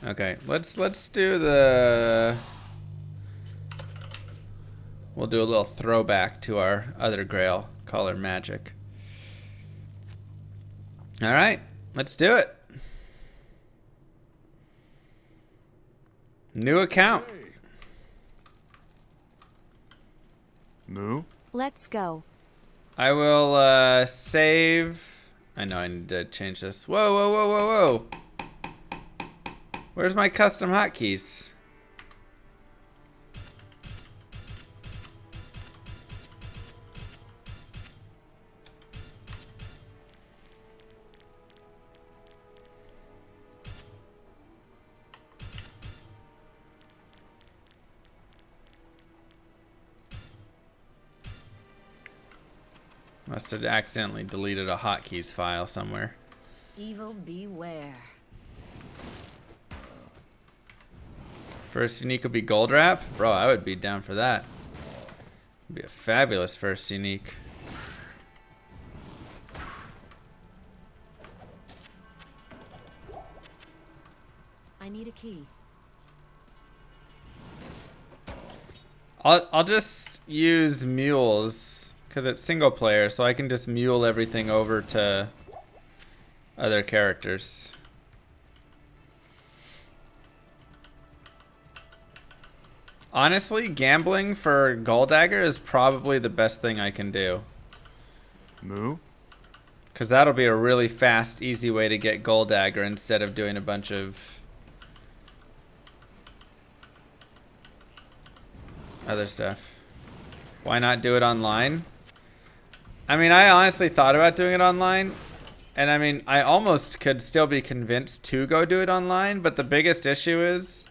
Okay, let's do the. We'll do a little throwback to our other Grail, Color Magic. All right, let's do it. New account. Moo? Let's go. I will save. I know I need to change this. Whoa, whoa, whoa, whoa, whoa. Where's my custom hotkeys? Must have accidentally deleted a hotkeys file somewhere. Evil beware. First unique will be gold wrap? Bro, I would be down for that. It'd be a fabulous first unique. I need a key. I'll just use mules because it's single player, so I can just mule everything over to other characters. Honestly, gambling for Gold Dagger is probably the best thing I can do. Moo? Because that'll be a really fast, easy way to get Gold Dagger instead of doing a bunch of other stuff. Why not do it online? I mean, I honestly thought about doing it online. And I mean, I almost could still be convinced to go do it online. But the biggest issue is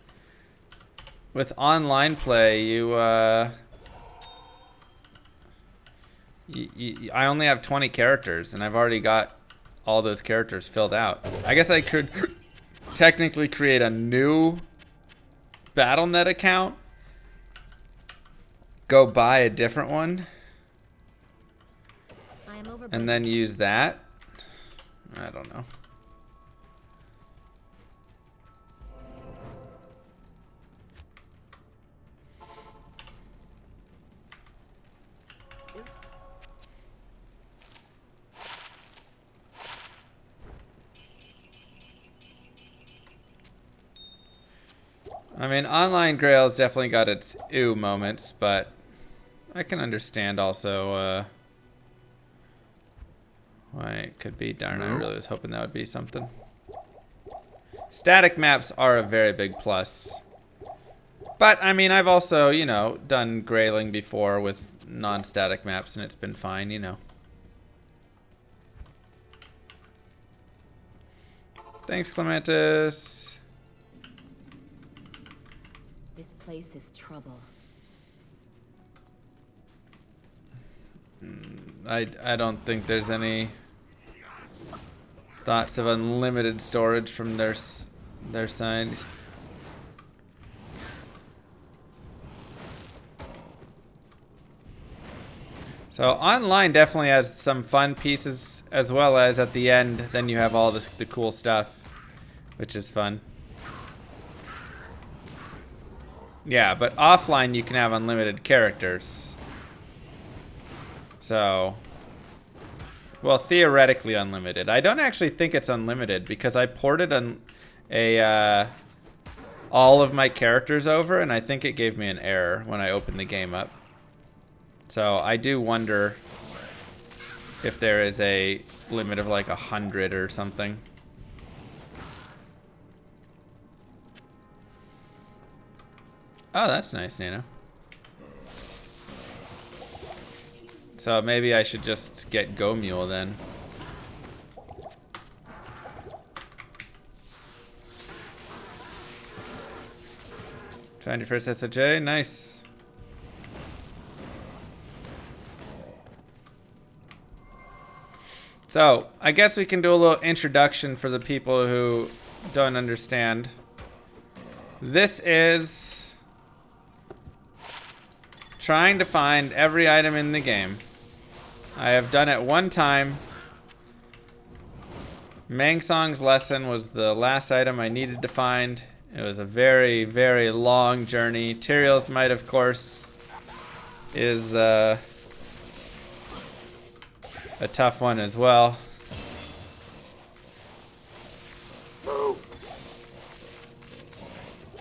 with online play, I only have 20 characters, and I've already got all those characters filled out. I guess I could technically create a new BattleNet account, go buy a different one, and then use that. I don't know. I mean, online Grail's definitely got its ew moments, but I can understand also why it could be. Darn, I really was hoping that would be something. Static maps are a very big plus. But, I mean, I've also, you know, done grailing before with non-static maps, and it's been fine, you know. Thanks, Clementis. This place is trouble. I don't think there's any thoughts of unlimited storage from their side. So online definitely has some fun pieces, as well as at the end, then you have all the cool stuff, which is fun. Yeah, but offline you can have unlimited characters. So, well, theoretically unlimited. I don't actually think it's unlimited because I ported all of my characters over, and I think it gave me an error when I opened the game up. So I do wonder if there is a limit of like 100 or something. Oh, that's nice, Nina. So maybe I should just get Go Mule then. Find your first SJ, nice. So, I guess we can do a little introduction for the people who don't understand. This is trying to find every item in the game. I have done it one time. Mang Song's lesson was the last item I needed to find, It was a very, very long journey. Tyrael's Might, of course, is a tough one as well.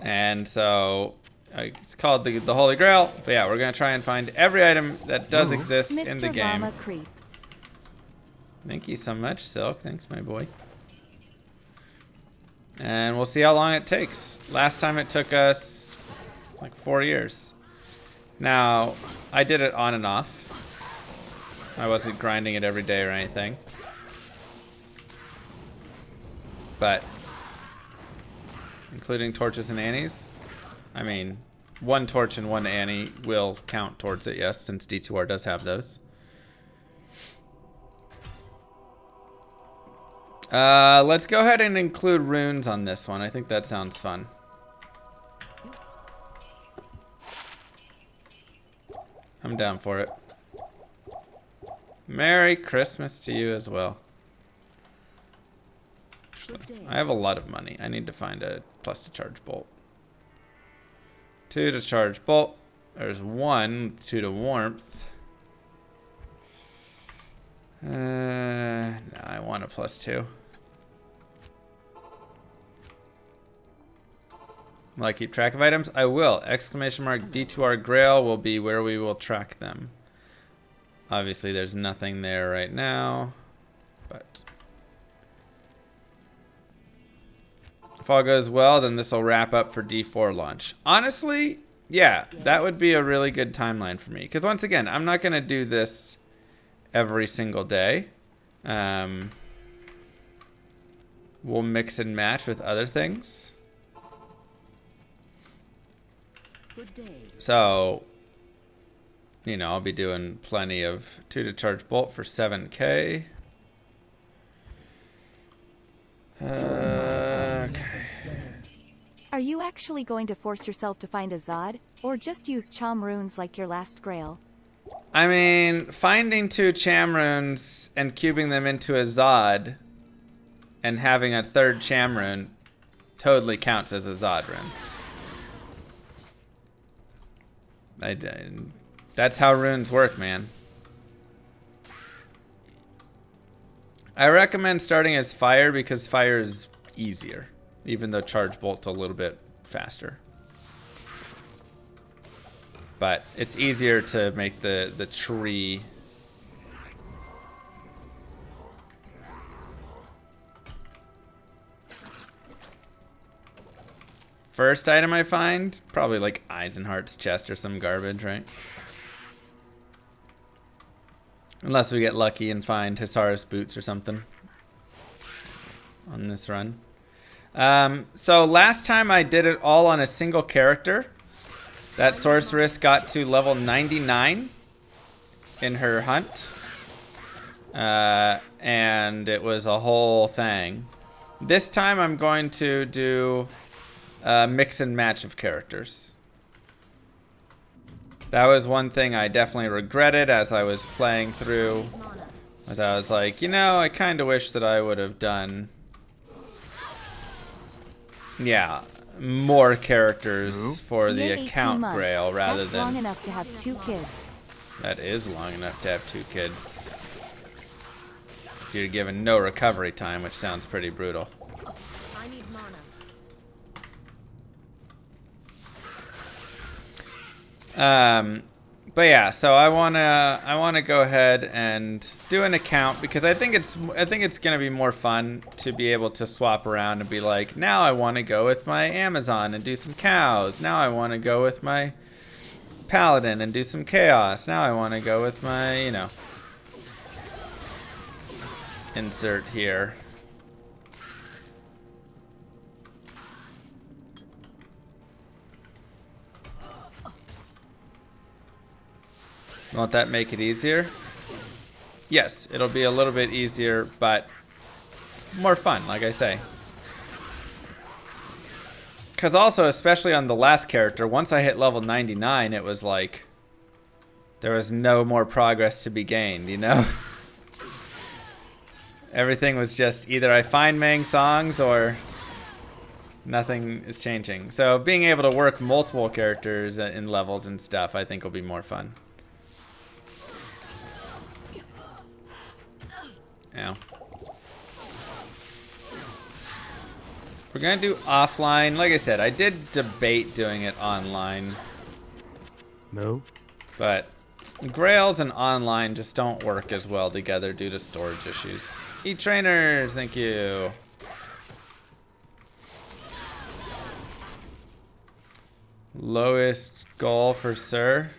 And so it's called the Holy Grail. But yeah, we're gonna try and find every item that does exist in the game. Llama Creep. Thank you so much, Silk. Thanks, my boy. And we'll see how long it takes. Last time it took us like 4 years. Now, I did it on and off. I wasn't grinding it every day or anything. But including torches and Annies, I mean, 1 torch and 1 Annie will count towards it, yes, since D2R does have those. Let's go ahead and include runes on this one. I think that sounds fun. I'm down for it. Merry Christmas to you as well. I have a lot of money. I need to find a plus to charge bolt. 2 to charge bolt. There's 1, 2 to warmth. No, I want a plus 2. Will I keep track of items? I will. Exclamation mark D2R Grail will be where we will track them. Obviously, there's nothing there right now, but if all goes well, then this will wrap up for D4 launch. Honestly, yeah, that would be a really good timeline for me. Because once again, I'm not going to do this every single day. We'll mix and match with other things. So, you know, I'll be doing plenty of 2 to charge bolt for 7k. Okay. Are you actually going to force yourself to find a Zod, or just use Cham runes like your last Grail? I mean, finding 2 Cham runes and cubing them into a Zod and having a 3rd Cham rune totally counts as a Zod rune. That's how runes work, man. I recommend starting as fire because fire is easier, even though charge bolt's a little bit faster. But it's easier to make the tree. First item I find, probably like Eisenhart's chest or some garbage, right? Unless we get lucky and find Hisaris boots or something on this run. So last time I did it all on a single character. That sorceress got to level 99 in her hunt. And it was a whole thing. This time I'm going to do mix and match of characters. That was one thing I definitely regretted as I was playing through. As I was like, you know, I kind of wish that I would have done, yeah, more characters for the account Grail rather than. That's long enough to have 2 kids. That is long enough to have 2 kids. If you're given no recovery time, which sounds pretty brutal. I need mana. But yeah, so I wanna go ahead and do an account because I think it's gonna be more fun to be able to swap around and be like, now I want to go with my Amazon and do some cows. Now I want to go with my Paladin and do some chaos. Now I want to go with my, you know, insert here. Won't that make it easier? Yes, it'll be a little bit easier, but more fun, like I say. Because also, especially on the last character, once I hit level 99, it was like there was no more progress to be gained, you know? Everything was just either I find Mang songs or Nothing is changing. So being able to work multiple characters in levels and stuff, I think will be more fun. Ow. We're gonna do offline. Like I said, I did debate doing it online, Move. but Grails and online just don't work as well together due to storage issues. E-trainers, thank you. Lowest goal for Sir.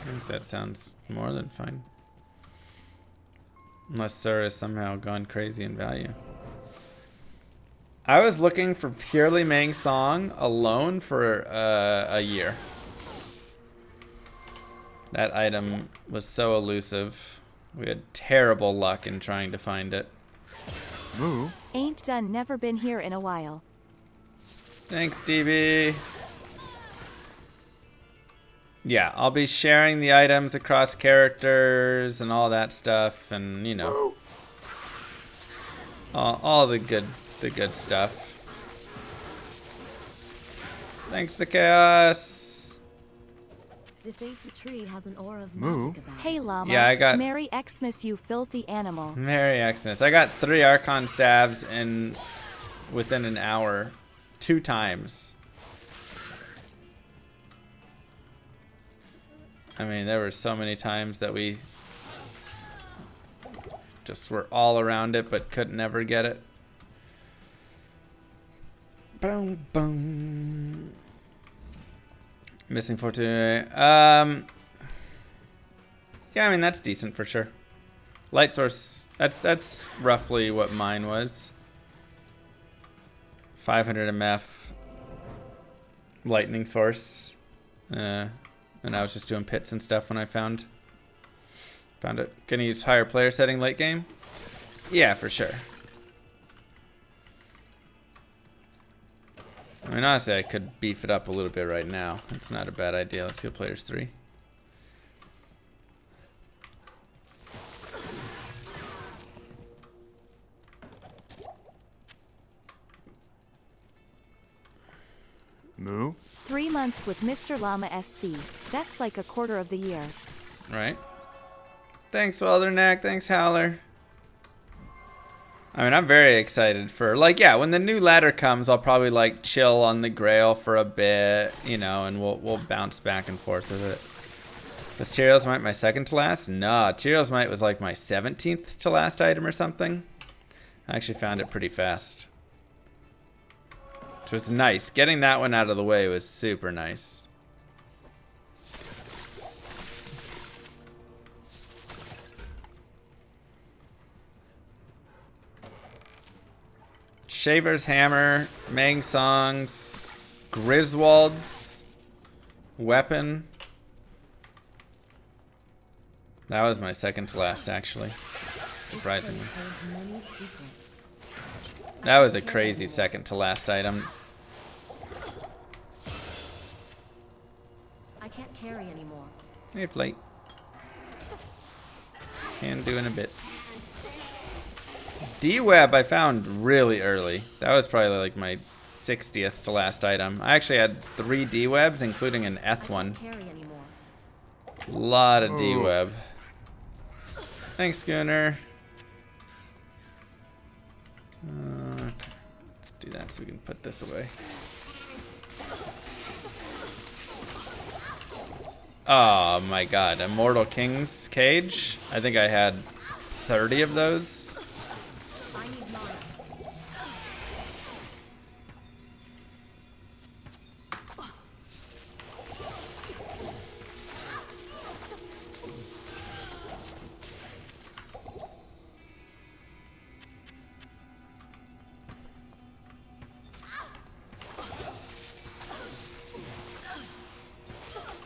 I think that sounds more than fine. Unless Sir has somehow gone crazy in value. I was looking for purely Mang Song alone for a year. That item was so elusive. We had terrible luck in trying to find it. Move. Ain't done, never been here in a while. Thanks, DB. Yeah, I'll be sharing the items across characters and all that stuff, and you know, all the good stuff. Thanks to Chaos. This ancient tree has an aura of Move. magic about it. Hey llama. Yeah, I got- Merry Xmas, you filthy animal. Merry Xmas. I got 3 Archon stabs within an hour, 2 times. I mean, there were so many times that we just were all around it, but could never get it. Boom, boom. Missing fortune. Yeah, I mean that's decent for sure. Light source. That's roughly what mine was. 500 MF. Lightning source. And I was just doing pits and stuff when I found it. Gonna use higher player setting late game? Yeah, for sure. I mean, honestly, I could beef it up a little bit right now. It's not a bad idea. Let's go players 3. Move. 3 months with Mr. Llama SC. That's like a quarter of the year. Right. Thanks, Welderneck. Thanks, Howler. I mean, I'm very excited for, like, yeah, when the new ladder comes, I'll probably, like, chill on the Grail for a bit, you know, and we'll bounce back and forth with it. Was Tyrio's Might my second to last? Nah, Tyrio's Might was, like, my 17th to last item or something. I actually found it pretty fast. Which was nice. Getting that one out of the way was super nice. Shaver's Hammer, Mang Song's, Griswold's weapon. That was my second to last, actually. Surprisingly. That was a crazy second to last item. I can't carry anymore. Hey, Flake. Can do in a bit. D-Web I found really early. That was probably like my 60th to last item. I actually had 3 D-Webs, including an Eth one. Carry anymore. Lot of D-Web. Thanks, Schooner. Okay. Let's do that so we can put this away. Oh my god, Immortal King's Cage. I think I had 30 of those. I need mana.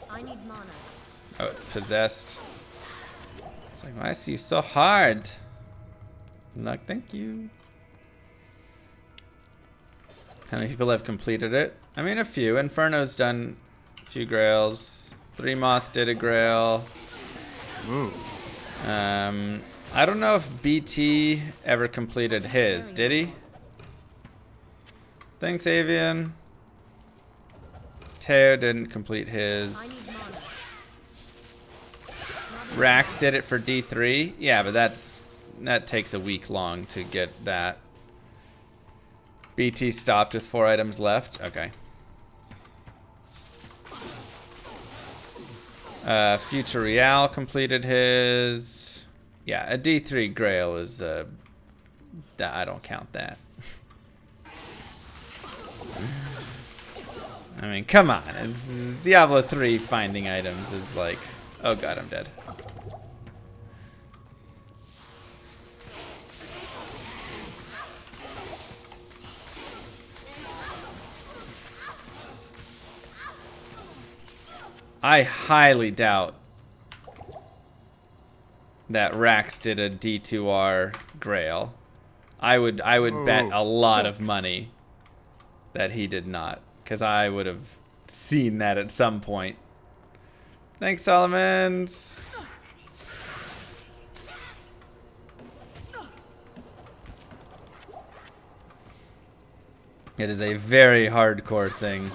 I need mana. Oh, it's possessed. It's like, why is he so hard? Luck, thank you. How many people have completed it? I mean, a few. Inferno's done a few grails. 3 Moth did a grail. Move. I don't know if BT ever completed his. Did he? I Thanks, Avian. Teo didn't complete I his. need mana. Rax did it for D3. Yeah, but that takes a week long to get that. BT stopped with 4 items left. Okay. Future Real completed his. Yeah, a D3 Grail is. I don't count that. I mean, come on. It's Diablo 3 finding items is like. Oh god, I'm dead. I highly doubt that Rax did a D2R Grail. I would bet a lot of money that he did not, because I would have seen that at some point. Thanks, Solomons. It is a very hardcore thing.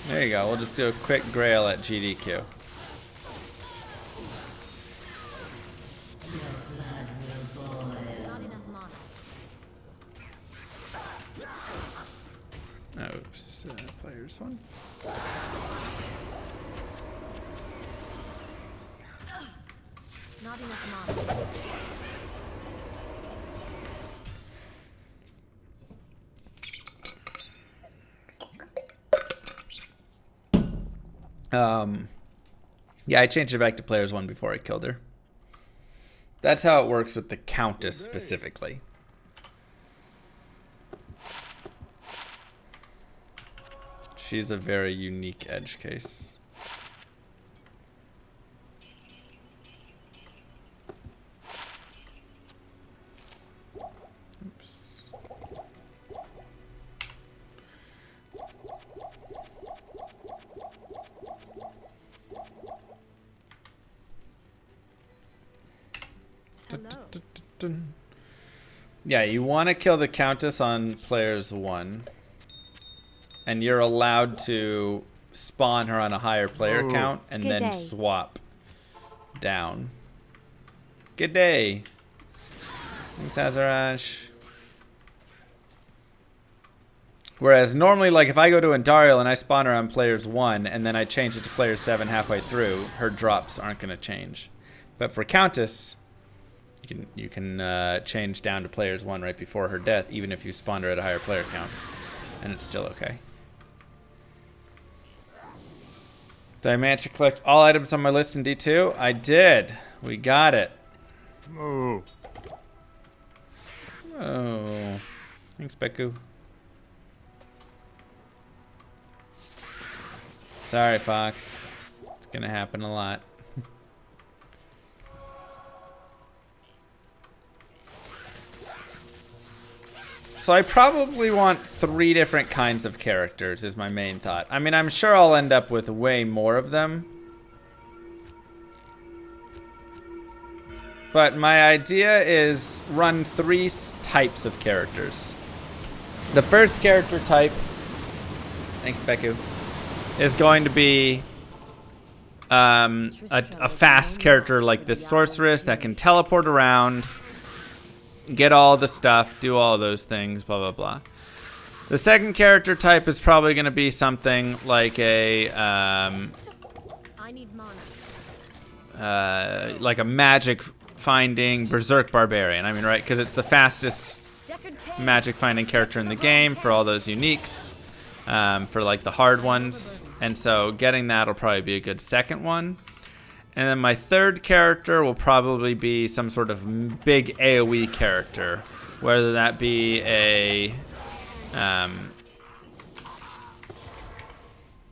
There you go. We'll just do a quick Grail at GDQ. Not enough mana. Oops. Players one. Not enough mana. Yeah, I changed it back to players one before I killed her. That's how it works with the Countess specifically. She's a very unique edge case. Oops. Yeah, you want to kill the Countess on players 1. And you're allowed to spawn her on a higher player count and Good then day. swap down. Good day. Thanks, Azarash. Whereas normally, like, if I go to Andariel and I spawn her on players 1 and then I change it to player 7 halfway through, her drops aren't going to change. But for Countess, you can change down to players 1 right before her death, even if you spawned her at a higher player count. And it's still okay. Did I manage to collect all items on my list in D2? I did. We got it. Oh. Oh. Thanks, Beku. Sorry, Fox. It's gonna happen a lot. So I probably want 3 different kinds of characters is my main thought. I mean, I'm sure I'll end up with way more of them. But my idea is run 3 types of characters. The first character type, thanks Beku, is going to be a fast character like this sorceress that can teleport around, get all the stuff, do all those things, blah, blah, blah. The second character type is probably going to be something like a I need mana. like a magic finding berserk barbarian. I mean, right? Because it's the fastest magic finding character in the game for all those uniques, for like the hard ones. And so getting that will probably be a good second one. And then my third character will probably be some sort of big AoE character, whether that be a,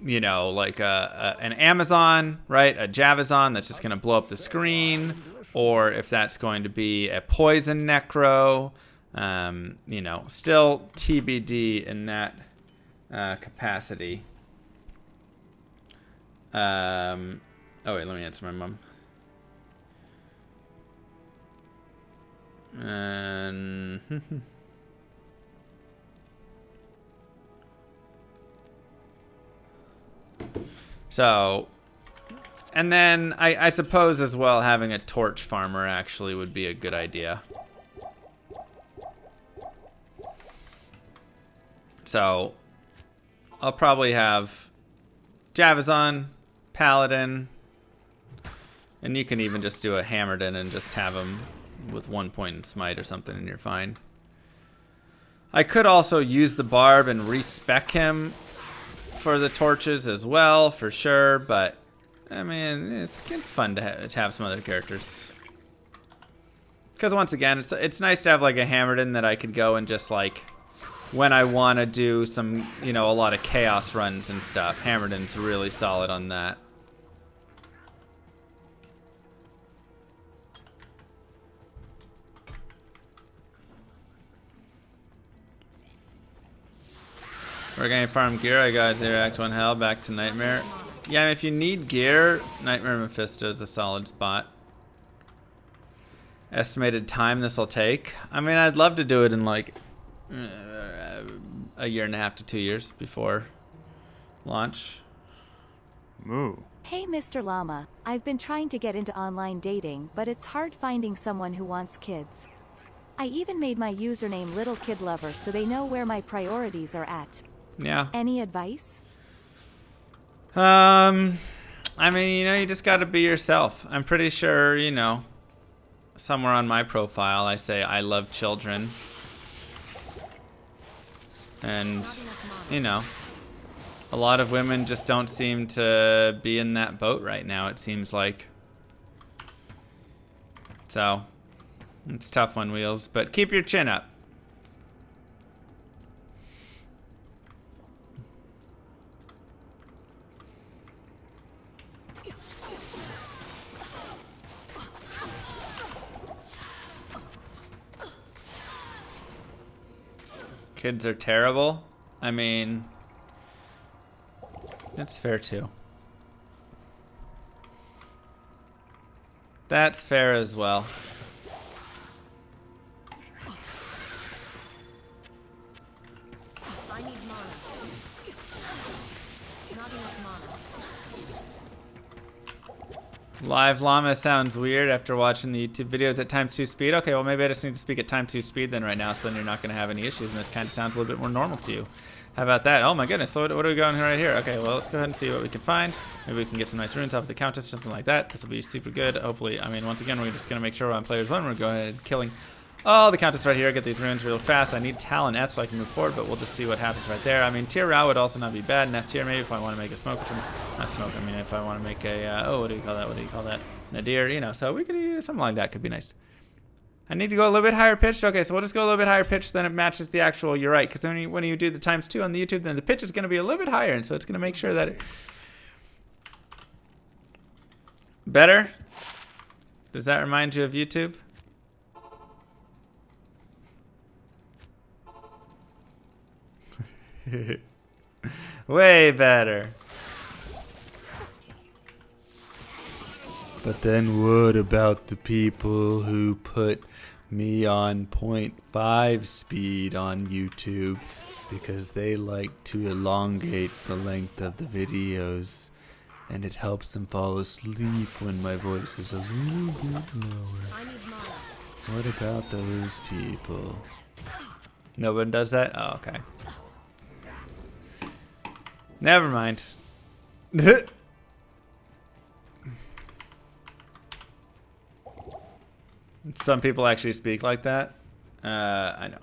you know, like an Amazon, right? A Javazon that's just going to blow up the screen, or if that's going to be a poison necro, you know, still TBD in that capacity. Oh wait, let me answer my mom. And so, and then I suppose as well having a torch farmer actually would be a good idea. So I'll probably have Javazon, Paladin, and you can even just do a Hammerden and just have him with 1 point in smite or something and you're fine. I could also use the barb and respec him for the torches as well, for sure, but I mean, it's fun to have some other characters. Because once again, it's nice to have like a Hammerden that I could go and just like, when I want to do some, you know, a lot of chaos runs and stuff, Hammerden's really solid on that. We're gonna farm gear. I got there Act 1 Hell, back to Nightmare. Yeah, I mean, if you need gear, Nightmare Mephisto is a solid spot. Estimated time this will take. I mean, I'd love to do it in like a year and a half to 2 years before launch. Moo. Hey Mr. Llama, I've been trying to get into online dating, but it's hard finding someone who wants kids. I even made my username Little Kid Lover so they know where my priorities are at. Yeah. Any advice? I mean, you know, you just gotta be yourself. I'm pretty sure, you know, somewhere on my profile I say I love children. And, you know, a lot of women just don't seem to be in that boat right now, it seems like. So, it's tough on Wheels, but keep your chin up. Kids are terrible. I mean, that's fair too. That's fair as well. I need mana. Not enough mana. Live llama sounds weird after watching the YouTube videos at times 2 speed. Okay, well maybe I just need to speak at time 2 speed then right now, so then you're not going to have any issues, and this kind of sounds a little bit more normal to you. How about that? Oh my goodness, so what are we going right here? Okay, well let's go ahead and see what we can find. Maybe we can get some nice runes off of the Countess or something like that. This will be super good. Hopefully, I mean, once again, we're just going to make sure we're on players 1. We're going ahead and killing all the Countess right here. Get these runes real fast. I need Talon F so I can move forward, but we'll just see what happens right there. I mean, tier Rao would also not be bad. An F tier maybe if I want to make a smoke or something. Not smoke, I mean if I want to make a, oh, what do you call that? What do you call that? Nadir, you know, so we could do something like that. Could be nice. I need to go a little bit higher pitched. Okay, so we'll just go a little bit higher pitched, then it matches the actual, you're right, because when you do the times 2 on the YouTube, then the pitch is going to be a little bit higher, and so it's going to make sure that it... Better? Does that remind you of YouTube? Way better. But then what about the people who put me on 0.5 speed on YouTube because they like to elongate the length of the videos and it helps them fall asleep when my voice is a little bit lower? I need mana. What about those people? No one does that? Oh, okay. Never mind. Some people actually speak like that. I know.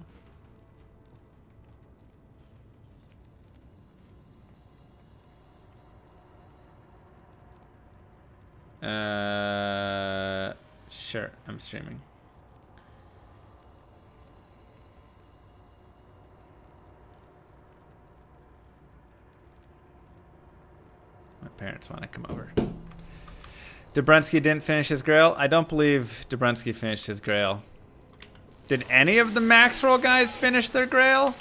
Sure, I'm streaming. My parents want to come over. Dabrowski didn't finish his Grail. I don't believe Dabrowski finished his Grail. Did any of the max roll guys finish their Grail?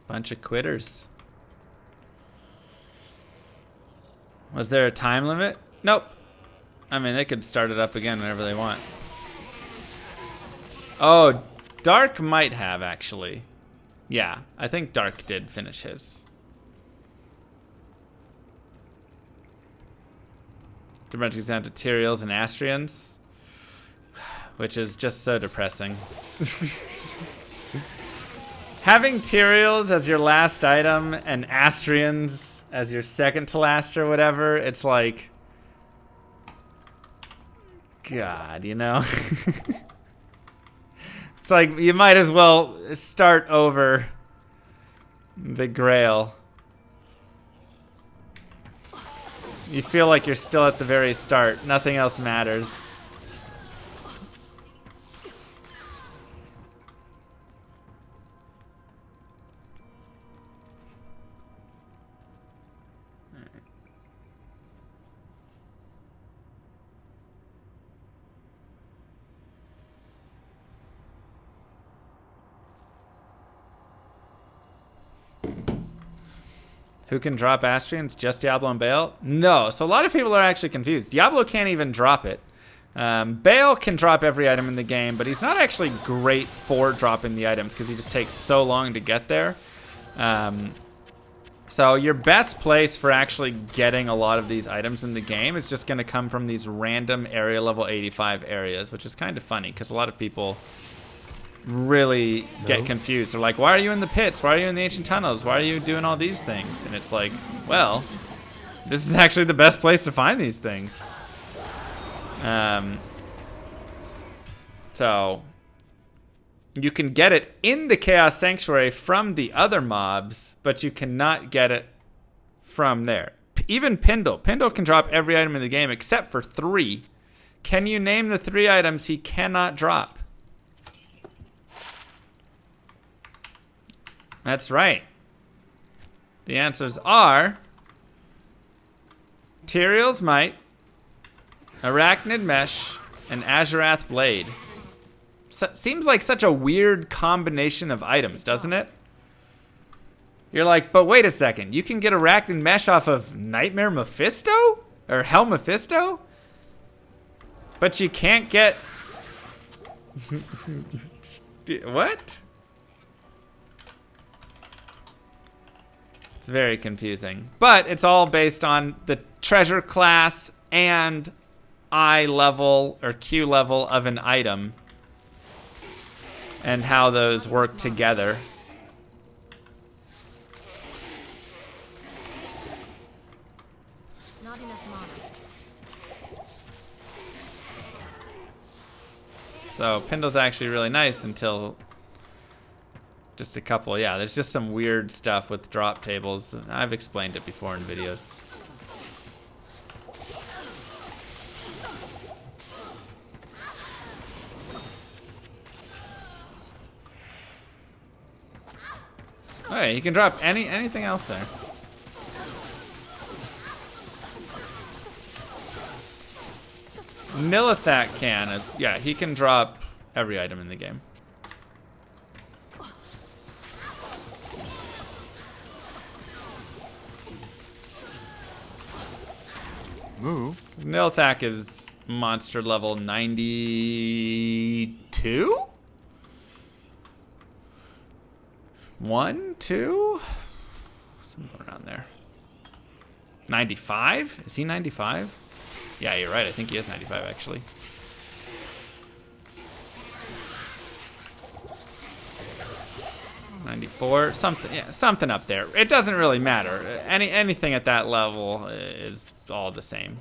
Bunch of quitters. Was there a time limit? Nope. I mean, they could start it up again whenever they want. Oh, Dark might have, actually. Yeah, I think Dark did finish his. Dramatic down to Tyraels and Astrians, which is just so depressing. Having Tyraels as your last item and Astrians as your second to last or whatever, it's like, God, you know? It's like you might as well start over the Grail. You feel like you're still at the very start. Nothing else matters. Who can drop Astrians? Just Diablo and Baal? No. So a lot of people are actually confused. Diablo can't even drop it. Baal can drop every item in the game, but he's not actually great for dropping the items because he just takes so long to get there. So your best place for actually getting a lot of these items in the game is just going to come from these random area level 85 areas, which is kind of funny because a lot of people really get confused. They're like, why are you in the pits? Why are you in the ancient tunnels? Why are you doing all these things? And it's like, well, this is actually the best place to find these things. So you can get it in the Chaos Sanctuary from the other mobs, but you cannot get it from there. Even Pindle. Pindle can drop every item in the game except for 3. Can you name the 3 items he cannot drop? That's right. The answers are Tyrael's Might, Arachnid Mesh, and Azurath Blade. Seems like such a weird combination of items, doesn't it? You're like, but wait a second. You can get Arachnid Mesh off of Nightmare Mephisto? Or Hell Mephisto? But you can't get... What? It's very confusing. But it's all based on the treasure class and I level or Q level of an item and how those work together. Not enough mana. So Pindle's actually really nice until just a couple. Yeah, there's just some weird stuff with drop tables. I've explained it before in videos. Alright, you can drop anything else there. Nilithak can, yeah, he can drop every item in the game. Move. Nilithak is monster level 92? 1, 2? Somewhere around there. 95? Is he 95? Yeah, you're right. I think he is 95, actually. $94, something, yeah, something up there. It doesn't really matter. Anything at that level is all the same.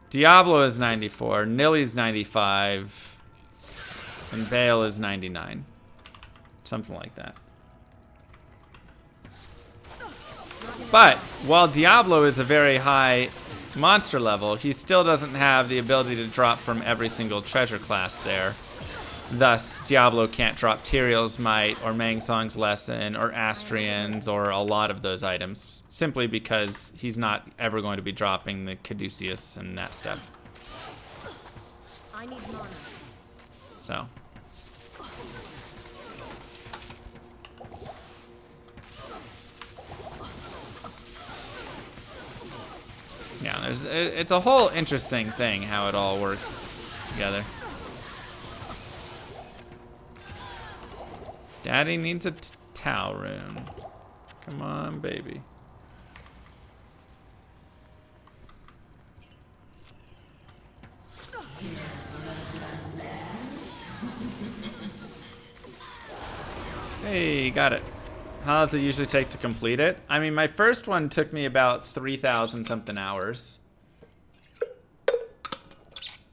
Diablo is 94, Nilly's 95, and Baal is 99. Something like that. But while Diablo is a very high monster level, he still doesn't have the ability to drop from every single treasure class there. Thus, Diablo can't drop Tyrael's Might or Mang Song's Lesson or Astrians or a lot of those items, simply because he's not ever going to be dropping the Caduceus and that stuff. I need mana. So. It's a whole interesting thing how it all works together. Daddy needs a Tau rune. Come on, baby. Hey, got it. How does it usually take to complete it? I mean, my first one took me about 3,000 something hours.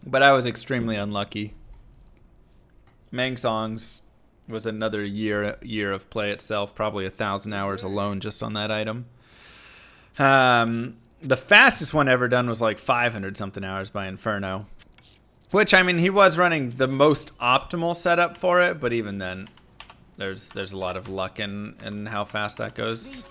But I was extremely unlucky. Mang Songs was another year of play itself, probably 1,000 hours alone just on that item. The fastest one ever done was like 500 something hours by Inferno, which, I mean, he was running the most optimal setup for it, but even then, there's a lot of luck in how fast that goes.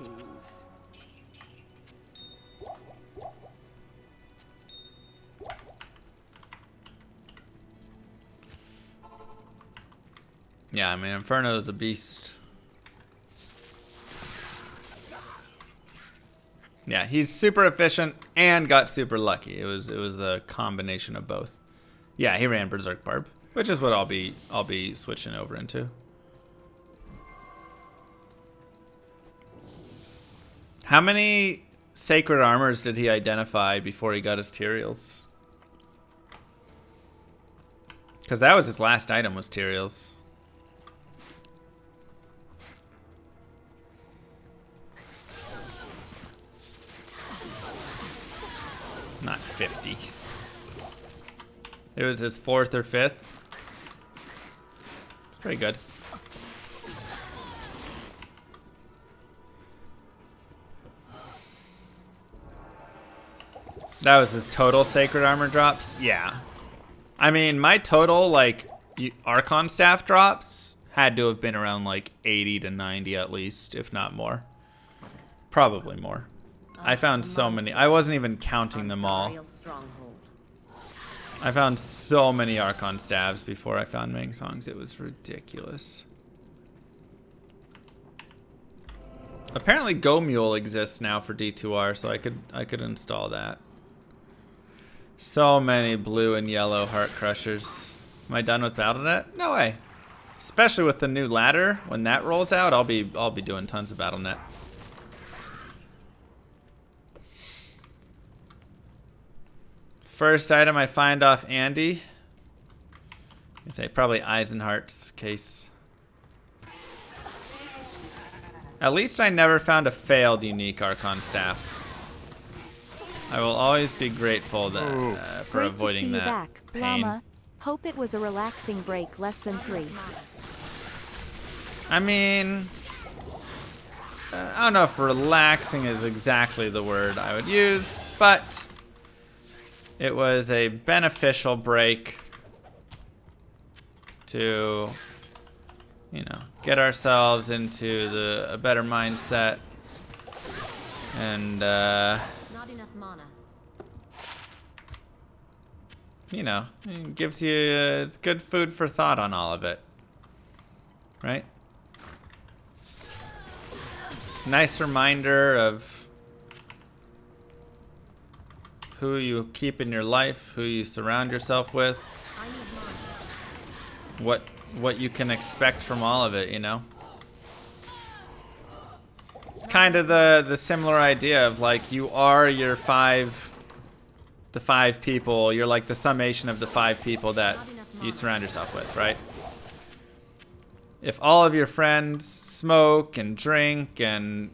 Yeah, I mean, Inferno is a beast. Yeah, he's super efficient and got super lucky. It was a combination of both. Yeah, he ran Berserk Barb, which is what I'll be switching over into. How many sacred armors did he identify before he got his Tyraels? Because that was his last item, was Tyraels. Not 50. It was his 4th or 5th. It's pretty good. That was his total sacred armor drops? Yeah. I mean, my total, like, Archon staff drops had to have been around, like, 80 to 90 at least, if not more. Probably more. I found so many. I wasn't even counting them all. I found so many Archon staves before I found Mang Songs. It was ridiculous. Apparently Go Mule exists now for D2R, so I could install that. So many blue and yellow heart crushers. Am I done with BattleNet? No way. Especially with the new ladder, when that rolls out, I'll be doing tons of BattleNet. First item I find off Andy. I say probably Eisenhart's case. At least I never found a failed unique Archon staff. I will always be grateful that, for Great avoiding to see that you back, pain. Llama. Hope it was a relaxing break, less than 3. I mean, I don't know if relaxing is exactly the word I would use, but it was a beneficial break to, you know, get ourselves into a better mindset and Not enough mana. you know, it gives you it's good food for thought on all of it, right? Nice reminder of who you keep in your life, who you surround yourself with, I need mana. what you can expect from all of it, you know? It's kind of the similar idea of like you are the 5 people, you're like the summation of the 5 people that you surround yourself with, right? If all of your friends smoke and drink and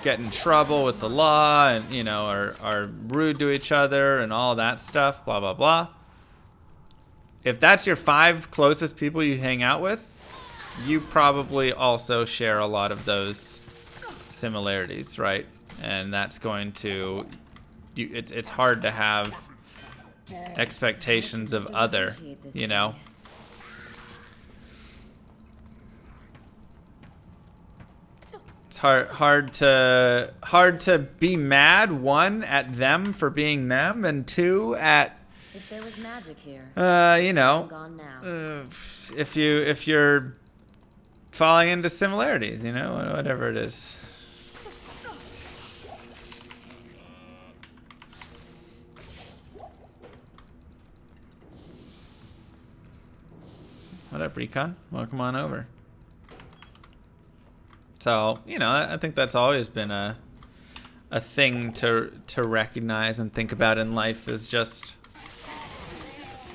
get in trouble with the law and, you know, are rude to each other and all that stuff, blah, blah, blah. If that's your 5 closest people you hang out with, you probably also share a lot of those similarities, right? And that's going to, it's hard to have expectations of other, you know? It's hard to be mad, 1, at them for being them, and 2, at If there was magic here, you know, gone now. if you're falling into similarities, you know, whatever it is. What up, Recon? Welcome on over. So, you know, I think that's always been a thing to recognize and think about in life, is just,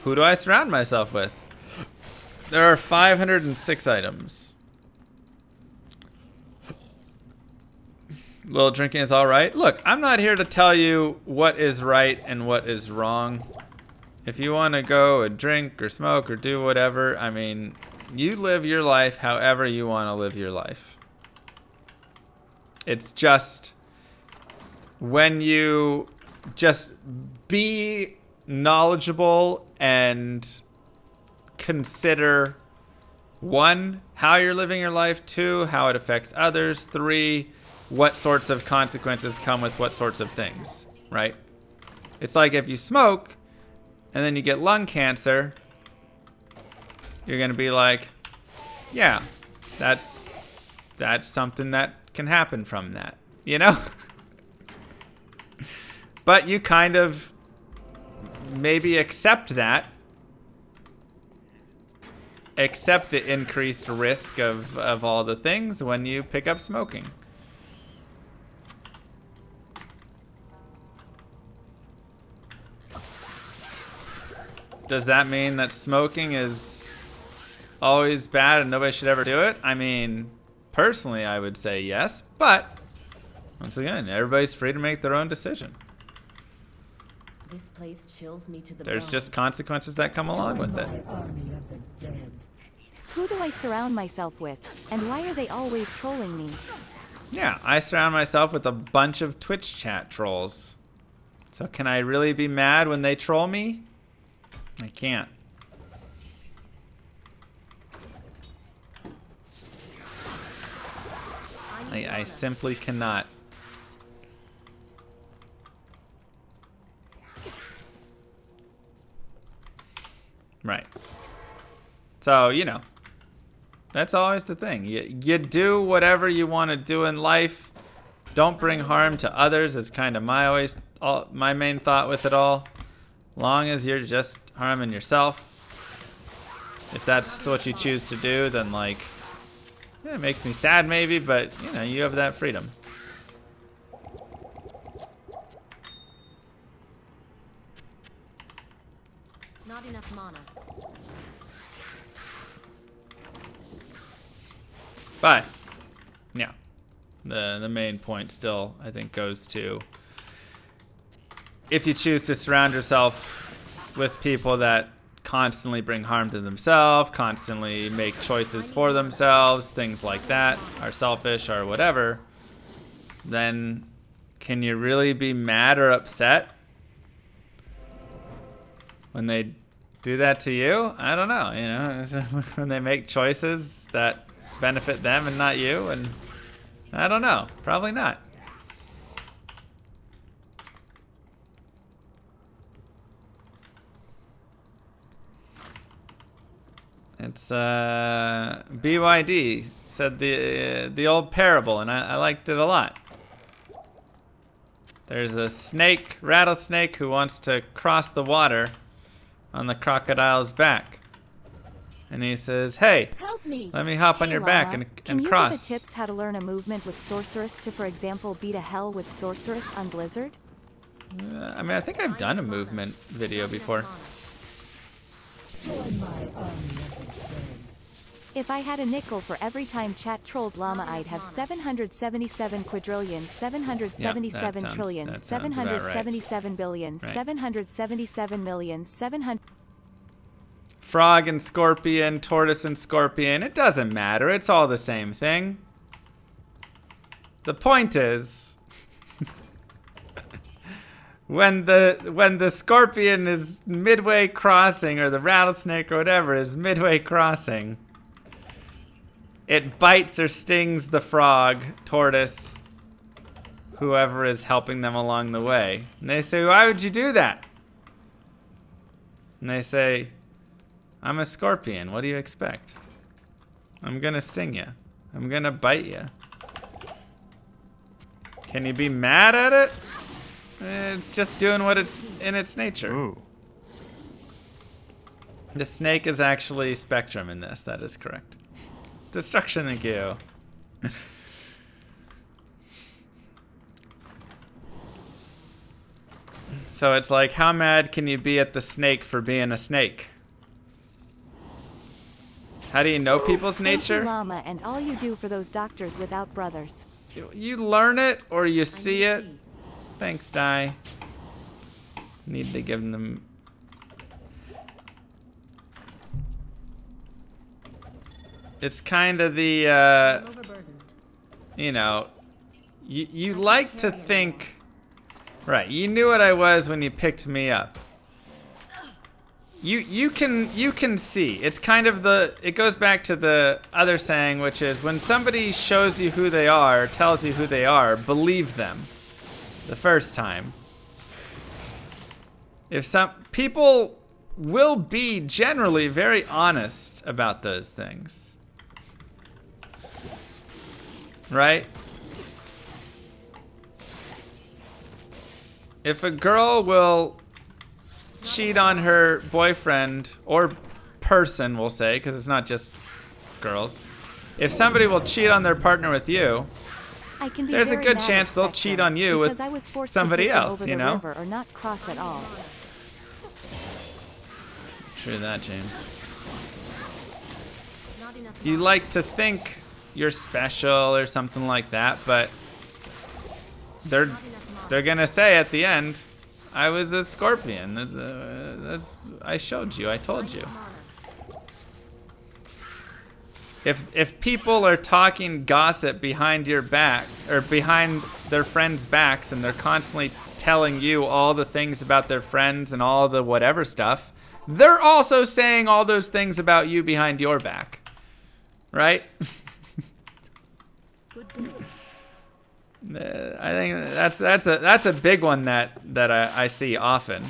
who do I surround myself with? There are 506 items. Little drinking is all right. Look, I'm not here to tell you what is right and what is wrong. If you want to go and drink or smoke or do whatever, I mean, you live your life however you want to live your life. It's just, when you just be knowledgeable and consider, 1, how you're living your life, 2, how it affects others, 3, what sorts of consequences come with what sorts of things, right? It's like if you smoke and then you get lung cancer, you're gonna be like, yeah, that's something that can happen from that, you know? But you kind of maybe accept that. Accept the increased risk of all the things when you pick up smoking. Does that mean that smoking is always bad and nobody should ever do it? I mean, personally, I would say yes, but once again, everybody's free to make their own decision. This place chills me to the There's bone. just consequences that come along with it. Who do I surround myself with, and why are they always trolling me? Yeah, I surround myself with a bunch of Twitch chat trolls. So can I really be mad when they troll me? I can't. I simply cannot. Right. So, you know, that's always the thing. You do whatever you want to do in life. Don't bring harm to others is kind of my main thought with it all. Long as you're just harming yourself. If that's what you choose to do, then like, yeah, it makes me sad maybe, but you know, you have that freedom. Not enough mana. But yeah, the main point still, I think, goes to, if you choose to surround yourself with people that constantly bring harm to themselves, constantly make choices for themselves, things like that, are selfish or whatever, then can you really be mad or upset when they do that to you? I don't know, you know, when they make choices that benefit them and not you, and I don't know, probably not. It's BYD said the old parable, and I liked it a lot. There's a rattlesnake who wants to cross the water on the crocodile's back. And he says, hey, Help me. let me hop on your back and Can you cross. give a tips how to learn a movement with Sorceress to, for example, beat a hell with Sorceress on Blizzard? I mean, I think I've done a movement video before. If I had a nickel for every time chat trolled llama, I'd have 777 quadrillion, 777 trillion, that sounds about right. 777 billion, Right. 777 million, 700. Frog and scorpion, tortoise and scorpion, it doesn't matter. It's all the same thing. The point is, when the scorpion is midway crossing, or the rattlesnake or whatever is midway crossing, it bites or stings the frog, tortoise, whoever is helping them along the way. And they say, why would you do that? And they say, I'm a scorpion. What do you expect? I'm gonna sting you. I'm gonna bite you. Can you be mad at it? It's just doing what it's in its nature. Ooh. The snake is actually Spectrum in this. That is correct. Destruction, thank you. So it's like, how mad can you be at the snake for being a snake? How do you know people's Thank you, nature? Llama, and all you do for those doctors without brothers. You learn it or you see I it. Thanks, Di. Need to give them. It's kind of the, I'm overburdened. you know, you like to think, right? You knew what I was when you picked me up. You can see. It's kind of it goes back to the other saying, which is when somebody shows you who they are, tells you who they are, believe them the first time. If some people will be generally very honest about those things. Right? If a girl will cheat on her boyfriend or person, we'll say, because it's not just girls. If somebody will cheat on their partner with you, I can be there's a very good mad chance at they'll Spectrum cheat on you with because I was forced somebody to take them else, over you the know? river or not cross at all. True that, James. Not enough You mana. like to think you're special or something like that, but they're gonna say at the end, I was a scorpion. I showed you. I told you. If people are talking gossip behind your back or behind their friends' backs and they're constantly telling you all the things about their friends and all the whatever stuff, they're also saying all those things about you behind your back. Right? Good day. I think that's a big one that I see often.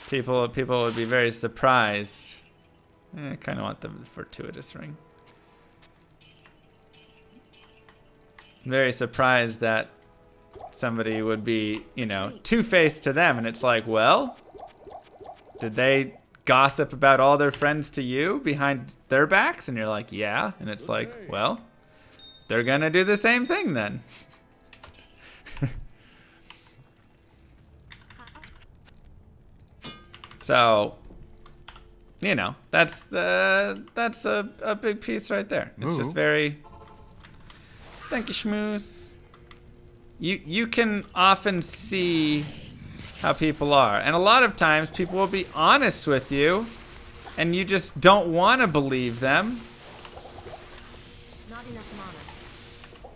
People would be very surprised. I kind of want the fortuitous ring. Very surprised that somebody would be, you know, two-faced to them, and it's like, well, did they gossip about all their friends to you behind their backs? And you're like, yeah. And it's like, well, they're gonna do the same thing then. So, you know, that's a big piece right there. It's just Ooh. very. Thank you, Schmooze. You can often see how people are, and a lot of times people will be honest with you, and you just don't want to believe them Not enough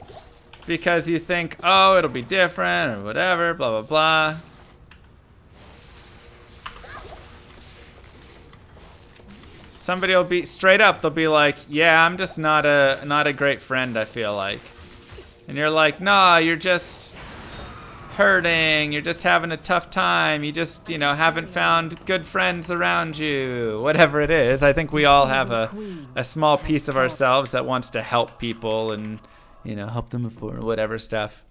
mana. because you think, oh, it'll be different or whatever, blah blah blah. Somebody will be straight up. They'll be like, "Yeah, I'm just not a great friend. I feel like," and you're like, "Nah, you're just hurting. You're just having a tough time. You just, you know, haven't found good friends around you. Whatever it is. I think we all have a small piece of ourselves that wants to help people and, you know, help them for whatever stuff.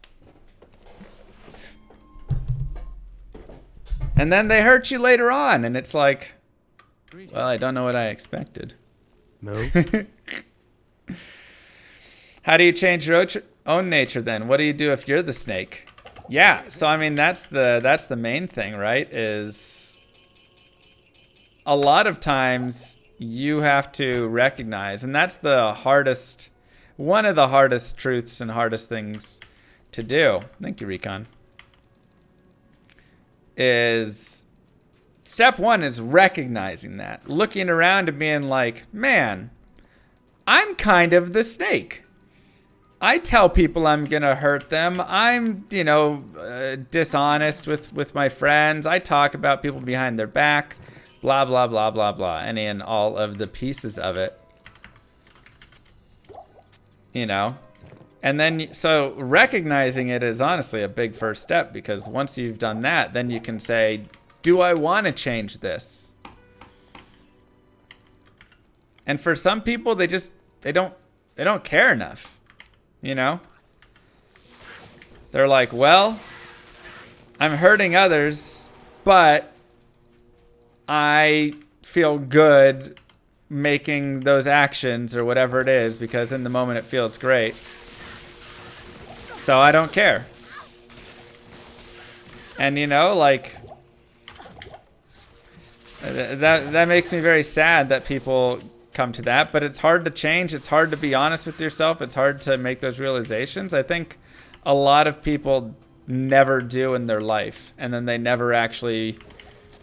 And then they hurt you later on, and it's like, well, I don't know what I expected. No. How do you change your own nature then? What do you do if you're the snake? Yeah, so I mean that's the main thing, right? Is a lot of times you have to recognize, and that's the hardest, one of the hardest truths and hardest things to do. Thank you, Recon. Is step one is recognizing that, looking around and being like, man, I'm kind of the snake. I tell people I'm gonna hurt them. I'm, you know, dishonest with my friends. I talk about people behind their back, blah, blah, blah, blah, blah. And in all of the pieces of it, you know. And then, so recognizing it is honestly a big first step, because once you've done that, then you can say, do I want to change this? And for some people, they don't care enough. You know? They're like, well, I'm hurting others, but I feel good making those actions or whatever it is because in the moment it feels great. So I don't care. And you know, like that makes me very sad that people come to that, but it's hard to change. It's hard to be honest with yourself. It's hard to make those realizations. I think a lot of people never do in their life, and then they never actually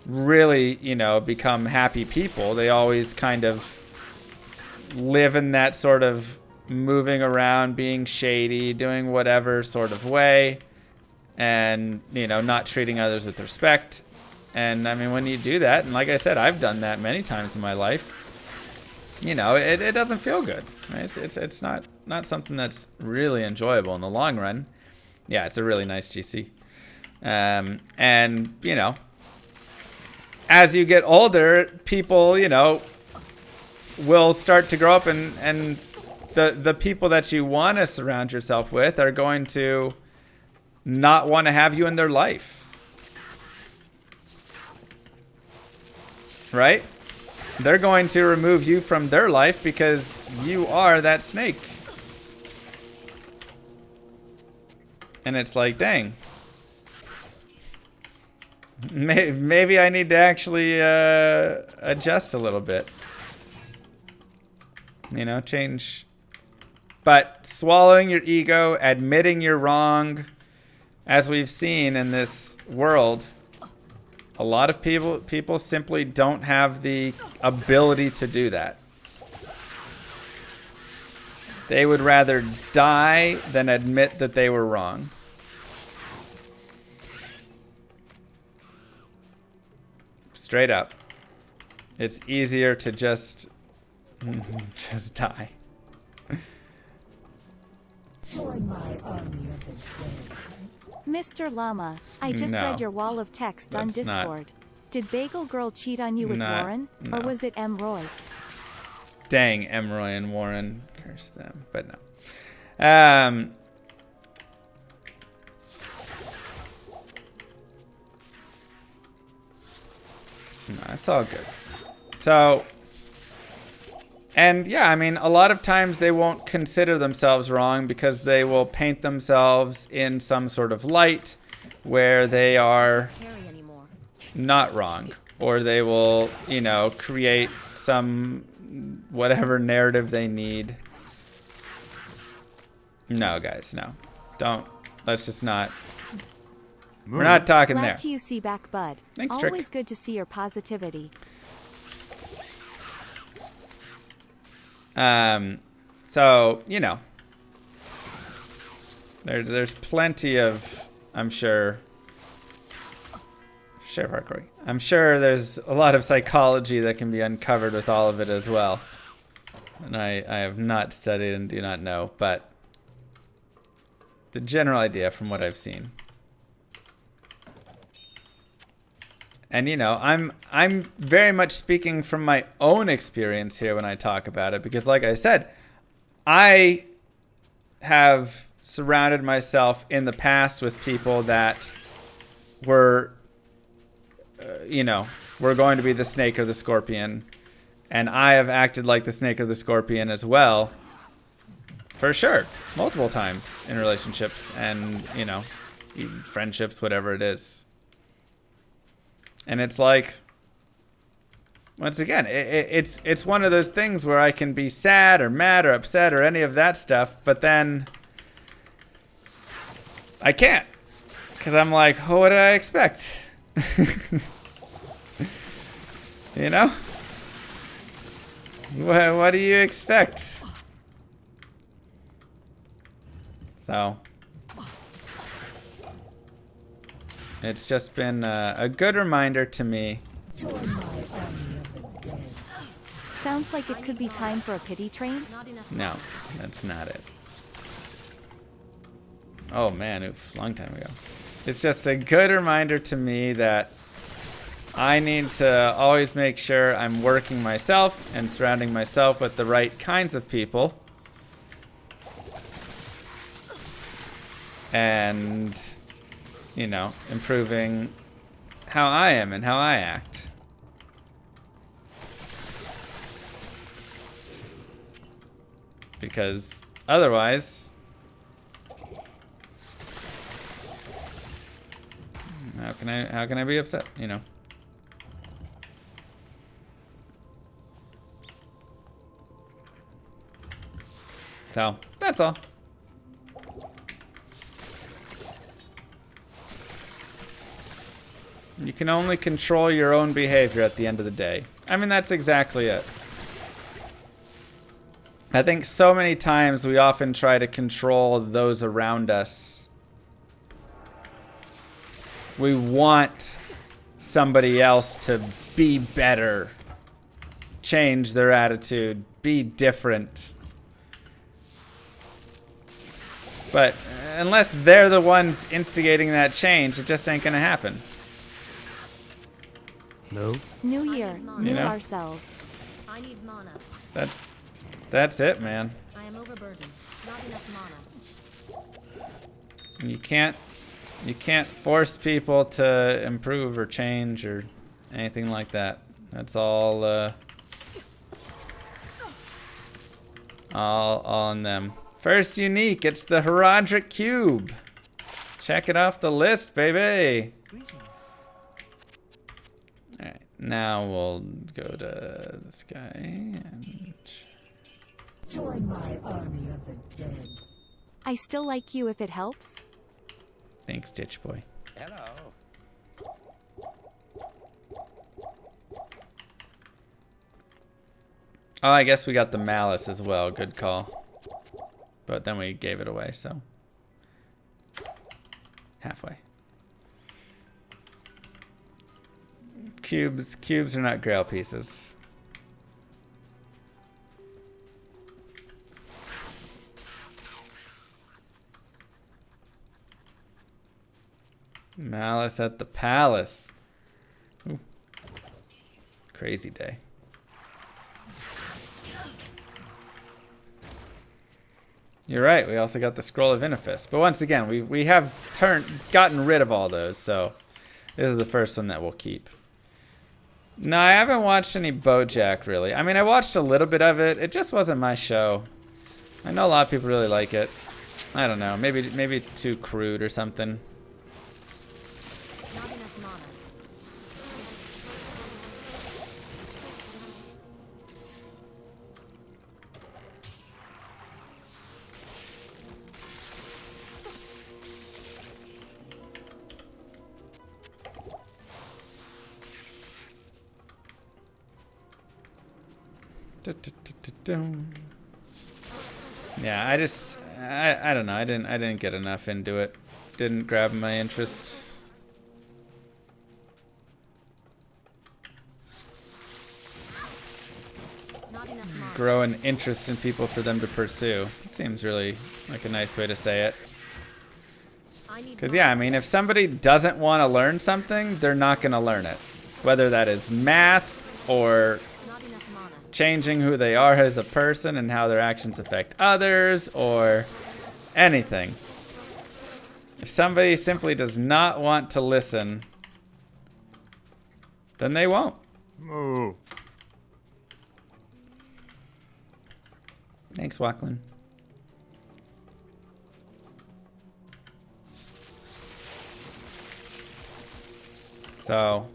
really, you know, become happy people. They always kind of live in that sort of moving around, being shady, doing whatever sort of way, and, you know, not treating others with respect. And I mean, when you do that, and like I said, I've done that many times in my life, you know, it doesn't feel good. Right? It's not something that's really enjoyable in the long run. Yeah, it's a really nice GC. And, you know, as you get older, people, you know, will start to grow up, and the people that you want to surround yourself with are going to not want to have you in their life. Right? They're going to remove you from their life because you are that snake. And it's like, dang. Maybe I need to actually adjust a little bit. You know, change. But swallowing your ego, admitting you're wrong, as we've seen in this world, a lot of people simply don't have the ability to do that. They would rather die than admit that they were wrong. Straight up. It's easier to just die. Mr. Llama, I just No. read your wall of text on That's not- Discord. Did Bagel Girl cheat on you with Warren? No. Or was it M. Roy? Dang, Emroy and Warren. Curse them. But no. No, it's all good. So, and yeah, I mean, a lot of times they won't consider themselves wrong because they will paint themselves in some sort of light where they are Carry anymore. not wrong, or they will, you know, create some whatever narrative they need. No, guys, no. Don't. Let's just not. We're not talking Glad there. to you see back, bud. Thanks, Always Trick. good to see your positivity. So, you know, there's plenty of, I'm sure, Sheriff Harcourt. I'm sure there's a lot of psychology that can be uncovered with all of it as well. And I have not studied and do not know, but the general idea from what I've seen. And you know, I'm very much speaking from my own experience here when I talk about it, because like I said, I have surrounded myself in the past with people that were, you know, were going to be the snake or the scorpion, and I have acted like the snake or the scorpion as well, for sure, multiple times in relationships and, you know, even friendships, whatever it is. And it's like, once again, it's one of those things where I can be sad or mad or upset or any of that stuff, but then I can't, because I'm like, oh, what did I expect? You know? What do you expect? So it's just been a good reminder to me. Sounds like it could be time for a pity train. Not enough. No, that's not it. Oh man, oof, long time ago. It's just a good reminder to me that I need to always make sure I'm working myself and surrounding myself with the right kinds of people. And, you know, improving how I am and how I act. because otherwise, how can I be upset, you know? So, that's all. You can only control your own behavior at the end of the day. I mean, that's exactly it. I think so many times we often try to control those around us. We want somebody else to be better, change their attitude, be different. But unless they're the ones instigating that change, it just ain't gonna happen. No. New year, new know? ourselves. I need mana. That's it, man. I am overburdened. Not enough mana. You can't force people to improve or change or anything like that. That's all on them. First unique, it's the Heraldric Cube. Check it off the list, baby. Alright, now we'll go to this guy and Join my army of the dead. I still like you if it helps. thanks, Ditch Boy. Hello. Oh, I guess we got the Malice as well. Good call. But then we gave it away, so halfway. Cubes are not Grail pieces. Malice at the Palace. Ooh. Crazy day. You're right, we also got the Scroll of Inifis. But once again, we have gotten rid of all those, so this is the first one that we'll keep. No, I haven't watched any BoJack, really. I mean, I watched a little bit of it. It just wasn't my show. I know a lot of people really like it. I don't know, maybe too crude or something. Not enough mana. Yeah, I don't know. I didn't get enough into it. Didn't grab my interest. Not enough mana. Grow an interest in people for them to pursue. It seems really like a nice way to say it. I need Because mana. yeah, I mean, if somebody doesn't want to learn something, they're not going to learn it. Whether that is math or Not enough mana. changing who they are as a person and how their actions affect others or anything. If somebody simply does not want to listen, then they won't. Moo. Thanks, Wacklin. So,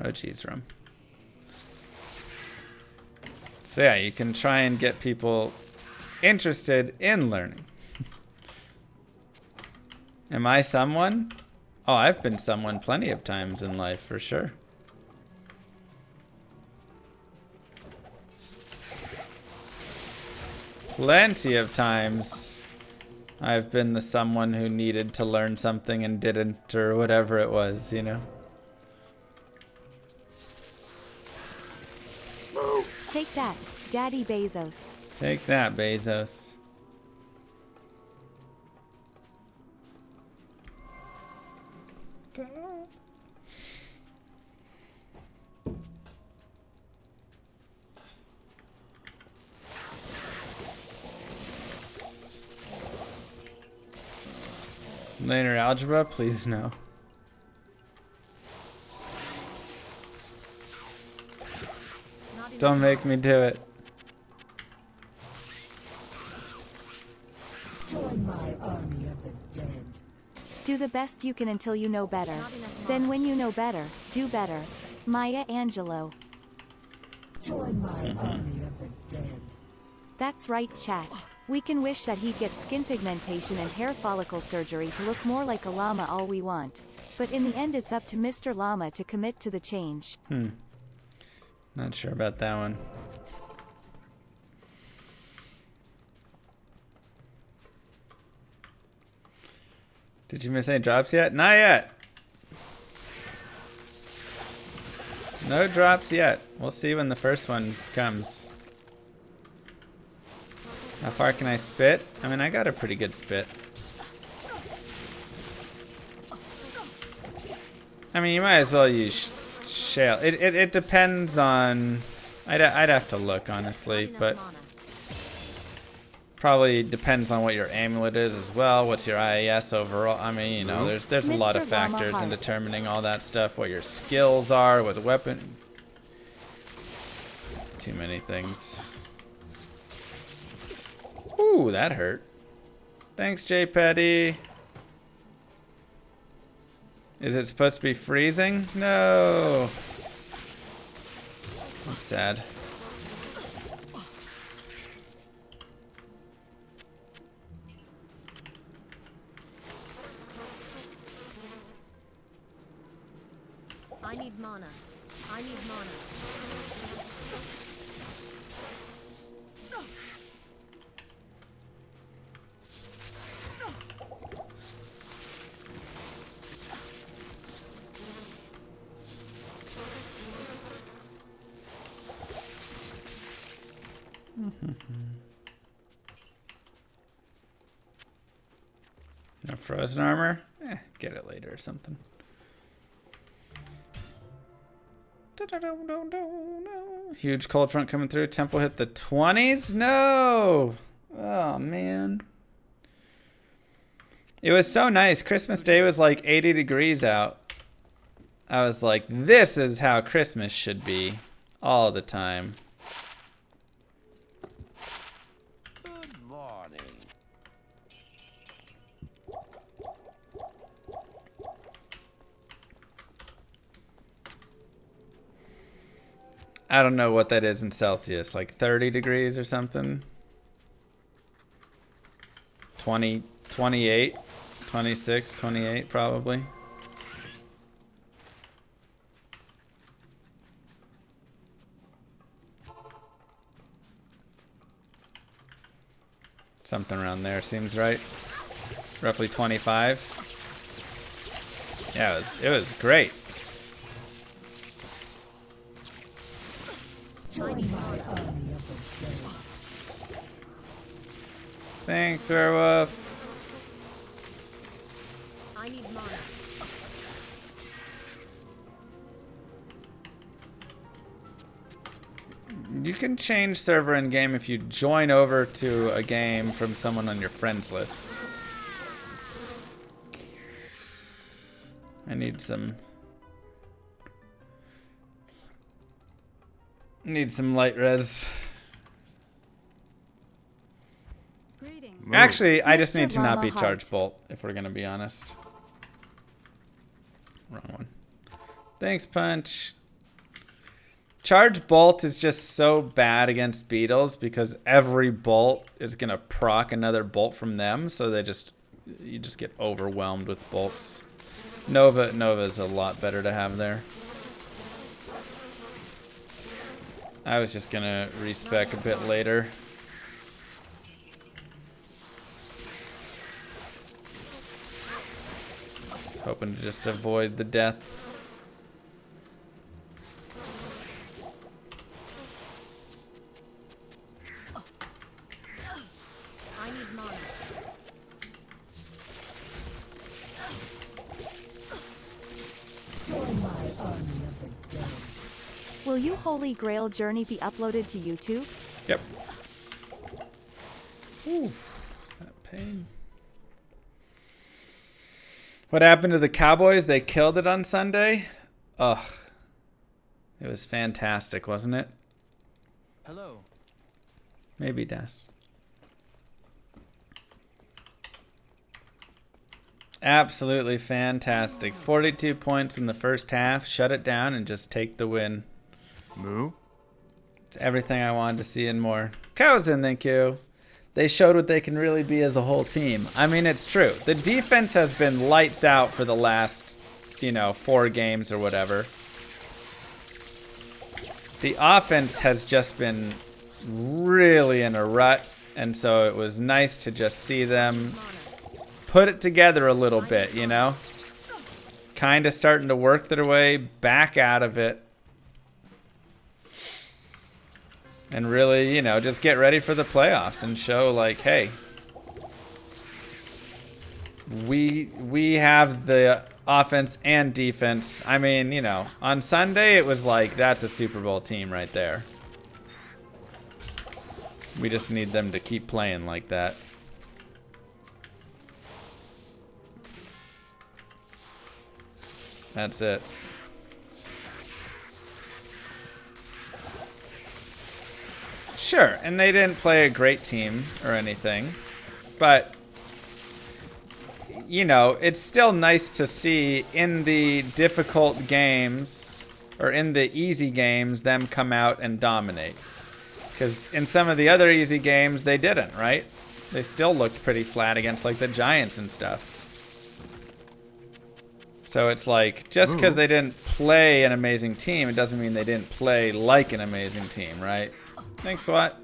oh geez, Rum. So yeah, you can try and get people interested in learning. Am I someone? Oh, I've been someone plenty of times in life, for sure. Plenty of times I've been the someone who needed to learn something and didn't, or whatever it was, you know? Take that, Daddy Bezos. Take that, Bezos. Linear algebra, please no. Not enough Don't make me do it. best you can until you know better. Then when you know better, do better. Maya Angelou. Join my army of the dead. That's right, chat. We can wish that he'd get skin pigmentation and hair follicle surgery to look more like a llama all we want. But in the end it's up to Mr. Llama to commit to the change. Not sure about that one. Did you miss any drops yet? Not yet. No drops yet. We'll see when the first one comes. How far can I spit? I mean, I got a pretty good spit. I mean, you might as well use shale. It depends on... I'd have to look, honestly, but... Probably depends on what your amulet is as well. What's your IAS overall? I mean, you know, there's a lot of factors in determining all that stuff. What your skills are, what the weapon... Too many things. Ooh, that hurt. Thanks, J Petty. Is it supposed to be freezing? No. That's sad. I need mana. I need mana. No frozen armor? Get it later or something. Huge cold front coming through. Temple hit the 20s? No! Oh, man. It was so nice. Christmas Day was like 80 degrees out. I was like, this is how Christmas should be. All the time. Good morning. I don't know what that is in Celsius. Like 30 degrees or something? 20, 28, 26, 28 probably. Something around there seems right. Roughly 25. Yeah, it was great. Join my army of the dead. Thanks, Werewolf. I need mana. You can change server in game if you join over to a game from someone on your friends list. I need some light res. Move. Actually, I just Mr. need to not be Llama charge Heart. bolt, if we're gonna be honest. Wrong one. Thanks, Punch. Charge bolt is just so bad against beetles because every bolt is gonna proc another bolt from them, so you just get overwhelmed with bolts. Nova is a lot better to have there. I was just gonna respec a bit later. Hoping to just avoid the death. I need mana. Join my army of the dead. Will you Holy Grail Journey be uploaded to YouTube? Yep. Ooh, that pain. What happened to the Cowboys? They killed it on Sunday? Ugh. It was fantastic, wasn't it? Hello. Maybe Des. Absolutely fantastic. 42 points in the first half. Shut it down and just take the win. Moo. It's everything I wanted to see and more. Cows in, thank you. They showed what they can really be as a whole team. I mean, it's true. The defense has been lights out for the last, 4 games or whatever. The offense has just been really in a rut, and so it was nice to just see them put it together a little bit, Kind of starting to work their way back out of it. And really, just get ready for the playoffs and show like, hey, we have the offense and defense. I mean, on Sunday it was like, that's a Super Bowl team right there. We just need them to keep playing like that. That's it. Sure, and they didn't play a great team or anything, but it's still nice to see in the difficult games or in the easy games them come out and dominate. Because in some of the other easy games they didn't, right? They still looked pretty flat against like the Giants and stuff. So it's like, just because they didn't play an amazing team, it doesn't mean they didn't play like an amazing team, right? Thanks, what?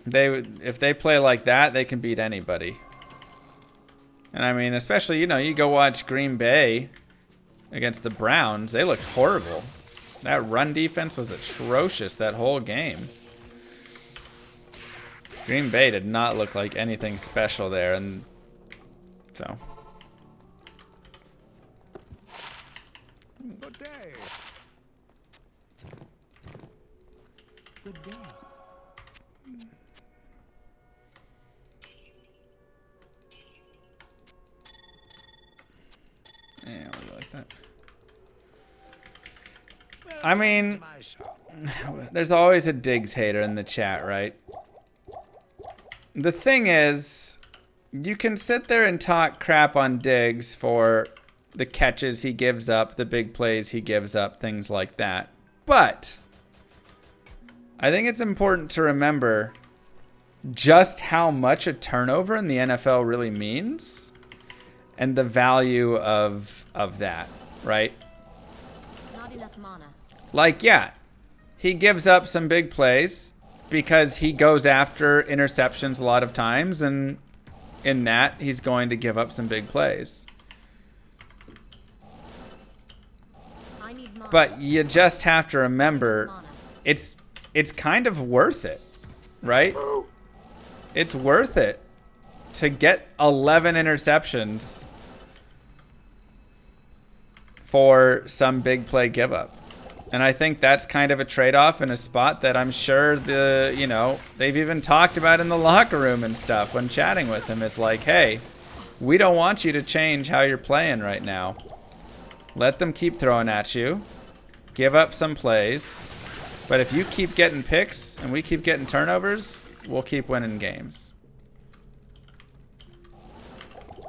If they play like that, they can beat anybody. And I mean, especially, you go watch Green Bay against the Browns. They looked horrible. That run defense was atrocious that whole game. Green Bay did not look like anything special there, and so... Good day. Good day. Yeah, we like that. I mean, there's always a Diggs hater in the chat, right? The thing is, you can sit there and talk crap on Diggs for the catches he gives up, the big plays he gives up, things like that. But I think it's important to remember just how much a turnover in the NFL really means and the value of that, right? Not enough mana. Like, yeah, he gives up some big plays because he goes after interceptions a lot of times, and in that, he's going to give up some big plays. I need mana. But you just have to remember, it's kind of worth it, right? It's worth it to get 11 interceptions for some big play give up. And I think that's kind of a trade-off in a spot that I'm sure they've even talked about in the locker room and stuff when chatting with him. It's like, hey, we don't want you to change how you're playing right now. Let them keep throwing at you. Give up some plays. But if you keep getting picks and we keep getting turnovers, we'll keep winning games.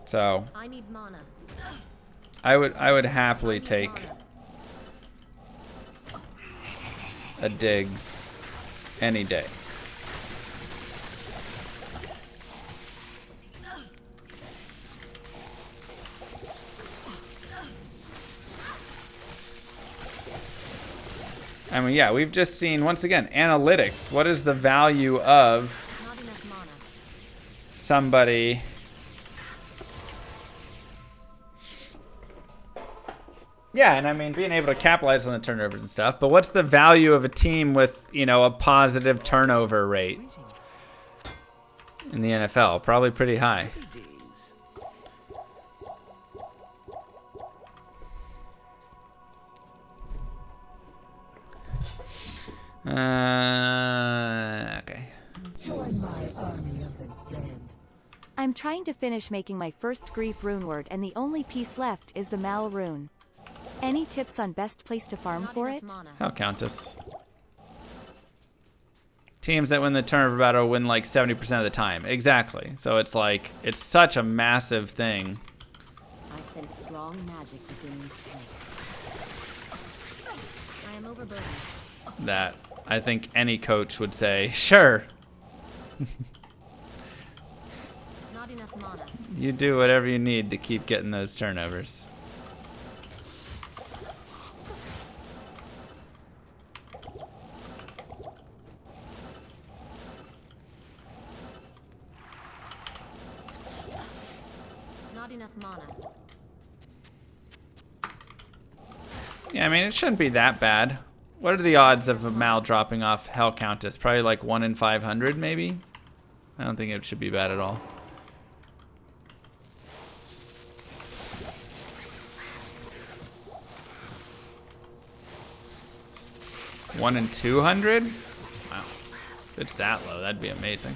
So I need mana. I would happily take a Diggs any day. I mean, yeah, we've just seen, once again, analytics. What is the value of Not enough mana. somebody Yeah, and I mean, being able to capitalize on the turnovers and stuff, but what's the value of a team with, a positive turnover rate in the NFL? Probably pretty high. Okay. Join my army of the dead. I'm trying to finish making my first grief rune word, and the only piece left is the Mal rune. Any tips on best place to farm Not for enough it? mana. How Countess? teams that win the turnover battle win like 70% of the time. Exactly. So it's like, it's such a massive thing. I sense strong magic within this place. I am overburdened. That I think any coach would say, sure. Not enough mana. You do whatever you need to keep getting those turnovers. Not enough mana. Yeah, I mean, it shouldn't be that bad. What are the odds of a Mal dropping off Hell Countess? Probably like 1 in 500, maybe? I don't think it should be bad at all. One in 200? Wow. If it's that low, that'd be amazing.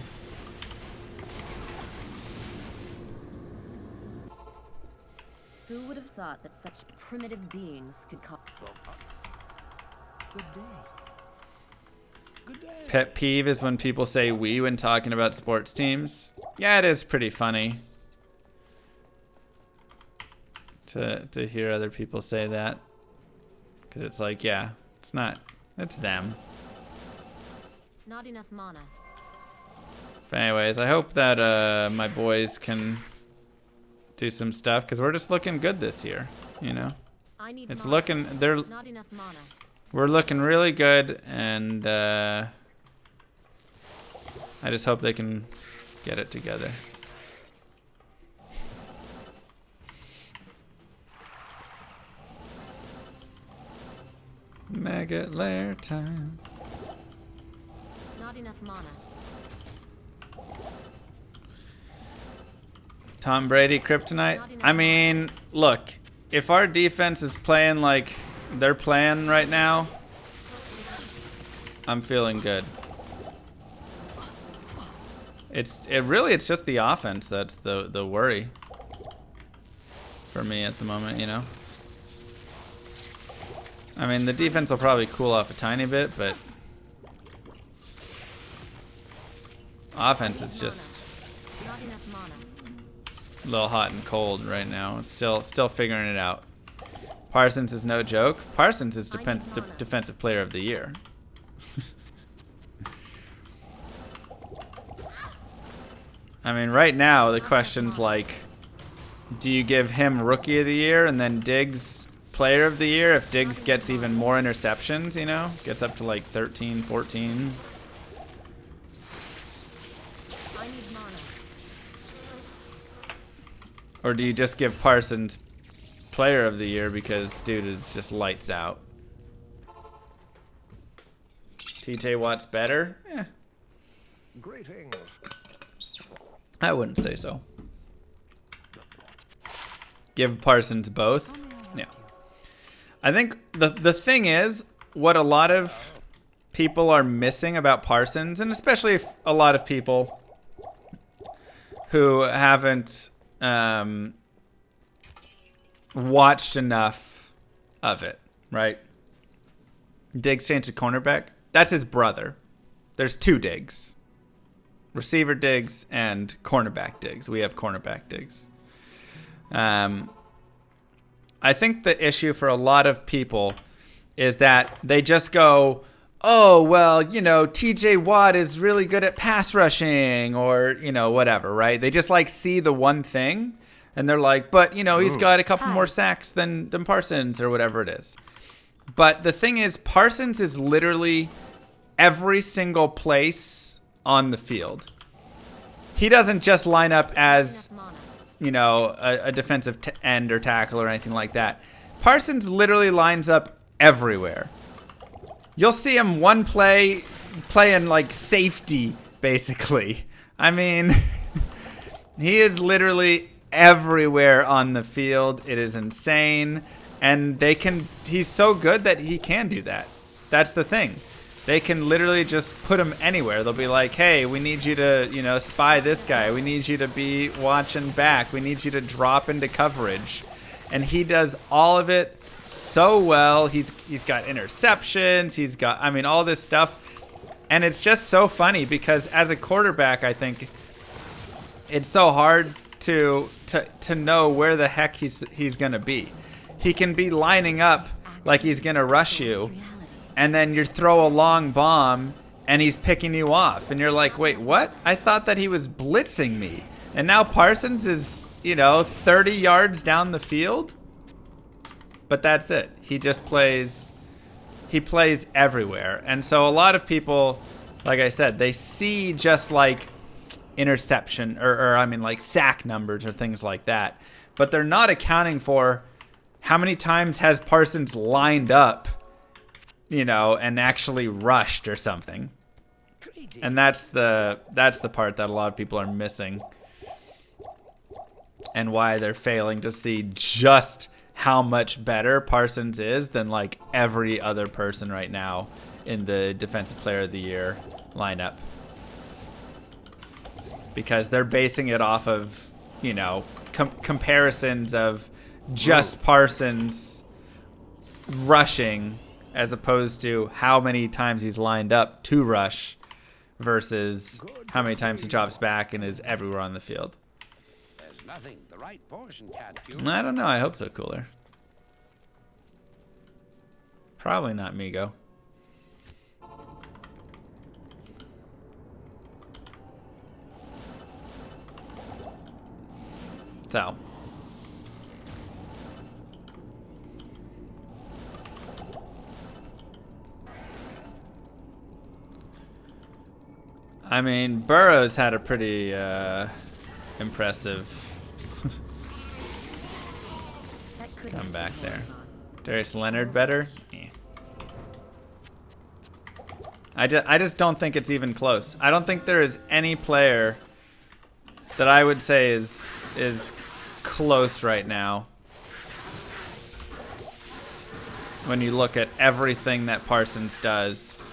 Who would have thought that such primitive beings could call... Good day. Good day. Pet peeve is when people say we when talking about sports teams. Yeah, it is pretty funny to hear other people say that. Because it's like, yeah, it's not, it's them. Not enough mana. But anyways, I hope that my boys can do some stuff because we're just looking good this year, you know. I need It's mana. looking, Not enough mana. we're looking really good, and I just hope they can get it together. Maggot lair time. Not enough mana. Tom Brady kryptonite. I mean, look, if our defense is playing like they're playing right now, I'm feeling good. It's just the offense that's the worry for me at the moment, you know. I mean, the defense will probably cool off a tiny bit, but offense is just Not enough mana. a little hot and cold right now. It's still figuring it out. Parsons is no joke. Parsons is defensive player of the year. I mean, right now the question's like, do you give him rookie of the year and then Diggs player of the year if Diggs gets even more interceptions, you know? Gets up to like 13, 14. I need mana. Or do you just give Parsons player of the year because dude is just lights out? TJ Watt's better? Eh, Greetings. I wouldn't say so. Give Parsons both? Yeah. I think the thing is, what a lot of people are missing about Parsons, and especially if a lot of people who haven't watched enough of it, right? Diggs changed to cornerback. That's his brother. There's two Diggs. Receiver Diggs and cornerback Diggs. We have cornerback Diggs. I think the issue for a lot of people is that they just go, oh, well, you know, TJ Watt is really good at pass rushing or, you know, whatever, right? They just like see the one thing and they're like, but, you know, he's got a couple more sacks than Parsons or whatever it is. But the thing is, Parsons is literally every single place on the field. He doesn't just line up as, you know, a defensive end or tackle or anything like that. Parsons literally lines up everywhere. You'll see him one play playing like safety, basically. I mean, he is literally everywhere on the field. It is insane. And he's so good that he can do that. That's the thing. They can literally just put him anywhere. They'll be like, hey, we need you to, you know, spy this guy. We need you to be watching back. We need you to drop into coverage. And he does all of it so well. He's got interceptions. He's got, I mean, all this stuff. And it's just so funny because as a quarterback, I think it's so hard to know where the heck he's going to be. He can be lining up like he's going to rush you, and then you throw a long bomb and he's picking you off. And you're like, wait, what? I thought that he was blitzing me. And now Parsons is, 30 yards down the field. But that's it. He just plays everywhere. And so a lot of people, like I said, they see just like interception or like sack numbers or things like that. But they're not accounting for how many times has Parsons lined up, and actually rushed or something. And that's the part that a lot of people are missing. And why they're failing to see just how much better Parsons is than like every other person right now in the Defensive Player of the Year lineup. Because they're basing it off of, comparisons of just Parsons rushing as opposed to how many times he's lined up to rush versus how many times he drops back and is everywhere on the field. There's nothing the right portion can't do. I don't know. I hope so, Cooler. Probably not Migo. So. I mean, Burrow's had a pretty impressive come back there. Darius Leonard better? Yeah. I just don't think it's even close. I don't think there is any player that I would say is close right now. When you look at everything that Parsons does.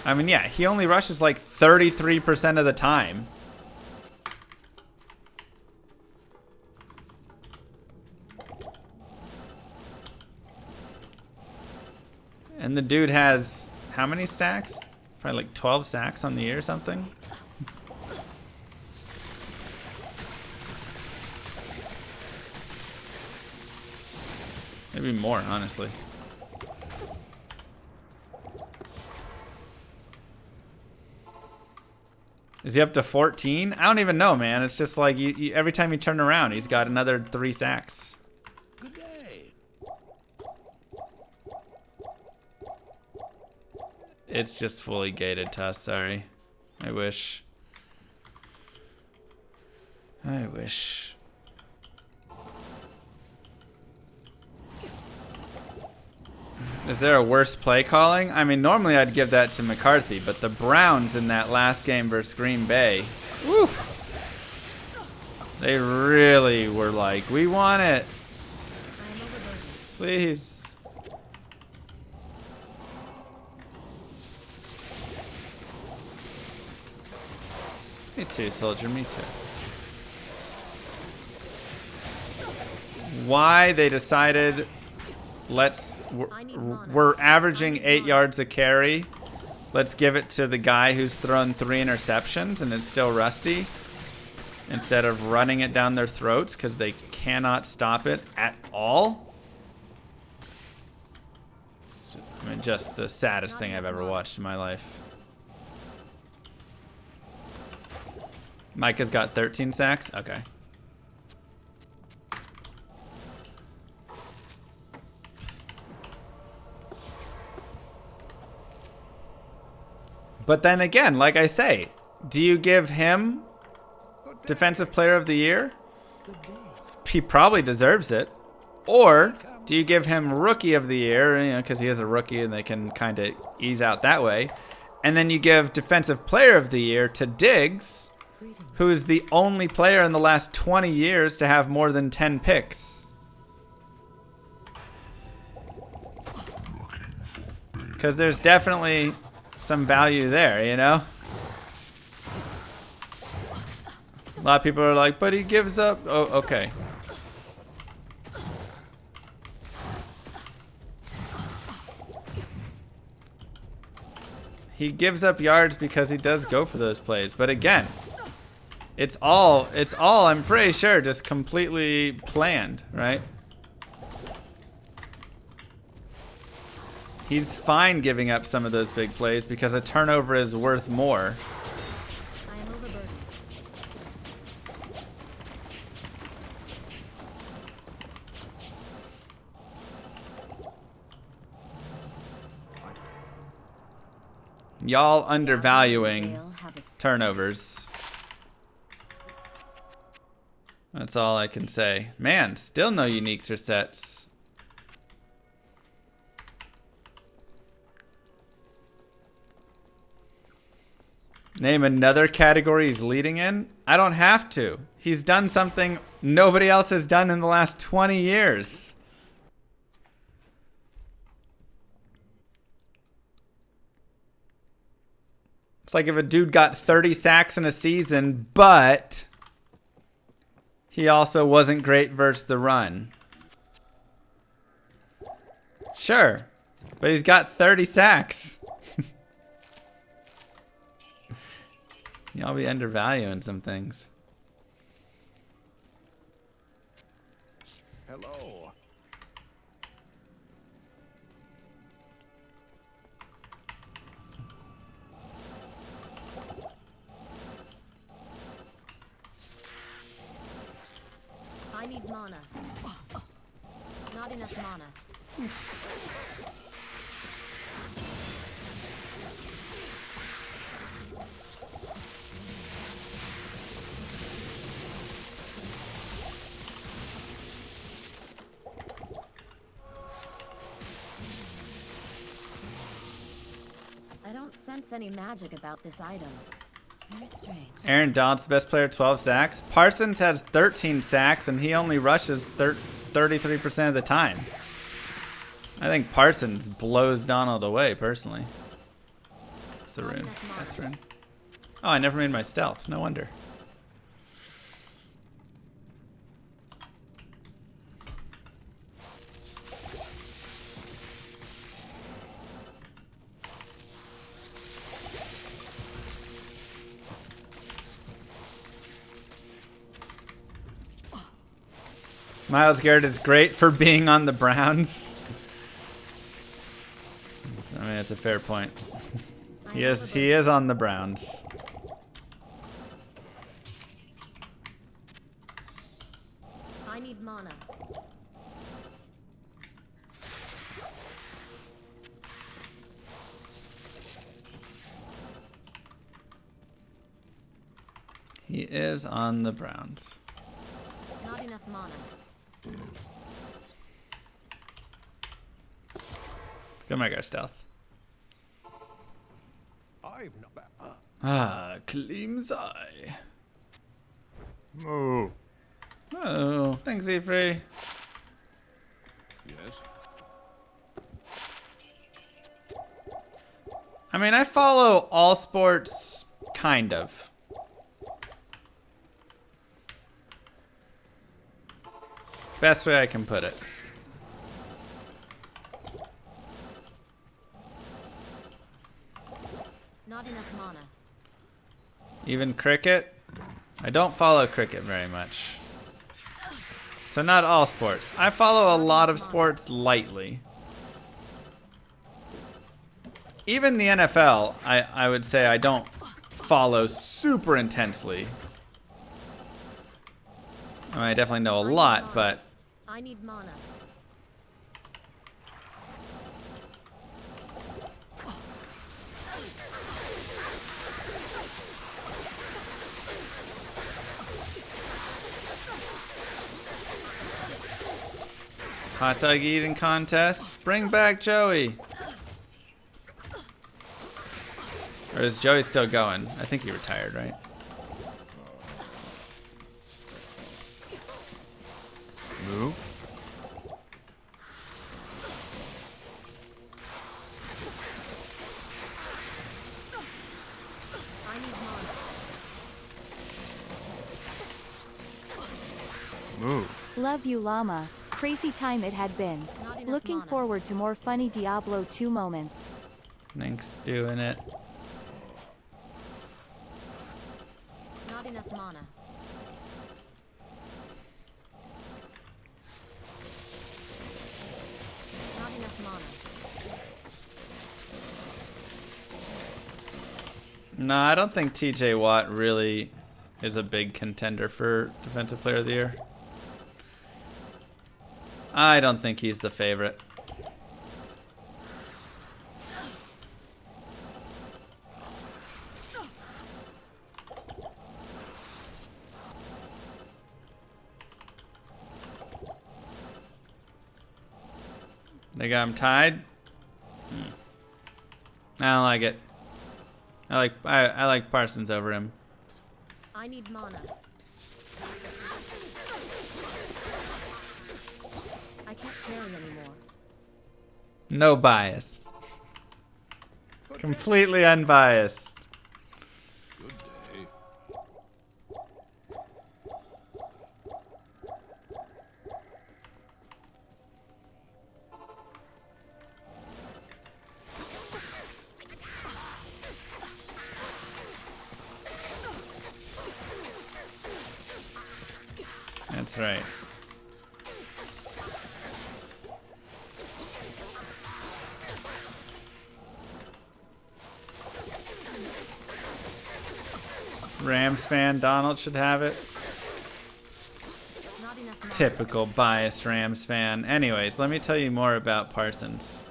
I mean, yeah, he only rushes like 33% of the time. And the dude has how many sacks? Probably like 12 sacks on the year or something. Maybe more, honestly. Is he up to 14? I don't even know, man. It's just like you every time you turn around, he's got another 3 sacks. Good day. It's just fully gated, Tuss. Sorry. I wish. Is there a worse play calling? I mean, normally I'd give that to McCarthy, but the Browns in that last game versus Green Bay, woo, they really were like, we want it. Please. Me too, soldier, me too. Why they decided we're averaging 8 yards a carry. Let's give it to the guy who's thrown 3 interceptions and it's still rusty, instead of running it down their throats because they cannot stop it at all. I mean, just the saddest thing I've ever watched in my life. Micah's got 13 sacks? Okay. But then again, like I say, do you give him Defensive Player of the Year? He probably deserves it. Or do you give him Rookie of the Year, because he is a rookie and they can kind of ease out that way. And then you give Defensive Player of the Year to Diggs, who is the only player in the last 20 years to have more than 10 picks. Because there's definitely some value there, A lot of people are like, but he gives up. Oh, okay. He gives up yards because he does go for those plays. But again, it's all I'm pretty sure just completely planned, right? He's fine giving up some of those big plays because a turnover is worth more. I am overburdened. Y'all undervaluing Grail have a turnovers. That's all I can say. Man, still no uniques or sets. Name another category he's leading in? I don't have to. He's done something nobody else has done in the last 20 years. It's like if a dude got 30 sacks in a season, but he also wasn't great versus the run. Sure, but he's got 30 sacks. Y'all be undervaluing some things. Hello. I need mana. Not enough mana. I don't sense any magic about this item. Very strange. Aaron Donald's the best player, 12 sacks. Parsons has 13 sacks, and he only rushes 33% of the time. I think Parsons blows Donald away, personally. It's the rune. Catherine. Oh, I never made my stealth. No wonder. Myles Garrett is great for being on the Browns. I mean, it's a fair point. He is on the Browns. I need mana. He is on the Browns. Not enough mana. Go my guy stealth. I've not. Ah, Kaleem's eye. Oh. Oh, thanks, Efrey. Yes. I mean, I follow all sports, kind of. Best way I can put it. Not enough mana. Even cricket? I don't follow cricket very much. So not all sports. I follow a lot of sports lightly. Even the NFL, I would say I don't follow super intensely. I mean, I definitely know a lot, but I need mana. hot dog eating contest. Bring back Joey. Or is Joey still going? I think he retired, right? Moo. I need mana. Moo. Love you, llama. Crazy time it had been. Not enough Looking mana. forward to more funny Diablo 2 moments. Thanks, doing it. mana. Not enough mana. No, I don't think TJ Watt really is a big contender for Defensive Player of the Year. I don't think he's the favorite. They got him tied. I don't like it. I like Parsons over him. I need mana. I can't carry anymore. No bias. Completely unbiased. Good day. That's right. Rams fan Donald should have it. Not enough mana. Typical biased Rams fan. Anyways, let me tell you more about Parsons.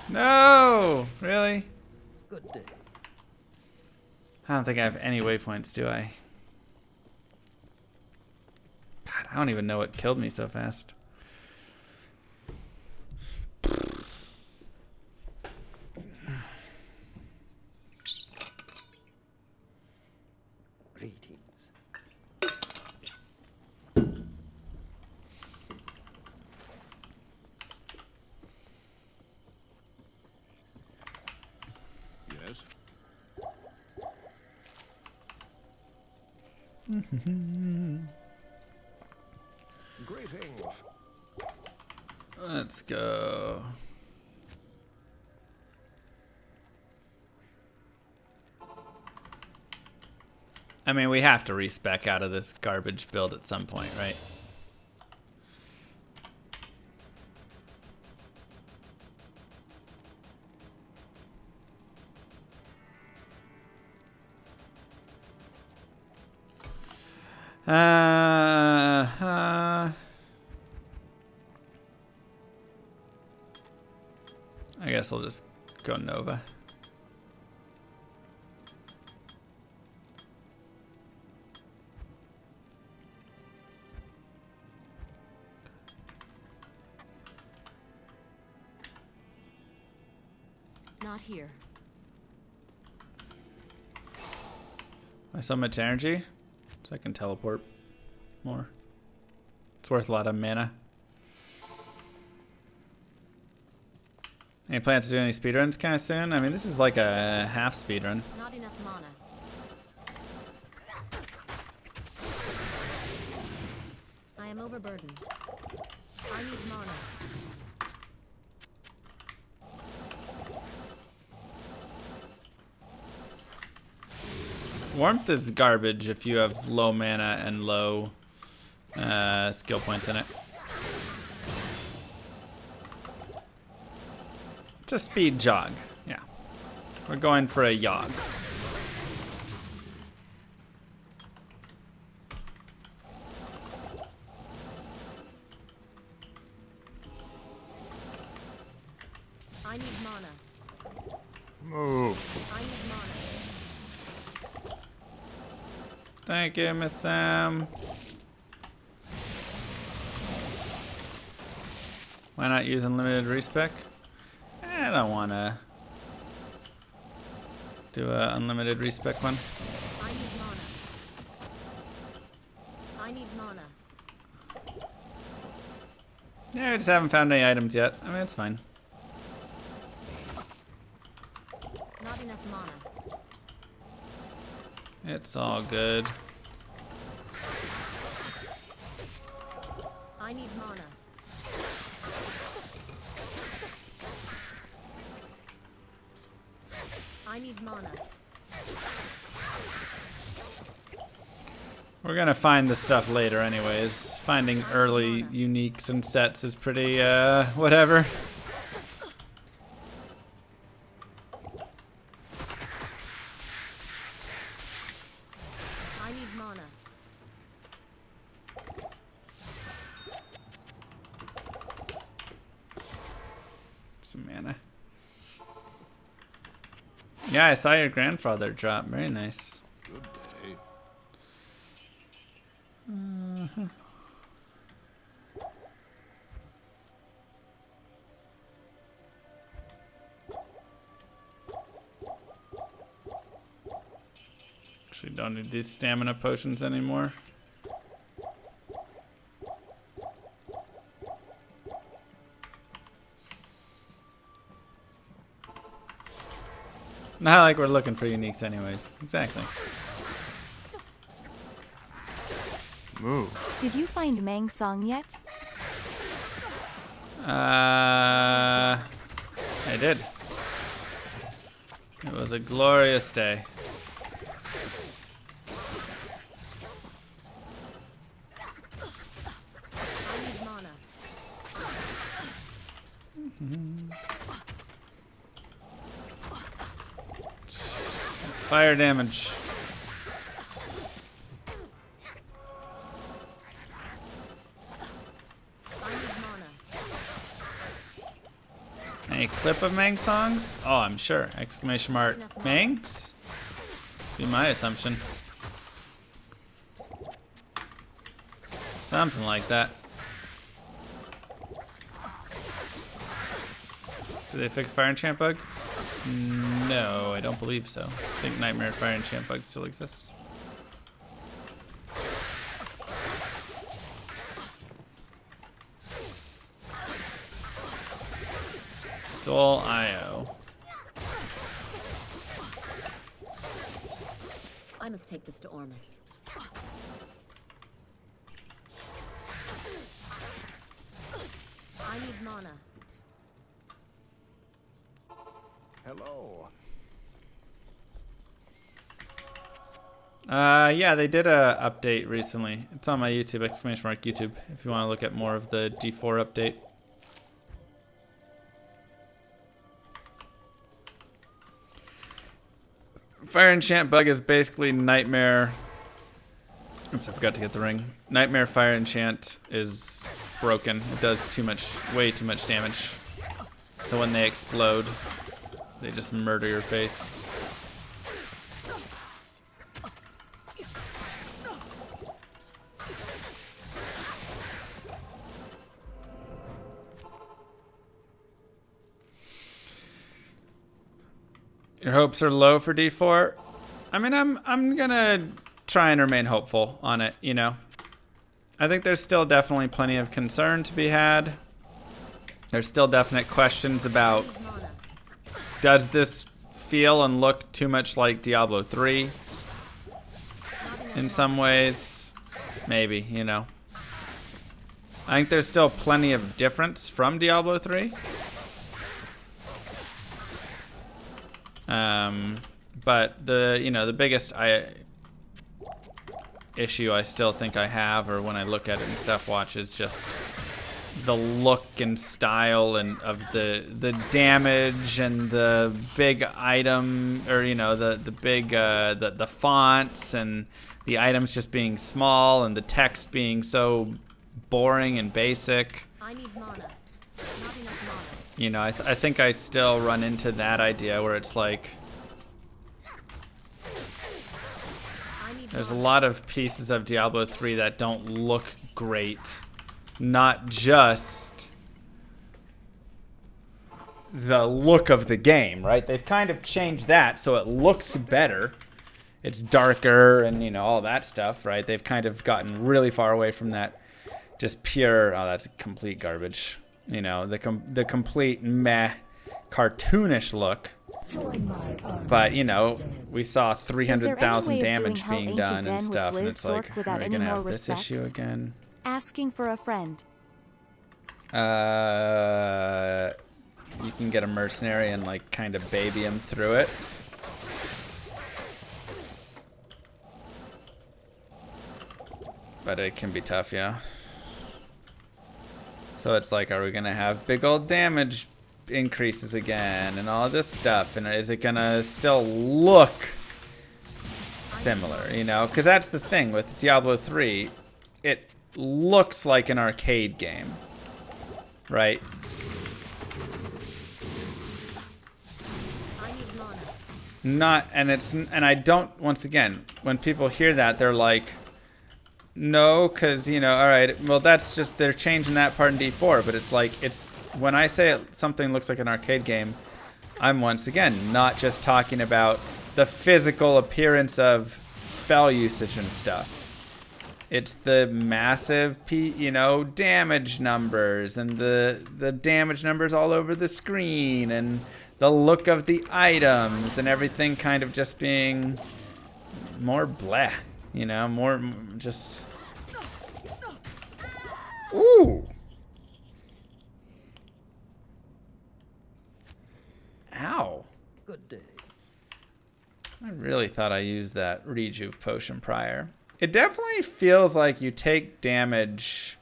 No! Really? Good day. I don't think I have any waypoints, do I? God, I don't even know what killed me so fast. Greetings. Yes. Greetings. Let's go. I mean, we have to respec out of this garbage build at some point, right? I guess I'll just go Nova. Not here. I so much energy, so I can teleport more. It's worth a lot of mana. Any plans to do any speedruns kind of soon? I mean, this is like a half speedrun. Not enough mana. I am overburdened. I need mana. Warmth is garbage if you have low mana and low skill points in it. It's a speed jog. Yeah. We're going for a jog. I need mana. Move. I need mana. Thank you, Miss Sam. Why not use unlimited respec? I don't want to do a unlimited respec one. I need mana. I need mana. Yeah, I just haven't found any items yet. I mean, it's fine. Not enough mana. It's all good. I need mana. mana. We're gonna find the stuff later anyways. Finding early uniques and sets is pretty, whatever. I need mana. Some mana. Yeah, I saw your grandfather drop. Very nice. Good day. Actually, don't need these stamina potions anymore. Not like we're looking for uniques anyways. Exactly. Move. Did you find Mang Song yet? I did. It was a glorious day. I need mana. Fire damage. I need mana. Any clip of Mang songs? Oh, I'm sure. Exclamation mark. Mangs? Be my assumption. Something like that. Do they fix fire enchant bug? No, I don't believe so. I think Nightmare Fire Enchant Bug still exists. Dual IO. I must take this to Ormus. I need mana. Hello. Yeah, they did a update recently. It's on my YouTube, exclamation mark YouTube, if you want to look at more of the D4 update. Fire Enchant Bug is basically Nightmare. Oops, I forgot to get the ring. Nightmare Fire Enchant is broken. It does way too much damage. So when they explode, they just murder your face. Your hopes are low for D4. I mean, I'm gonna try and remain hopeful on it, you know. I think there's still definitely plenty of concern to be had. There's still definite questions about, does this feel and look too much like Diablo 3? In some ways, maybe, you know. I think there's still plenty of difference from Diablo 3. But the biggest issue I still think I have, or when I look at it in Stuff Watch, is just the look and style and of the damage and the big item, or the fonts and the items just being small and the text being so boring and basic. I need mana. Not enough mana. You know, I think I still run into that idea where it's like, there's a lot of pieces of Diablo 3 that don't look great. Not just the look of the game, right? They've kind of changed that so it looks better. It's darker and, you know, all that stuff, right? They've kind of gotten really far away from that just pure, oh, that's complete garbage. You know, the complete meh, cartoonish look. But, you know, we saw 300,000 damage being done and stuff, and it's like, are we going to have this issue again? Asking for a friend. You can get a mercenary and, like, kind of baby him through it. but it can be tough, yeah. So it's like, are we gonna have big old damage increases again and all this stuff? And is it gonna still look similar, you know? Because that's the thing with Diablo 3. It looks like an arcade game, right? And I don't, once again, when people hear that, they're like, no, because, you know, all right, well, that's just, they're changing that part in D4, but it's like, when I say something looks like an arcade game, I'm once again not just talking about the physical appearance of spell usage and stuff. It's the massive, damage numbers and the damage numbers all over the screen and the look of the items and everything kind of just being more bleh, more just... Ooh! Ow. Good day. I really thought I used that rejuve potion prior. It definitely feels like you take damage...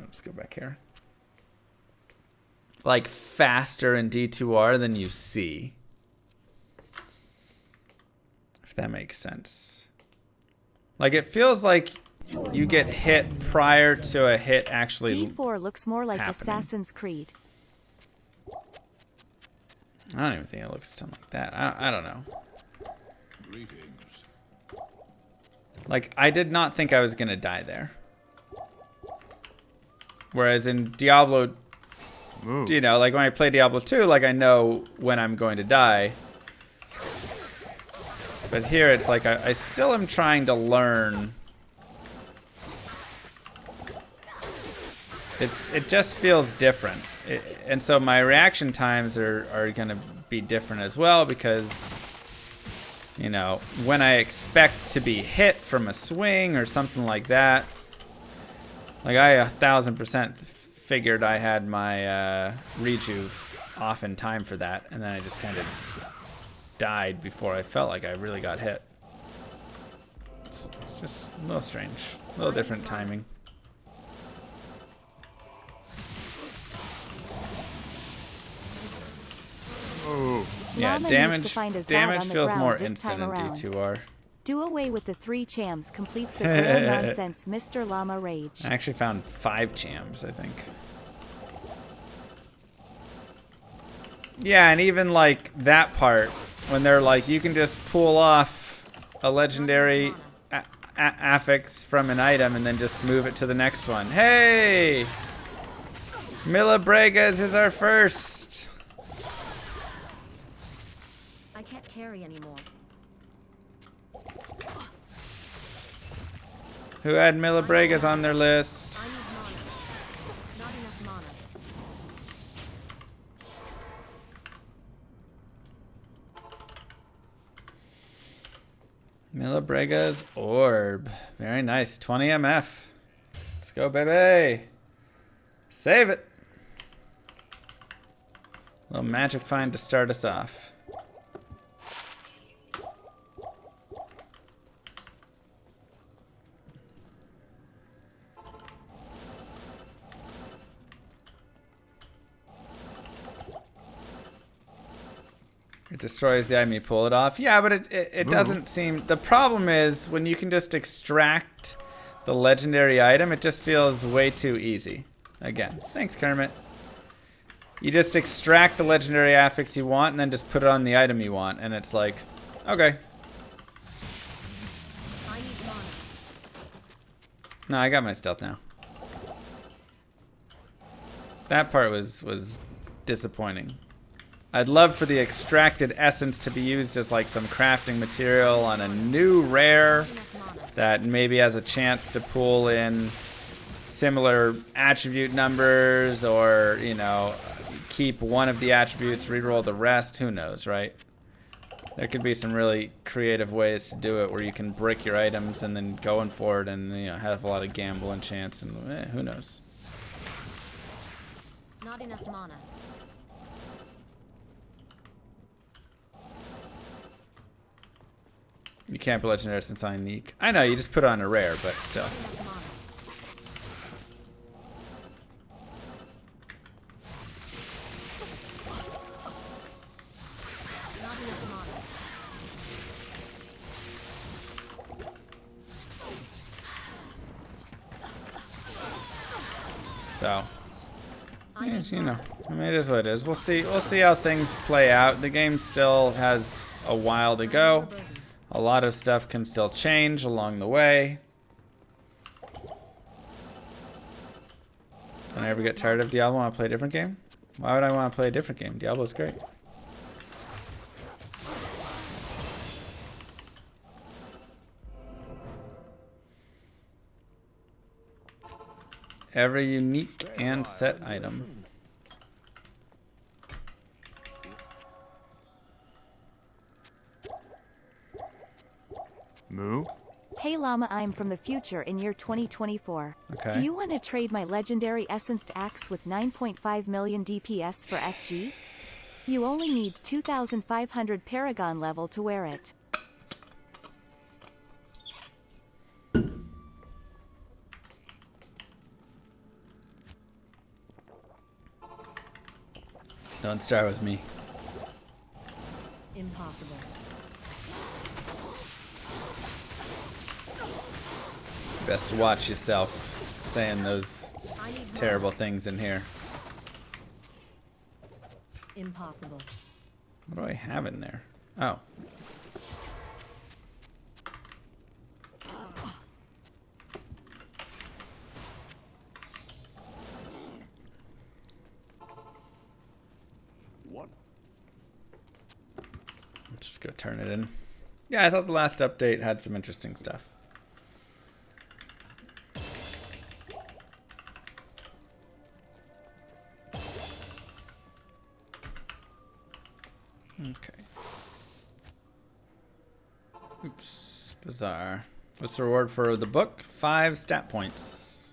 Let's go back here. Like faster in D2R than you see. If that makes sense. Like it feels like you get hit prior to a hit actually D4 looks more like happening. Assassin's Creed. I don't even think it looks something like that. I don't know. Greetings. Like I did not think I was gonna die there. Whereas in Diablo, like when I play Diablo 2, like I know when I'm going to die. But here it's like I still am trying to learn. It just feels different. And so my reaction times are going to be different as well because, when I expect to be hit from a swing or something like that, like I 1000% figured I had my rejuve off in time for that, and then I just kind of died before I felt like I really got hit. It's just a little strange, a little different timing. Yeah, Llama damage needs to find a Zad on the feels ground more this instant time in around. D2R. Do away with the 3 chams completes the Grail nonsense, Mr. Llama Rage. I actually found 5 chams, I think. Yeah, and even like that part, when they're like, you can just pull off a legendary affix from an item and then just move it to the next one. Hey! Mila Bregas is our first. I can't carry anymore. Who had Mila Bregas on their list? I need mana. Not enough mana. Mila Brega's orb. Very nice. 20 MF. Let's go, baby. Save it. Little magic find to start us off. It destroys the item, you pull it off. Yeah, but it doesn't seem... The problem is, when you can just extract the legendary item, it just feels way too easy. Again, thanks, Kermit. You just extract the legendary affix you want, and then just put it on the item you want, and it's like, okay. I need mana. No, I got my stealth now. That part was disappointing. I'd love for the extracted essence to be used as like some crafting material on a new rare that maybe has a chance to pull in similar attribute numbers, or, keep one of the attributes, reroll the rest. Who knows, right? There could be some really creative ways to do it where you can brick your items and then going for it and have a lot of gamble and chance, and who knows. Not enough mana. You can't be legendary since I'm unique. I know, you just put on a rare, but still. So, yeah, you know, I mean, it is what it is. We'll see. We'll see how things play out. The game still has a while to go. A lot of stuff can still change along the way. Don't I ever get tired of Diablo? Want to play a different game? Why would I want to play a different game? Diablo's great. Every unique and set item. Moo? Hey Llama, I'm from the future in year 2024. Okay. Do you want to trade my legendary essenced axe with 9.5 million DPS for FG? You only need 2,500 Paragon level to wear it. Don't start with me. Impossible. Best to watch yourself saying those terrible things in here. Impossible. What do I have in there? Oh. What? Let's just go turn it in. Yeah, I thought the last update had some interesting stuff. Okay. Oops. Bizarre. What's the reward for the book? 5 stat points.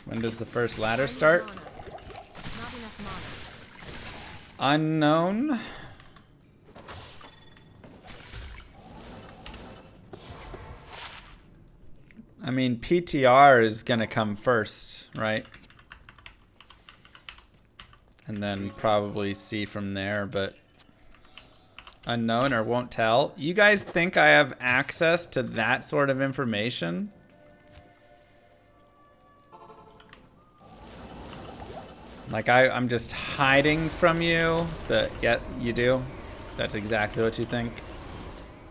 When does the first ladder start? Not enough Unknown. I mean, PTR is gonna come first, right? And then probably see from there, but unknown or won't tell. You guys think I have access to that sort of information? Like I'm just hiding from you that yet you do? That's exactly what you think?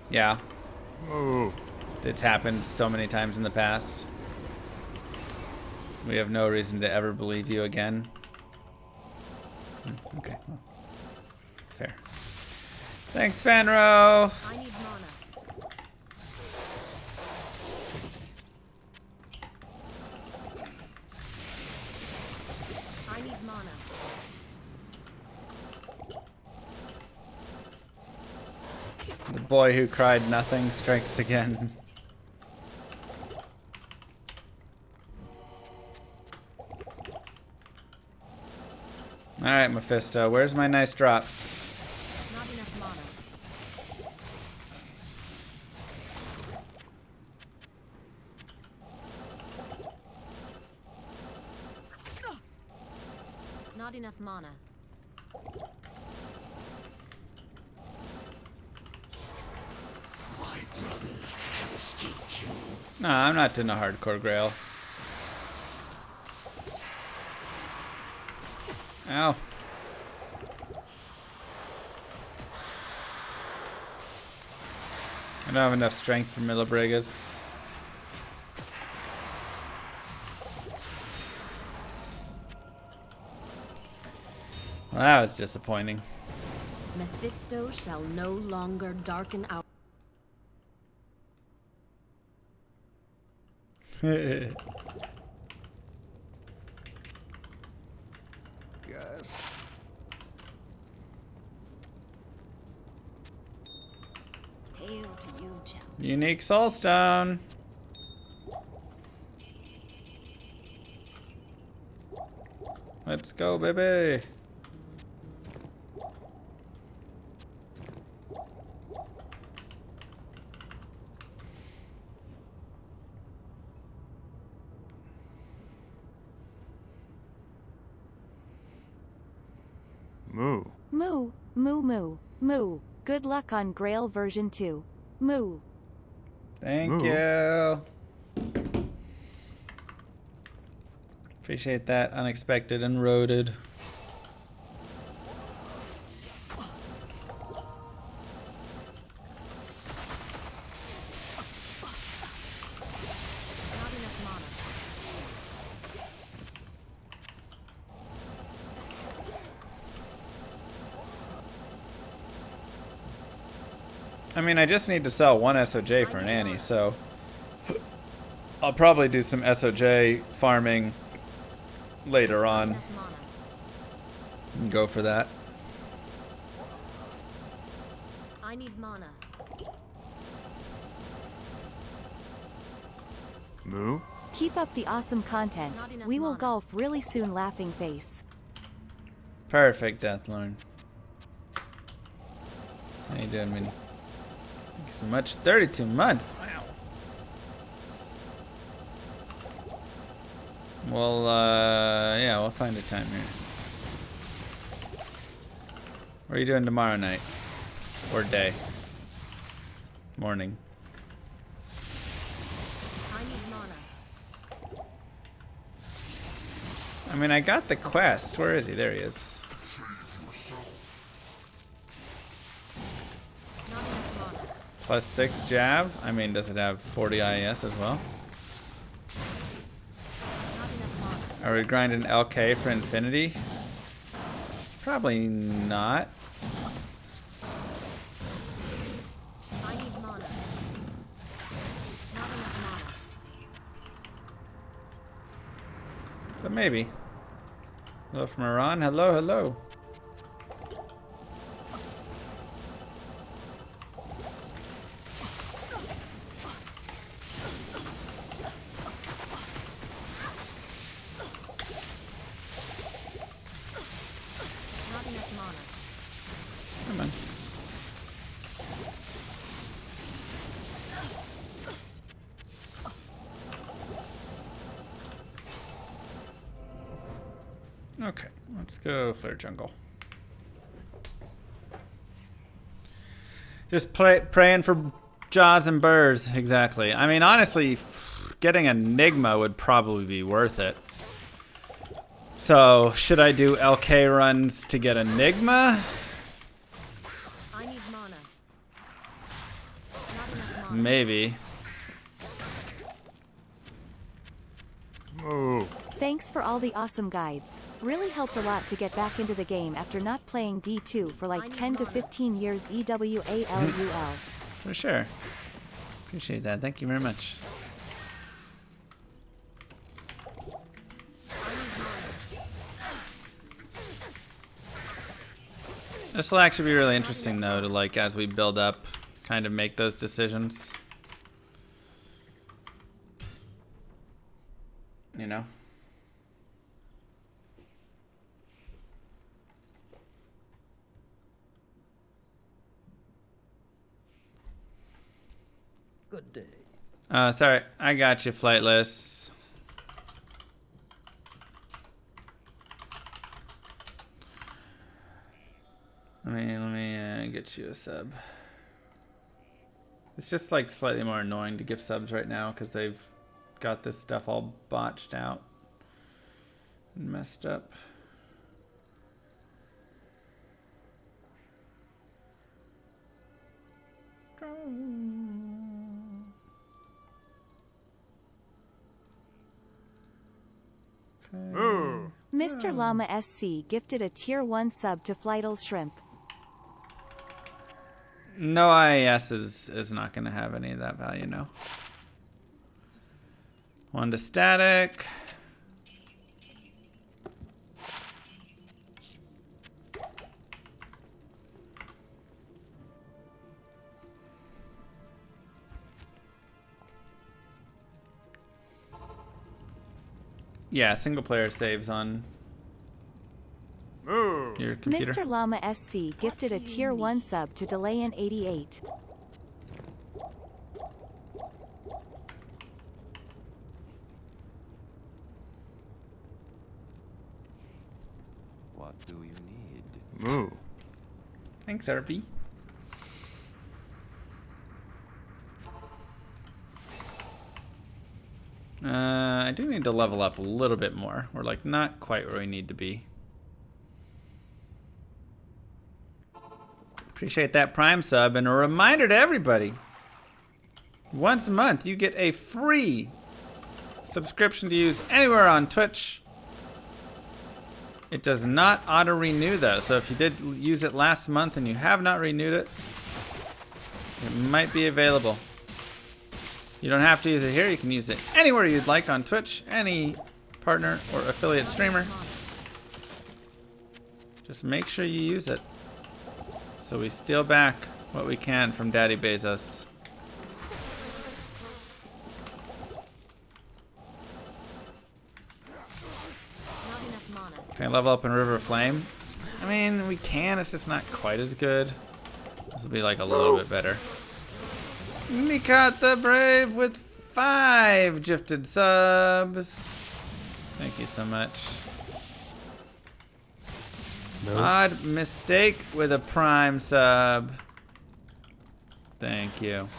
Yeah. Oh. It's happened so many times in the past. We have no reason to ever believe you again. Okay, well, it's fair. Thanks, Fanro. I need mana. I need mana. The boy who cried nothing strikes again. Alright, Mephisto, where's my nice drops? Not enough mana. Not enough mana. No, I'm not doing a hardcore Grail. Ow. I don't have enough strength for Millibregas. Well, that was disappointing. Mephisto shall no longer darken our... Yes. Hail to you, Joe. Unique Soulstone. Let's go, baby. Moo. Moo, moo, moo, moo. Good luck on Grail version 2. Moo. Thank Ooh. you. Appreciate that. Unexpected and roaded. Not enough mana. I mean, I just need to sell one SOJ for an Annie, so I'll probably do some SOJ farming later Not on enough mana. and go for that. I need mana. Moo. Keep up the awesome content. Not enough We will mana. golf really soon, laughing face. Perfect, Deathlorn. How you doing, Minnie? Thank you so much. 32 months. Wow. Well, yeah, we'll find a time here. What are you doing tomorrow night? Or day? Morning. I need mana. I mean, I got the quest. Where is he? There he is. Not enough mana. Plus 6 jab. I mean, does it have 40 IS as well? Not enough mana. Are we grinding LK for infinity? Probably not. I need mana. Not enough mana. But maybe. Hello from Iran. Hello, hello. Not enough mana. Come on. Okay, let's go Flare Jungle. Just praying for jaws and burrs, exactly. I mean, honestly, getting Enigma would probably be worth it. So, should I do LK runs to get Enigma? I need mana. Not enough mana. Maybe. Moo. Thanks for all the awesome guides. Really helped a lot to get back into the game after not playing D2 for like 10 to 15 years EWALUL. For sure. Appreciate that. Thank you very much. This will actually be really interesting, though, to, like, as we build up, kind of make those decisions. You know? Good day. Sorry. I got you, Flightless. Let me get you a sub. It's just like slightly more annoying to give subs right now because they've got this stuff all botched out and messed up. Moo. Mr. Llama SC gifted a tier 1 sub to Flytle's Shrimp. No IAS is not going to have any of that value, no. One to static. Yeah, single player saves on your computer. Mr. Llama SC gifted a tier 1 sub to Delayan 88. What do you need? Ooh. Thanks, RP. I do need to level up a little bit more. We're like not quite where we need to be. Appreciate that Prime sub, and a reminder to everybody. Once a month you get a free subscription to use anywhere on Twitch. It does not auto-renew though, so if you did use it last month and you have not renewed it, it might be available. You don't have to use it here, you can use it anywhere you'd like on Twitch, any partner or affiliate streamer. Just make sure you use it, so we steal back what we can from Daddy Bezos. Can I level up in River of Flame? I mean, we can, it's just not quite as good. This will be like a little bit better. Nikat the Brave with 5 gifted subs. Thank you so much. No. Odd Mistake with a Prime sub. Thank you.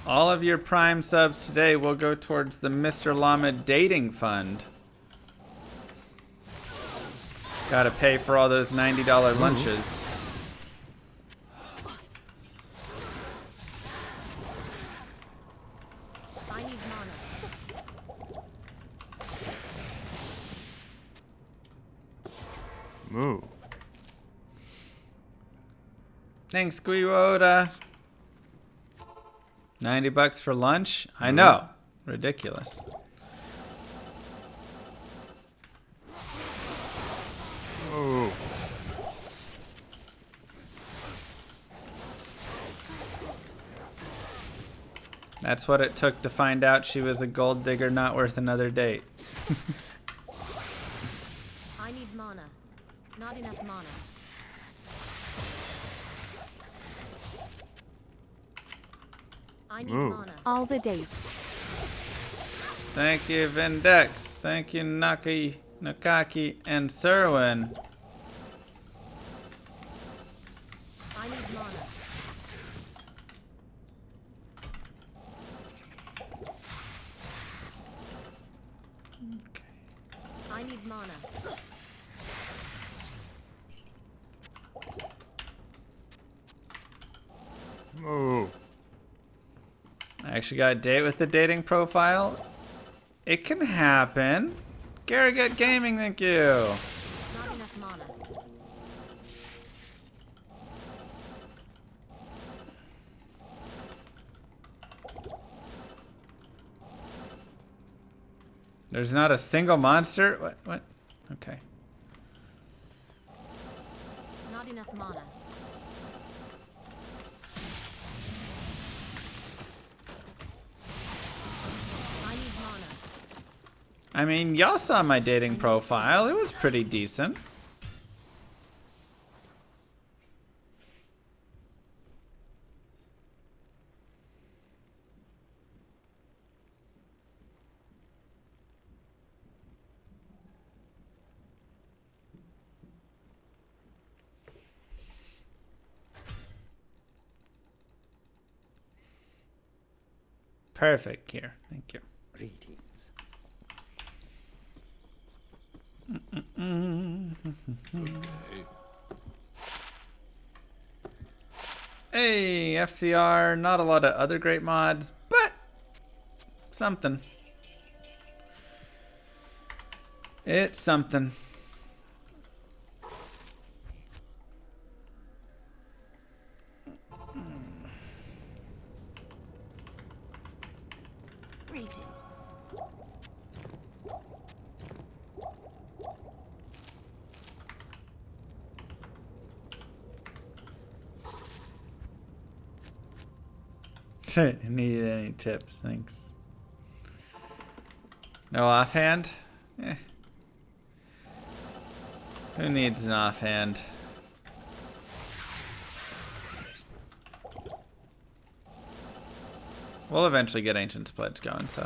All of your Prime subs today will go towards the Mr. Llama Dating Fund. Gotta pay for all those $90 lunches. Moo. Thanks, Guiwoda. 90 bucks for lunch? I know. Ridiculous. Oh. That's what it took to find out she was a gold digger not worth another date. I need mana. Not enough mana. I need mana. All the dates. Thank you, Vindex. Thank you, Nakaki, and Serwin. I need mana. I need mana. Oh. I actually got a date with the dating profile. It can happen. Garrigut Gaming, thank you. Not enough mana. There's not a single monster? What? Okay. Not enough mana. I need mana. I mean, y'all saw my dating profile. It was pretty decent. Perfect here. Thank you. Greetings. Hey, FCR. Not a lot of other great mods, but something. It's something. Greetings. Need any tips? Thanks. No offhand? Who needs an offhand? We'll eventually get Ancient's Pledge going, so.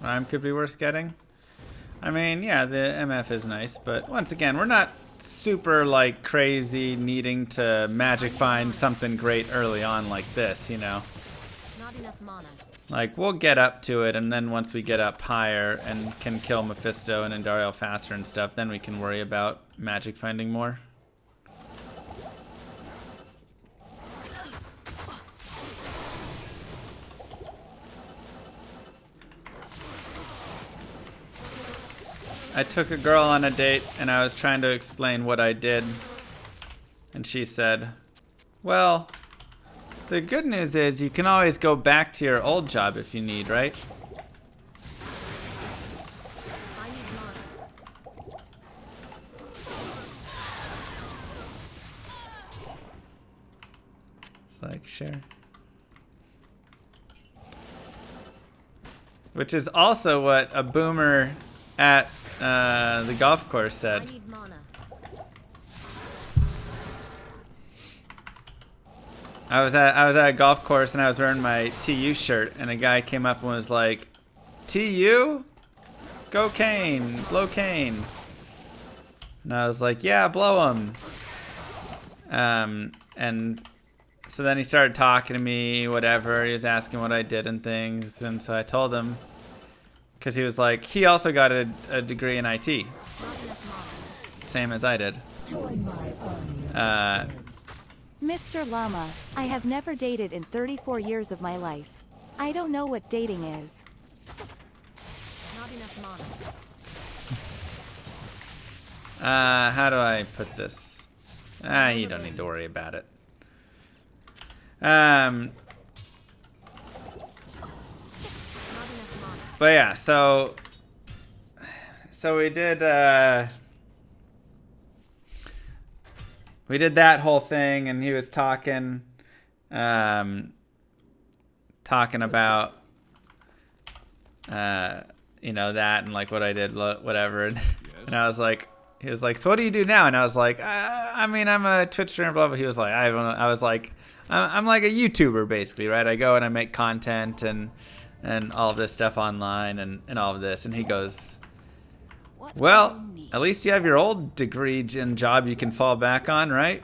Rhyme could be worth getting. I mean, yeah, the MF is nice, but once again, we're not super like crazy needing to magic find something great early on like this, you know. Not enough mana. Like, we'll get up to it, and then once we get up higher and can kill Mephisto and Andariel faster and stuff, then we can worry about magic finding more. I took a girl on a date, and I was trying to explain what I did, and she said, well, the good news is you can always go back to your old job if you need, right? I need mana. It's like, sure. Which is also what a boomer at the golf course I said. need mana. I was at a golf course and I was wearing my TU shirt, and a guy came up and was like, TU? Go Kane, blow Kane. And I was like, yeah, blow him. And so then he started talking to me, whatever. He was asking what I did and things, and so I told him, because he was like, he also got a degree in IT, same as I did. Join my army of Mr. Llama, I have never dated in 34 years of my life. I don't know what dating is. Not enough mana. How do I put this? You don't need to worry about it. But yeah, so we did that whole thing, and he was talking about you know, that and like what I did, whatever, and I was like, he was like, so what do you do now? And I was like, I mean, I'm a Twitch streamer, blah blah. He was like, I don't know. I was like, I'm like a YouTuber basically, right? I go and I make content and all of this stuff online and all of this. And he goes, well, at least you have your old degree and job you can fall back on, right?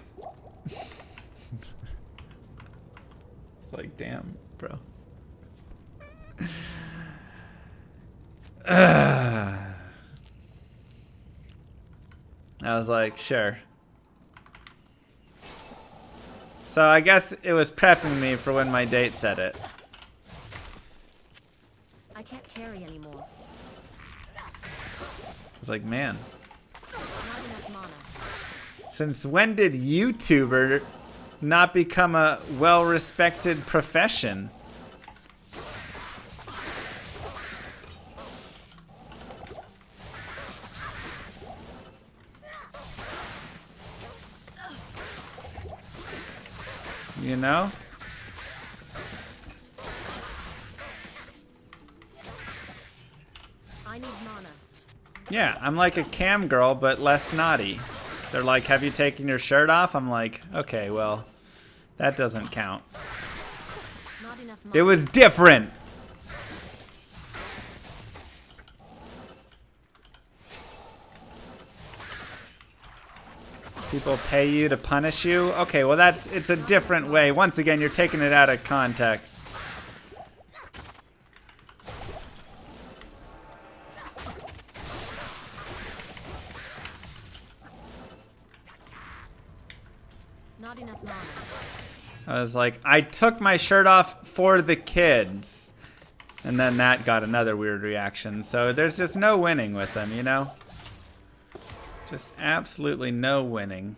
It's like, damn, bro. I was like, sure. So I guess it was prepping me for when my date said it. I can't carry anymore. I was like, man, Not enough mana. since when did YouTuber not become a well-respected profession? You know? I need mana. Yeah, I'm like a cam girl, but less naughty. They're like, have you taken your shirt off? I'm like, okay, well, that doesn't count. Not enough mana. It was different. People pay you to punish you? Okay, well it's a different way. Once again, you're taking it out of context. Not Not enough mana. I was like, I took my shirt off for the kids. And then that got another weird reaction. So there's just no winning with them, you know? Just absolutely no winning.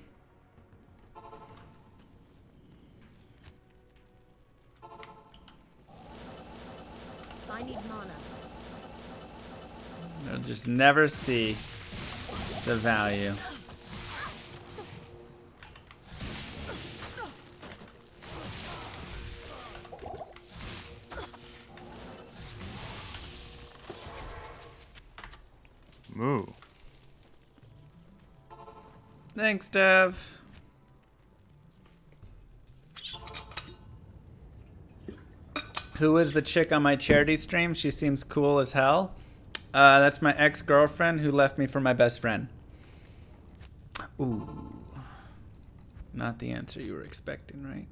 I need mana. They'll just never see the value. Moo. Thanks, Dev. Who is the chick on my charity stream? She seems cool as hell. That's my ex-girlfriend who left me for my best friend. Ooh. Not the answer you were expecting, right?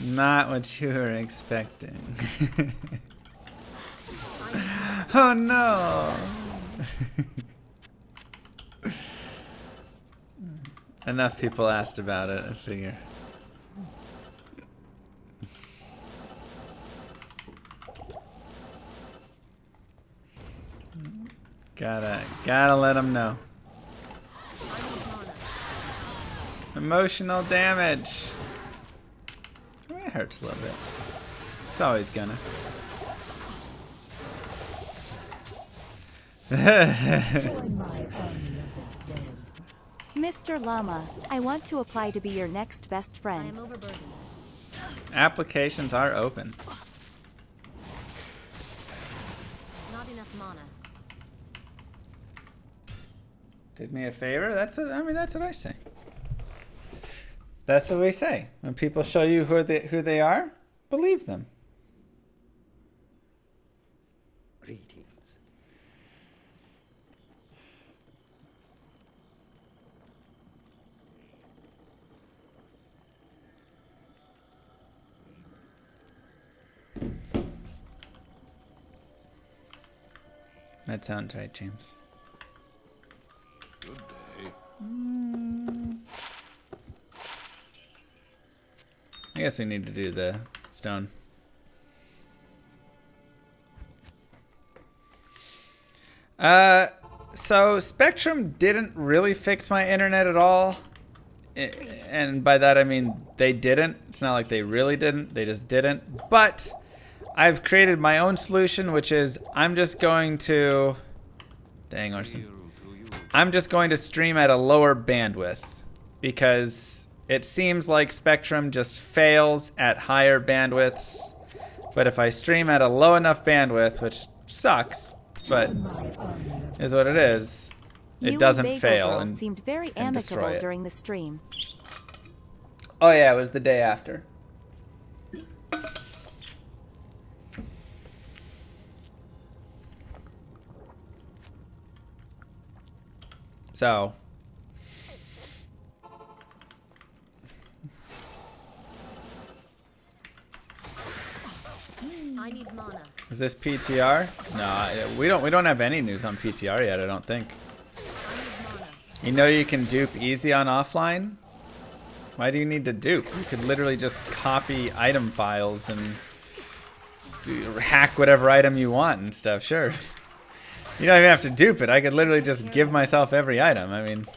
Not what you were expecting. Oh no! Enough people asked about it, I figure. Gotta let them know. Emotional damage. It hurts a little bit. It's always gonna. Join my army of the dead. Mr. Llama, I want to apply to be your next best I friend. am overburdened. Applications are open. Not enough mana. Did me a favor? That's what I say. That's what we say. When people show you who they are, believe them. Greetings. That sounds right, James. Good day. I guess we need to do the stone. So Spectrum didn't really fix my internet at all. And by that I mean they didn't. It's not like they really didn't. They just didn't. But I've created my own solution, which is I'm just going to... Dang, Orson. I'm just going to stream at a lower bandwidth. Because it seems like Spectrum just fails at higher bandwidths. But if I stream at a low enough bandwidth, which sucks, but is what it is, it doesn't fail and seemed very and destroy amicable it. during the stream. Oh yeah, it was the day after. So I need mana. is this PTR? No, we don't have any news on PTR yet, I don't think. I need mana. You know you can dupe easy on offline? Why do you need to dupe? You could literally just copy item files and hack whatever item you want and stuff, sure. You don't even have to dupe it. I could literally just give myself every item. I mean...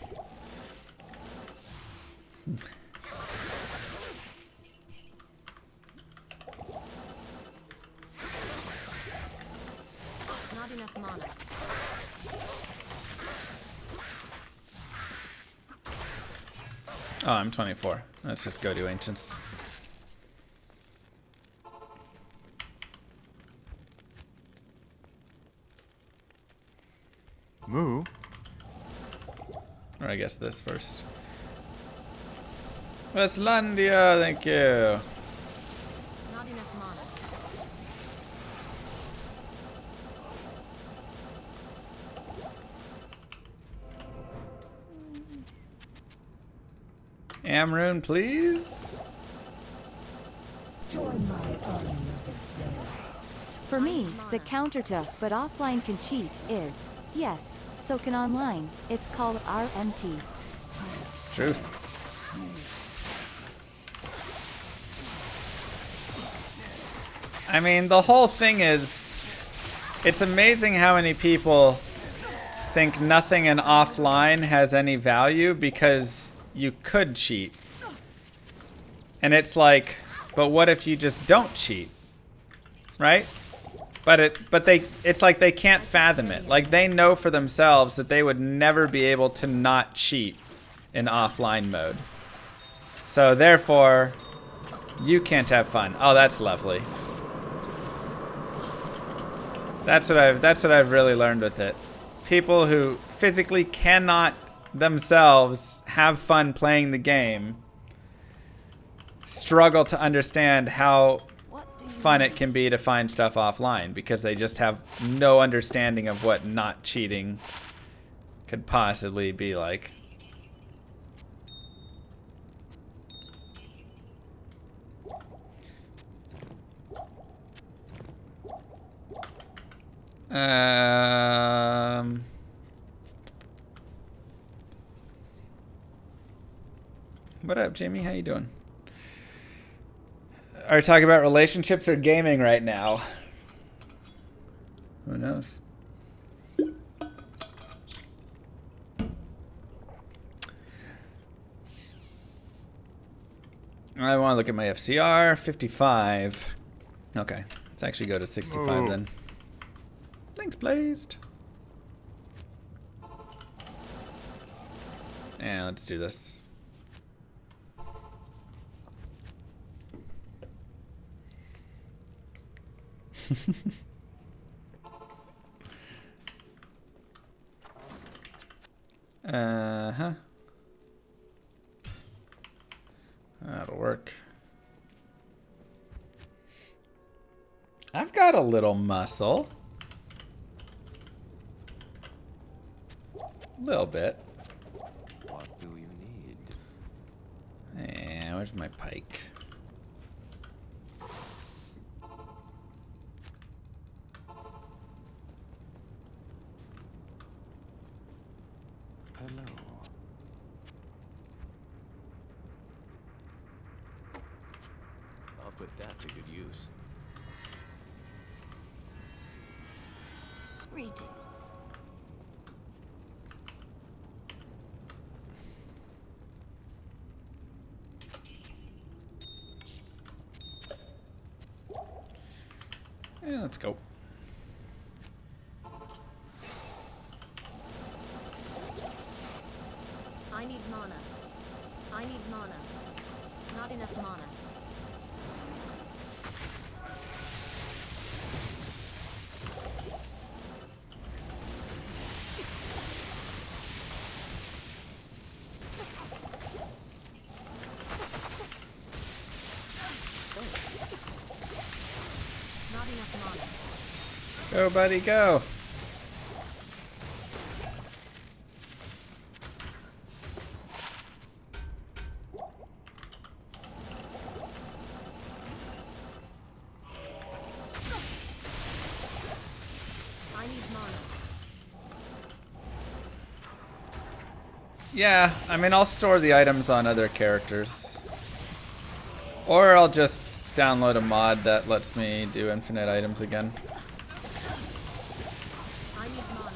Not enough mana. Oh, I'm 24. Let's just go to Ancients. Moo. Or I guess this first. Westlandia, thank you. Not enough mana. Amrune, please. Join my army of the dead. For me, the counter to "but offline can cheat" is yes, so can online. It's called RMT. Truth. I mean, the whole thing is, it's amazing how many people think nothing in offline has any value because you could cheat. And it's like, but what if you just don't cheat? Right? But it's like they can't fathom it. Like they know for themselves that they would never be able to not cheat in offline mode. So therefore, you can't have fun. Oh, that's lovely. That's what I've really learned with it. People who physically cannot themselves have fun playing the game struggle to understand how fun it can be to find stuff offline because they just have no understanding of what not cheating could possibly be like. What up, Jamie? How you doing? Are we talking about relationships or gaming right now? Who knows? I want to look at my FCR. 55. Okay. Let's actually go to 65 then. Thanks, Blazed. Yeah, let's do this. Uh-huh. That'll work. I've got a little muscle. A little bit. What do you need? Yeah, where's my pike? Hello. I'll put that to good use. Greetings. Yeah, let's go. I need mana. I need mana. Not enough mana. Not enough mana. Go, buddy, go. I need mana. Yeah, I mean, I'll store the items on other characters. Or I'll just download a mod that lets me do infinite items again. I need mana.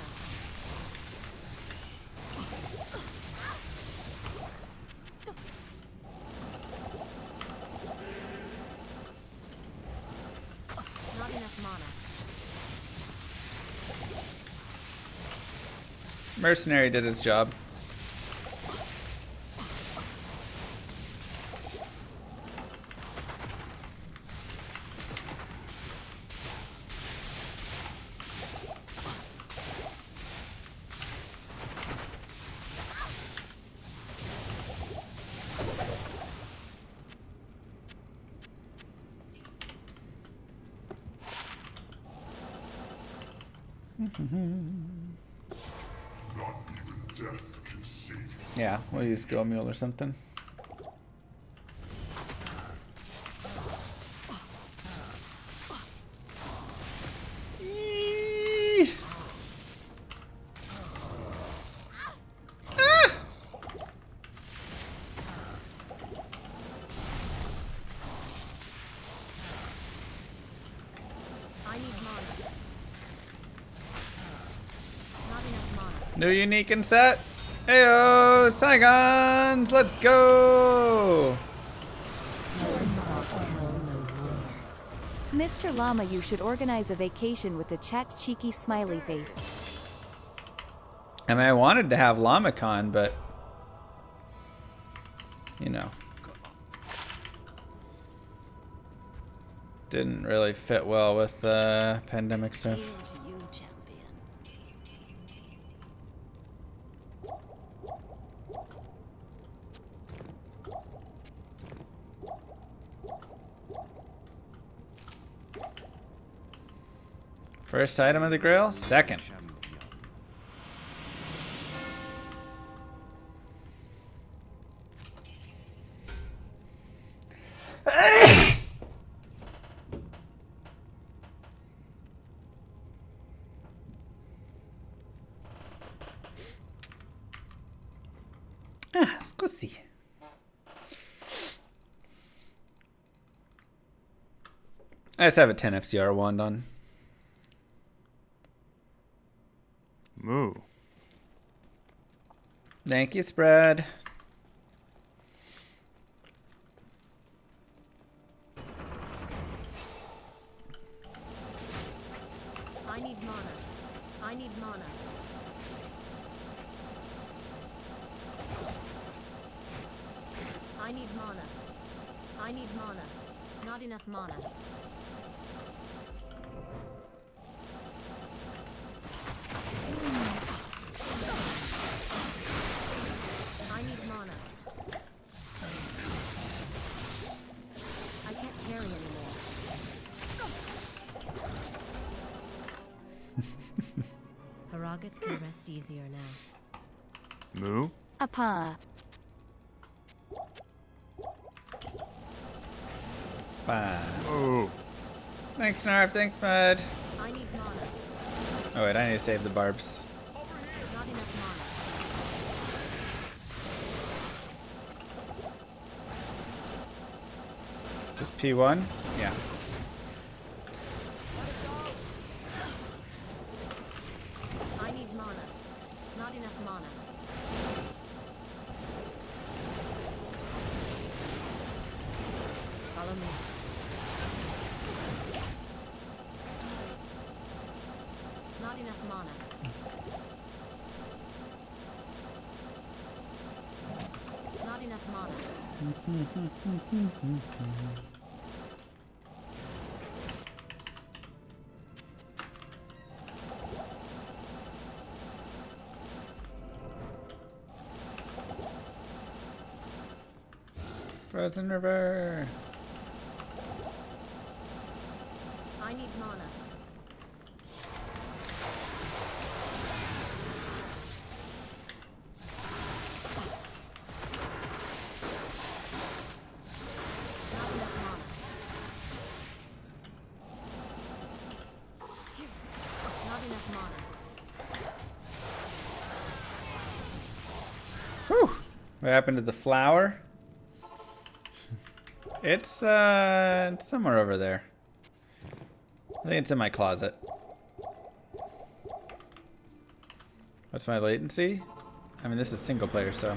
Not enough mana. Mercenary did his job. Yeah, we'll use Go Mule or something. New unique and set. Heyo, Saigons, let's go. Mr. Llama, you should organize a vacation with the chat cheeky smiley face. I mean, I wanted to have LlamaCon, but you know, didn't really fit well with the pandemic stuff. Hail to you, champion. First item of the Grail, second. Scusi. I just have a 10 FCR wand on. Moo. Thank you, spread. I need mana. I need mana. I need mana. I need mana. Not enough mana. I need mana. I can't carry anymore. Haragath can rest easier now. Moo. Apa. Fine. Oh. Thanks, Narf. Thanks, Bud. I need mana. Oh, wait, I need to save the barbs. Not enough Just P1? Yeah. mana. I need mana. Not enough mana. Follow me. Not enough mana. Not enough mana. Frozen River. I need mana. Not enough mana. Not enough mana. Whew. What happened to the flower? It's somewhere over there. I think it's in my closet. What's my latency? I mean, this is single player, so.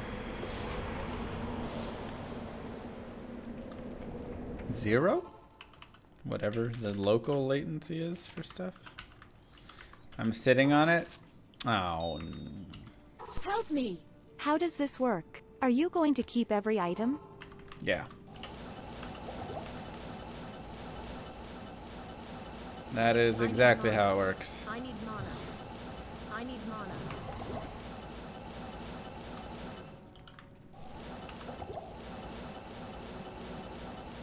0? Whatever the local latency is for stuff. I'm sitting on it. Oh. Help me! How does this work? Are you going to keep every item? Yeah. That is exactly how it works. I need mana. I need mana.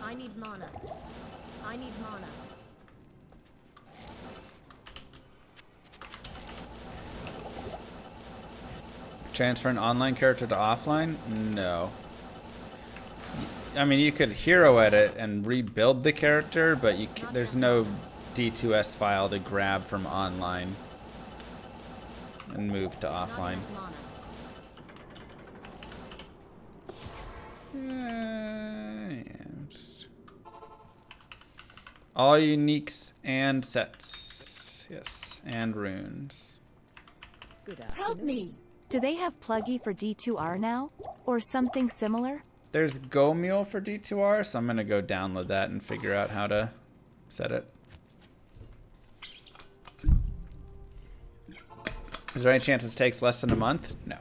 I need mana. I need mana. Transfer an online character to offline? No. I mean, you could hero edit and rebuild the character, but there's no D2S file to grab from online and move to Not offline. enough mana. Yeah, just all uniques and sets. Yes, and runes. Help me! Do they have Pluggy for D2R now? Or something similar? There's Go Mule for D2R, so I'm gonna go download that and figure out how to set it. Is there any chance it takes less than a month? No.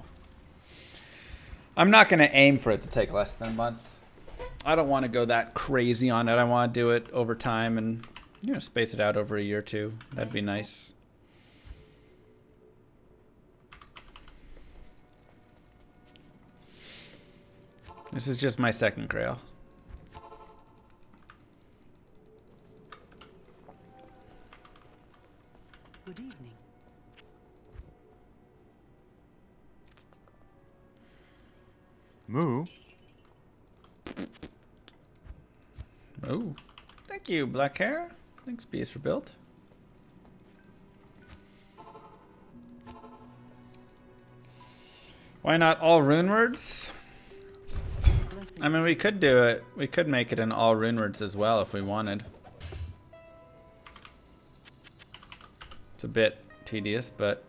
I'm not gonna aim for it to take less than a month. I don't want to go that crazy on it. I want to do it over time and, you know, space it out over a year or two. That'd be nice. This is just my second Grail. Good evening. Moo? Oh, thank you, Black Hair. Thanks, BS for build. Why not all rune words? I mean, we could do it. We could make it in all rune words as well if we wanted. It's a bit tedious, but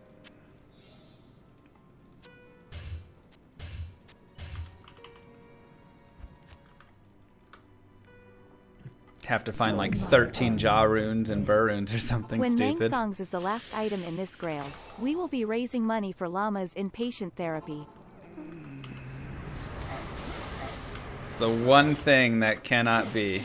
have to find like 13 jaw runes and burr runes or something When stupid. Mang Songs is the last item in this Grail, we will be raising money for llamas in patient therapy. It's the one thing that cannot be.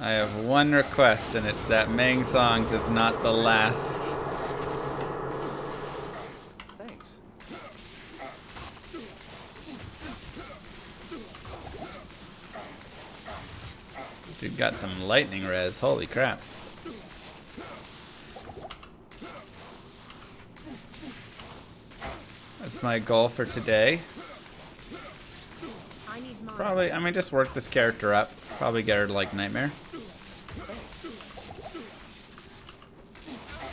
I have one request, and it's that Mang Songs is not the last. Thanks. Dude got some lightning res. Holy crap. That's my goal for today. I need mine. Probably, I mean, just work this character up. Probably get her to like Nightmare.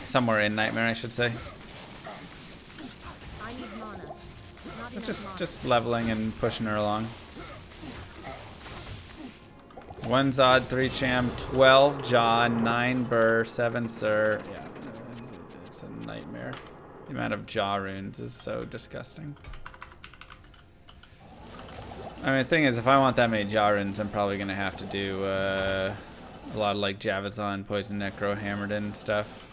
Somewhere in Nightmare, I should say. I need mana. Not So enough mana. just leveling and pushing her along. 1 Zod, 3 Cham, 12 Jaw, 9 Burr, 7 Sir. Yeah, it's a nightmare. The amount of Jaw runes is so disgusting. I mean, the thing is, if I want that many Jaw runes, I'm probably going to have to do a lot of like Javazon, Poison Necro, Hammered In stuff.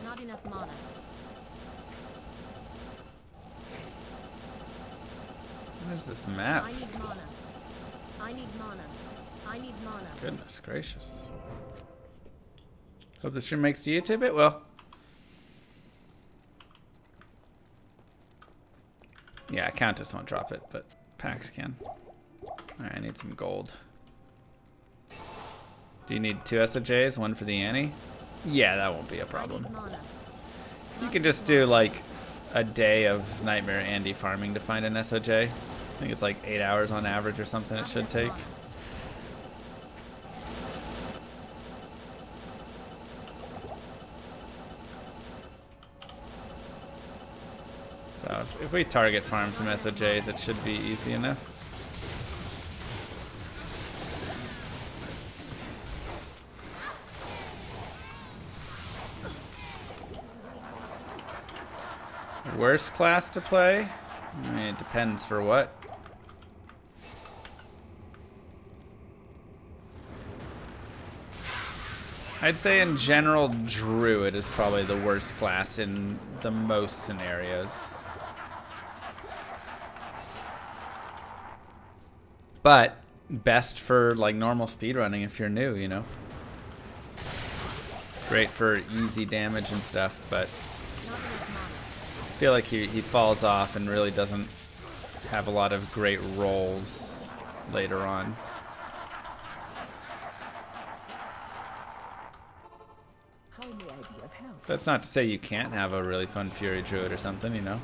Not enough mana. What is this map? I need mana. I need mana. I need mana. Goodness gracious. Hope the stream makes to YouTube. It will. Yeah, Countess won't drop it, but Pax can. Alright, I need some gold. Do you need 2 SOJs? One for the Annie? Yeah, that won't be a I problem. need mana. You can just do like a day of Nightmare Andy farming to find an SOJ. I think it's like 8 hours on average or something it should take. So if we target farm some SOJs, it should be easy enough. Worst class to play? I mean, it depends for what. I'd say in general, Druid is probably the worst class in the most scenarios. But best for like normal speedrunning if you're new, you know. Great for easy damage and stuff, but I feel like he falls off and really doesn't have a lot of great rolls later on. How may I be of help? That's not to say you can't have a really fun Fury Druid or something, you know.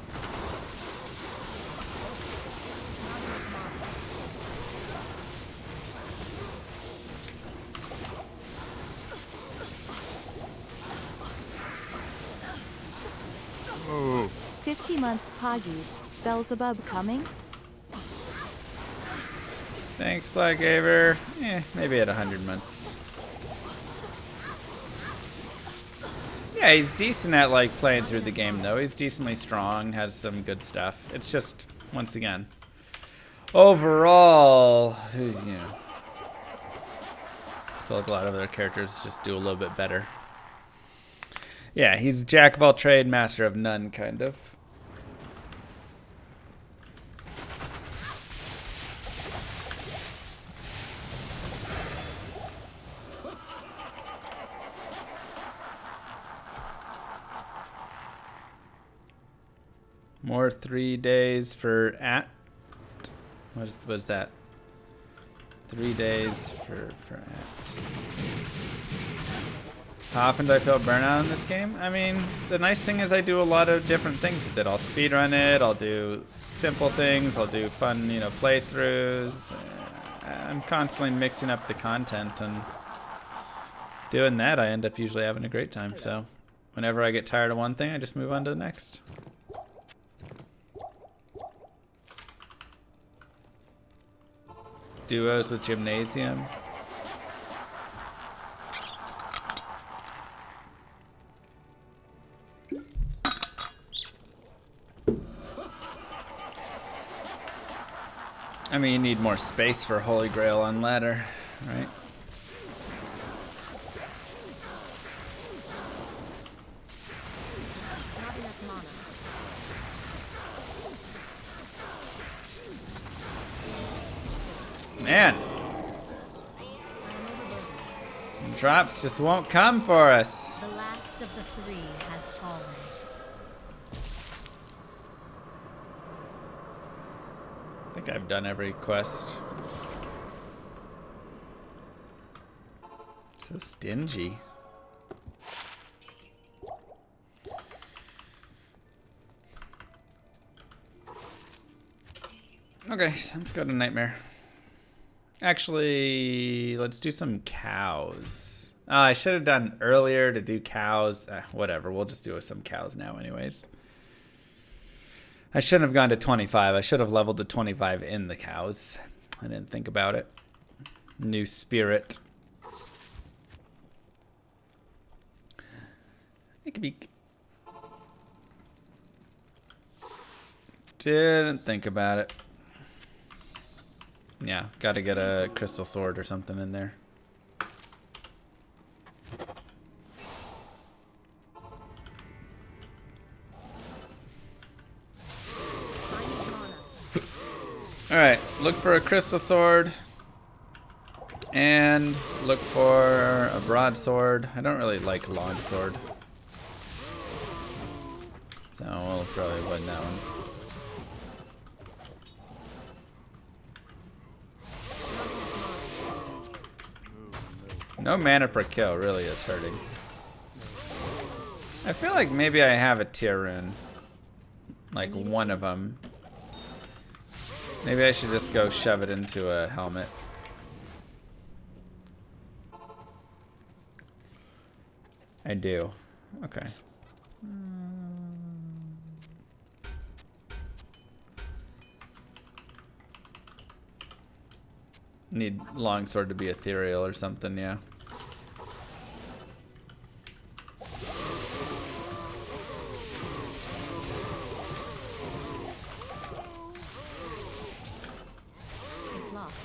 Oh, 50 months Poggies. Beelzebub coming? Thanks, Blackhaver. Maybe at 100 months. Yeah, he's decent at like playing through the game though. He's decently strong, has some good stuff. It's just, once again, overall, you know, I feel like a lot of other characters just do a little bit better. Yeah, he's jack of all trade, master of none, kind of. More 3 days for at. What is that? 3 days for at. How often do I feel burnout in this game? I mean, the nice thing is I do a lot of different things with it. I'll speedrun it, I'll do simple things, I'll do fun, you know, playthroughs. I'm constantly mixing up the content, and doing that I end up usually having a great time. So whenever I get tired of one thing, I just move on to the next. Duos with Gymnasium. I mean, you need more space for Holy Grail on ladder, right? Not enough mana. Man. Drops just won't come for us. The last of the three has fallen. I think I've done every quest. So stingy. Okay, let's go to Nightmare. Actually, let's do some cows. I should have done earlier to do cows. Whatever, we'll just do some cows now anyways. I shouldn't have gone to 25. I should have leveled to 25 in the cows. I didn't think about it. New spirit. It could be... Didn't think about it. Yeah, gotta get a crystal sword or something in there. Alright, look for a crystal sword. And look for a broadsword. I don't really like longsword. So we'll probably win that one. No mana per kill really is hurting. I feel like maybe I have a tier rune. Like one of them. Maybe I should just go shove it into a helmet. I do. Okay. Need longsword to be ethereal or something, yeah. It's lost.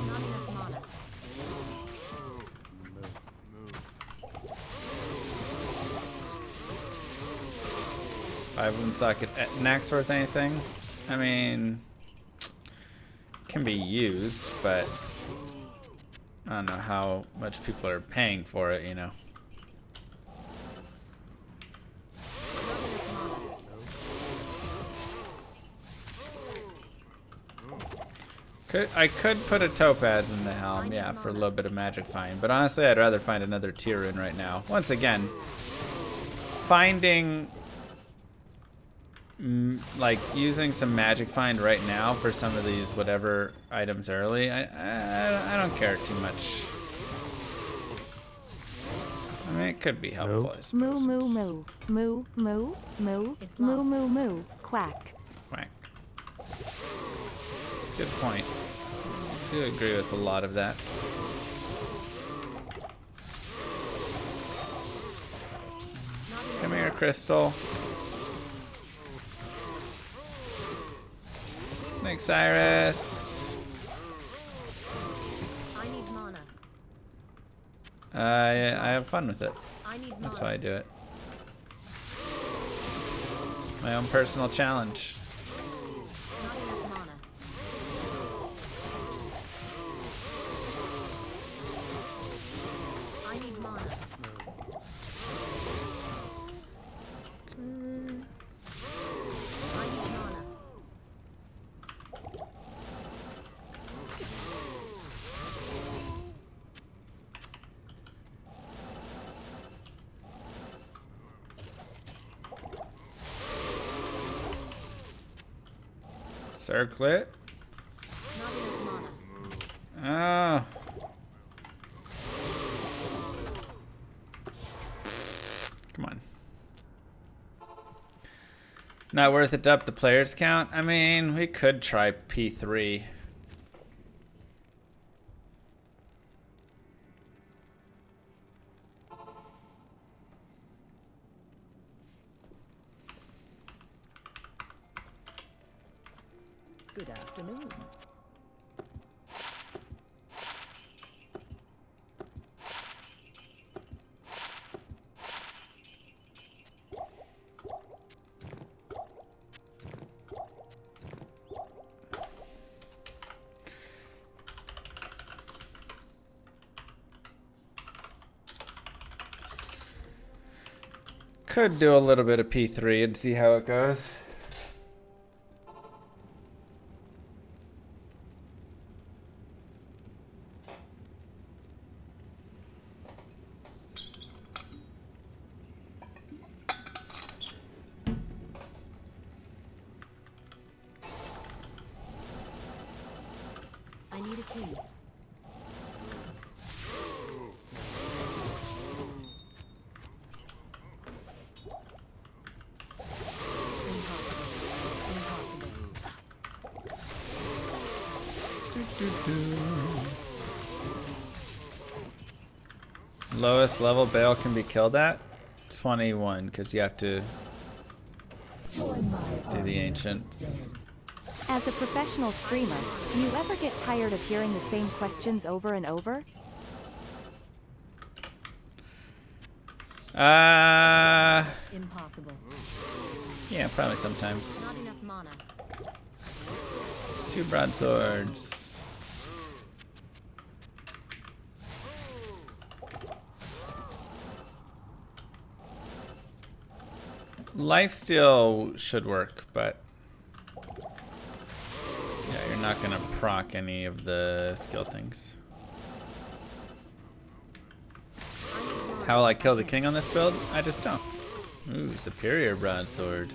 Not enough mana. I wouldn't suck at Nax worth anything. I mean, can be used, but I don't know how much people are paying for it, you know. I could put a topaz in the helm, yeah, for a little bit of magic find. But honestly, I'd rather find another tier rune right now. Once again, finding, like, using some magic find right now for some of these whatever items early, I don't care too much. I mean, it could be helpful, Nope. I suppose. Moo moo moo. Moo moo moo. It's Moo locked. moo moo. Quack. Quack. Good point. I do agree with a lot of that. Come here, Crystal. Thanks, Cyrus. I need mana. I have fun with it. I need mana. That's why I do it. It's my own personal challenge. Not enough mana. I need mana. I need mana. Circlet. Not enough mana. Oh. Come on. Not worth it to up the players count? I mean, we could try P3. Good afternoon. Could do a little bit of P3 and see how it goes. I need a key. Lowest level Bale can be killed at? 21, because you have to Join my do army. the ancients. As a professional streamer, do you ever get tired of hearing the same questions over and over? Impossible. Yeah, probably sometimes. Not enough mana. 2 broadswords. Lifesteal should work, but yeah, you're not gonna proc any of the skill things. How will I kill the king on this build? I just don't. Ooh, superior broadsword.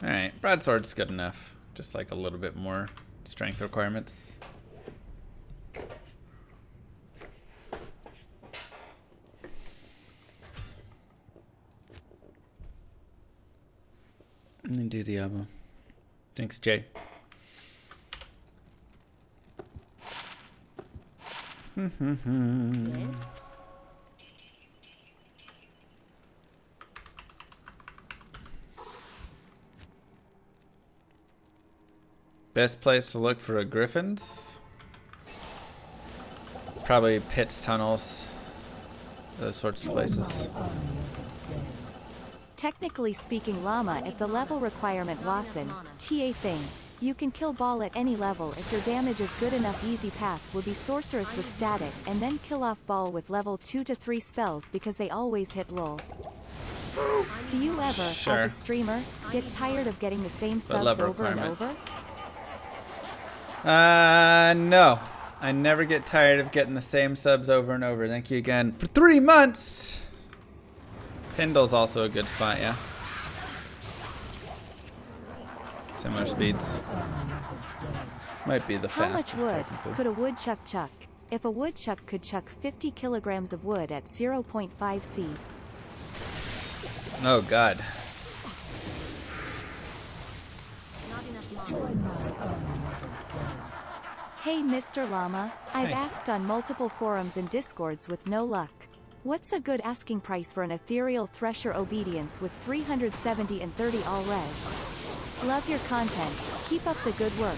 Alright, broadsword's good enough. Just like a little bit more strength requirements. And then do Diablo. Thanks, Jay. Yes. Best place to look for a griffins? Probably pits, tunnels, those sorts of places. Technically speaking, llama, if the level requirement wasn't TA thing, you can kill ball at any level if your damage is good enough. Easy path would be sorceress with static and then kill off ball with level 2 to 3 spells because they always hit lol. Do you ever, Sure. as a streamer, get tired of getting the same subs level over and requirement. over? No. I never get tired of getting the same subs over and over. Thank you again for 3 months. Pendle's also a good spot, yeah. Similar speeds. Might be the How much fastest wood technically. could a woodchuck chuck? If a woodchuck could chuck 50 kilograms of wood at 0.5 C. Oh god. Not enough mana. Hey Mr. Llama, I've Hey. asked on multiple forums and discords with no luck. What's a good asking price for an ethereal thresher obedience with 370 and 30 all res? Love your content, keep up the good work.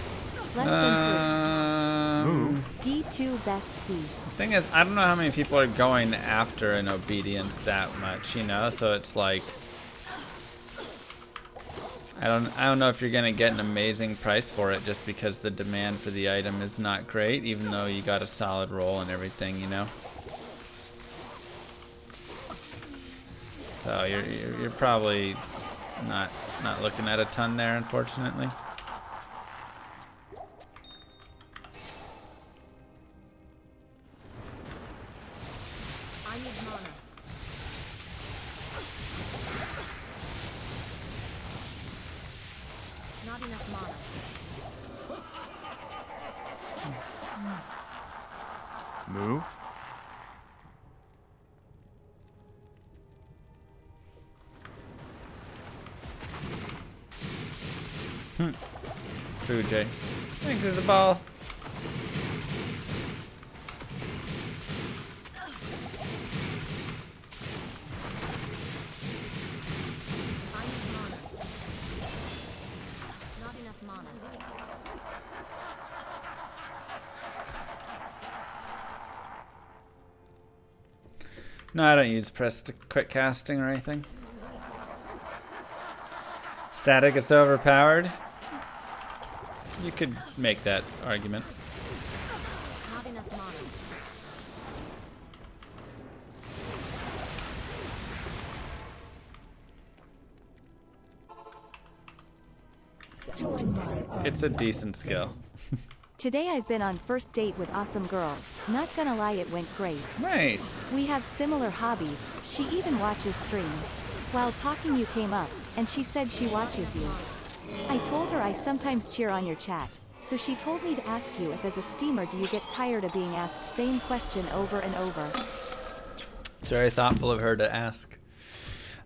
Less than D2 best C. Thing is, I don't know how many people are going after an obedience that much, you know? So it's like I don't know if you're gonna get an amazing price for it just because the demand for the item is not great, even though you got a solid roll and everything, you know? So you're probably not looking at a ton there, unfortunately. I need mana. Not enough mana. Move. True, Jay. Thanks, Isabel. I need mana. Not enough mana. No, I don't use press to quit casting or anything. Static is overpowered. You could make that argument. Not enough mana. Join my army. It's a decent skill. Today I've been on first date with awesome girl. Not gonna lie, it went great. Nice. We have similar hobbies, she even watches streams. While talking you came up, and she said she watches you. I told her I sometimes cheer on your chat, so she told me to ask you if as a steamer do you get tired of being asked same question over and over. It's very thoughtful of her to ask.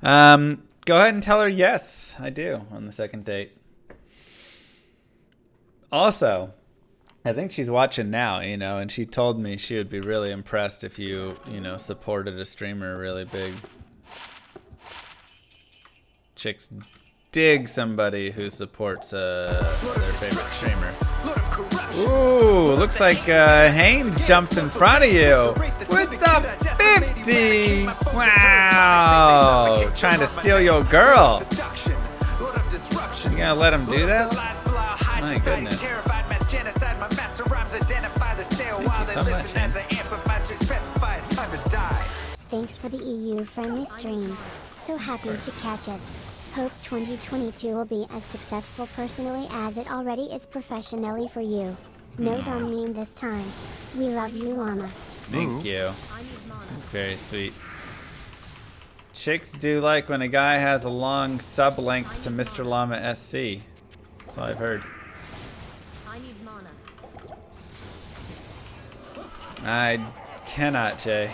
Go ahead and tell her yes, I do on the second date. Also, I think she's watching now, you know, and she told me she would be really impressed if you know, supported a streamer really big. Chicks dig somebody who supports their favorite streamer. Ooh, looks like Haynes jumps in front of you with the 50. Wow, trying to steal your girl. You gonna let him do that? My goodness. Thank you so much, Haynes. Thanks for the EU-friendly stream. So happy to catch it. Hope 2022 will be as successful personally as it already is professionally for you. No dumb meme this time. We love you, Llama. Thank you. I need mana. That's very sweet. Chicks do like when a guy has a long sub-length to Mr. Llama SC. That's what I've heard. I need mana. I cannot, Jay.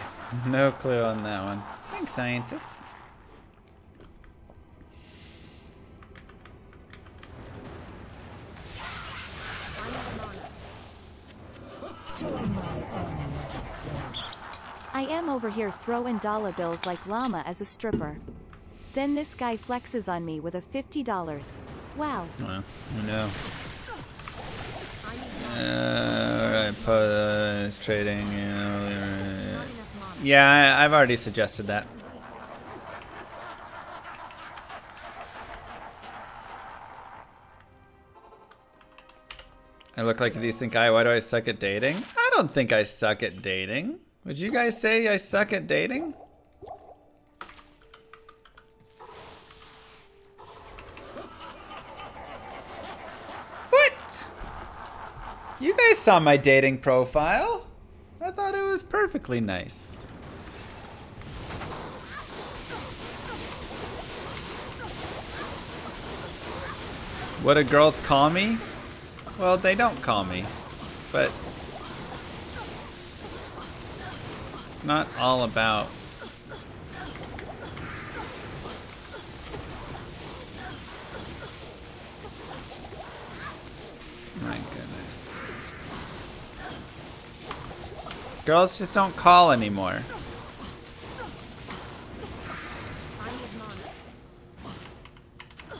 No clue on that one. Thanks, scientist. I need mana. Join my army. I am over here throwing dollar bills like llama as a stripper. Then this guy flexes on me with a $50. Wow. Well, who knows? I need mana. Alright, trading. Not enough mana. Yeah, I've already suggested that. I look like a decent guy. Why do I suck at dating? I don't think I suck at dating. Would you guys say I suck at dating? What? You guys saw my dating profile. I thought it was perfectly nice. What do girls call me? Well, they don't call me, but it's not all about. My goodness. Girls just don't call anymore.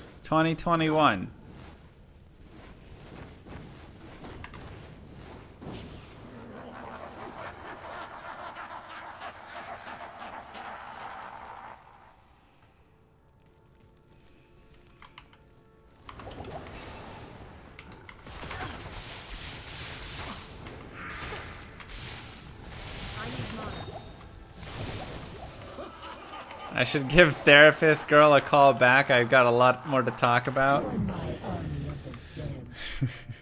It's 2021. I should give therapist girl a call back. I've got a lot more to talk about.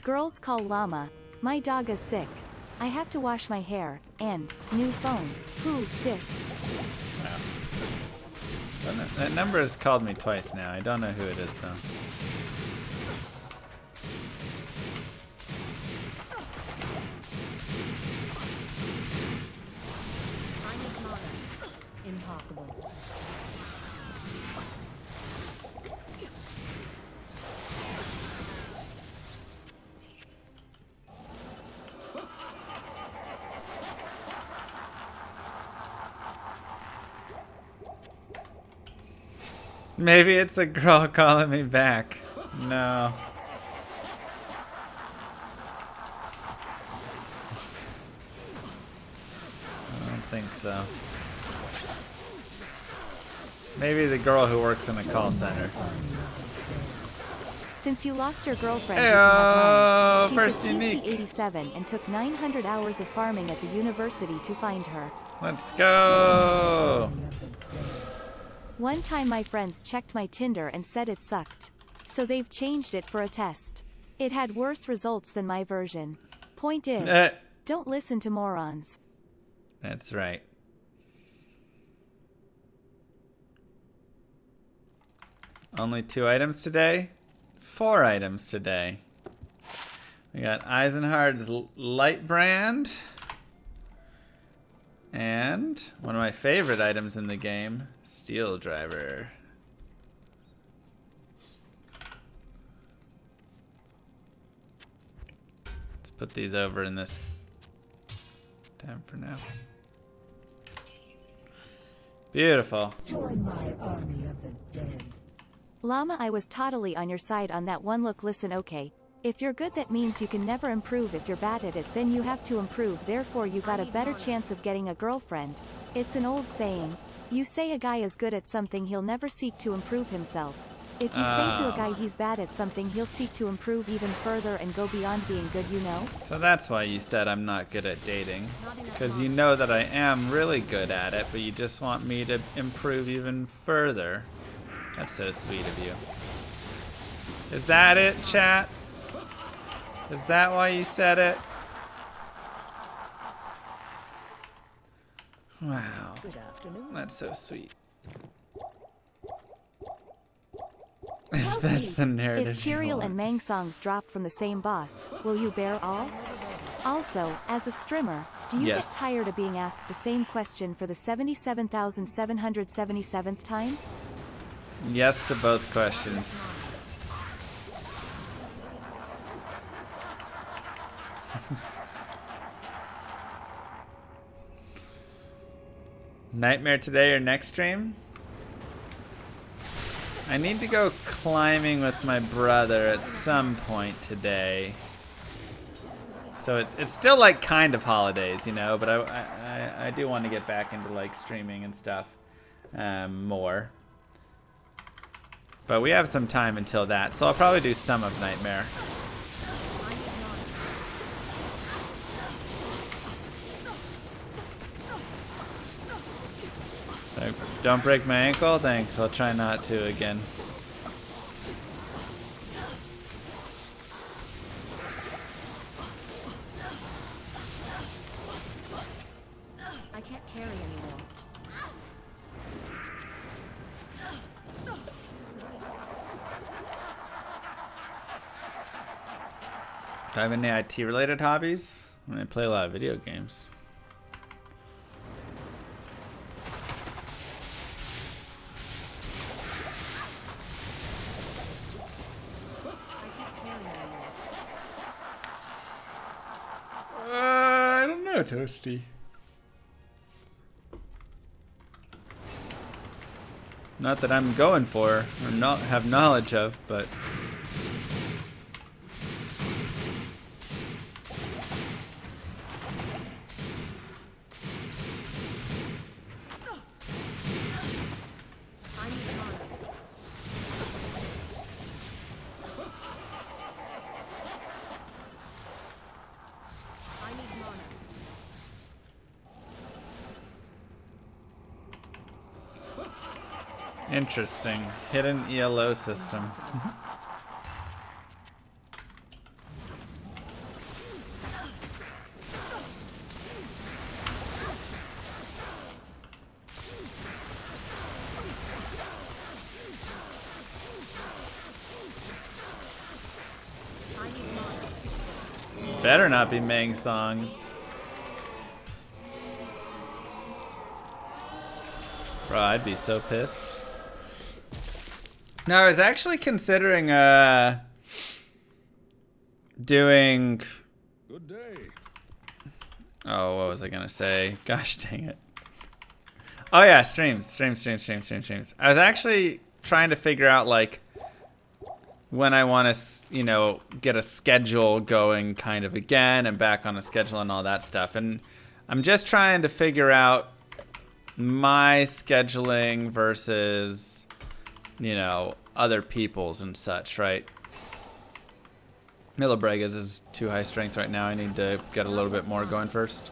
Girls call llama. My dog is sick. I have to wash my hair. And new phone. Who dis? That number has called me twice now. I don't know who it is though. Impossible. Maybe it's a girl calling me back. No. I don't think so. Maybe the girl who works in a call center. Since you lost your girlfriend, Heyo, she's first a unique. TC-87 and took 900 hours of farming at the university to find her. Let's go. One time my friends checked my Tinder and said it sucked. So they've changed it for a test. It had worse results than my version. Point is, don't listen to morons. That's right. Only 2 items today? 4 items today. We got Eisenhard's light brand. And one of my favorite items in the game, Steel Driver. Let's put these over in this tab for now. Beautiful. Join my army of the dead. Llama, I was totally on your side on that one. Look, listen, okay. If you're good, that means you can never improve. If you're bad at it, then you have to improve. Therefore, you got a better chance of getting a girlfriend. It's an old saying. You say a guy is good at something, he'll never seek to improve himself. If you say to a guy he's bad at something, he'll seek to improve even further and go beyond being good, you know? So that's why you said I'm not good at dating. Because you know that I am really good at it, but you just want me to improve even further. That's so sweet of you. Is that it, chat? Is that why you said it? Wow. That's so sweet. If that's the narrative. If Tyrael and Mang songs drop from the same boss, will you bear all? Also, as a streamer, do you get tired of being asked the same question for the 77,777th time? Yes to both questions. Nightmare today or next stream? I need to go climbing with my brother at some point today. So it's still like kind of holidays, you know, but I do want to get back into like streaming and stuff more. But we have some time until that, so I'll probably do some of Nightmare. Don't break my ankle? Thanks, I'll try not to again. I can't carry anymore. Do I have any IT related hobbies? I play a lot of video games. I don't know, Toasty. Not that I'm going for or not have knowledge of, but interesting. Hidden ELO system. Better not be Mang songs. Bro, I'd be so pissed. No, I was actually considering doing. Good day. Oh, what was I gonna say? Gosh dang it. Oh yeah, streams. I was actually trying to figure out like when I want to, you know, get a schedule going kind of again and back on a schedule and all that stuff. And I'm just trying to figure out my scheduling versus, you know, other people's and such, right? Milobregas is too high strength right now. I need to get a little bit more going first.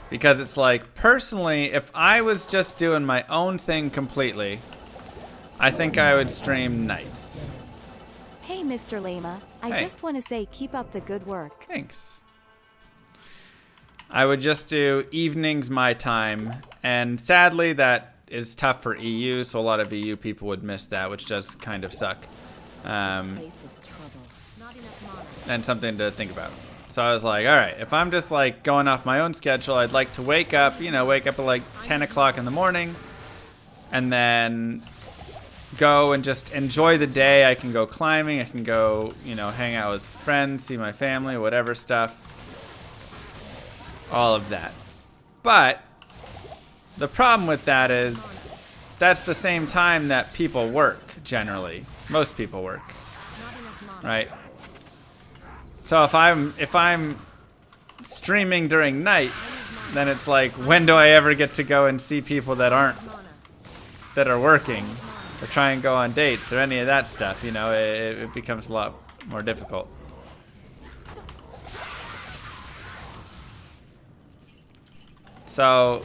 Because it's like, personally, if I was just doing my own thing completely, I think I would stream nights. Hey, Mr. Lama. I Hey. just want to say keep up the good work. Thanks. I would just do evenings my time, and sadly that is tough for EU, so a lot of EU people would miss that, which does kind of suck. Place is trouble. Not enough mana. And something to think about. So I was like, all right, if I'm just like going off my own schedule, I'd like to wake up, you know, wake up at like 10 o'clock in the morning, and then go and just enjoy the day. I can go climbing, I can go, you know, hang out with friends, see my family, whatever stuff. All of that. But the problem with that is that's the same time that people work, generally. Most people work. Right? So if I'm streaming during nights, then it's like, when do I ever get to go and see people that are working, or try and go on dates or any of that stuff? You know, it becomes a lot more difficult. So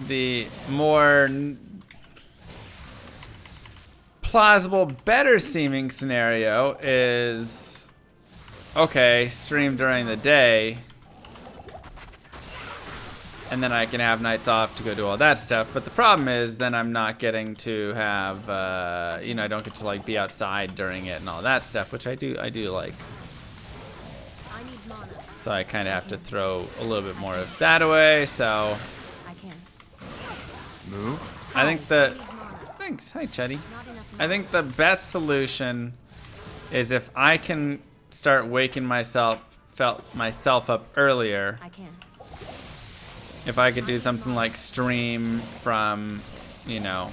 the more plausible, better seeming scenario is, okay, stream during the day, and then I can have nights off to go do all that stuff. But the problem is then I'm not getting to have, you know, I don't get to like be outside during it and all that stuff, which I do like. So I kind of have to throw a little bit more of that away. So I can. Move. I think the thanks, hi Chetty. I think the best solution is if I can start waking myself up earlier. I can. If I could do something like stream from, you know,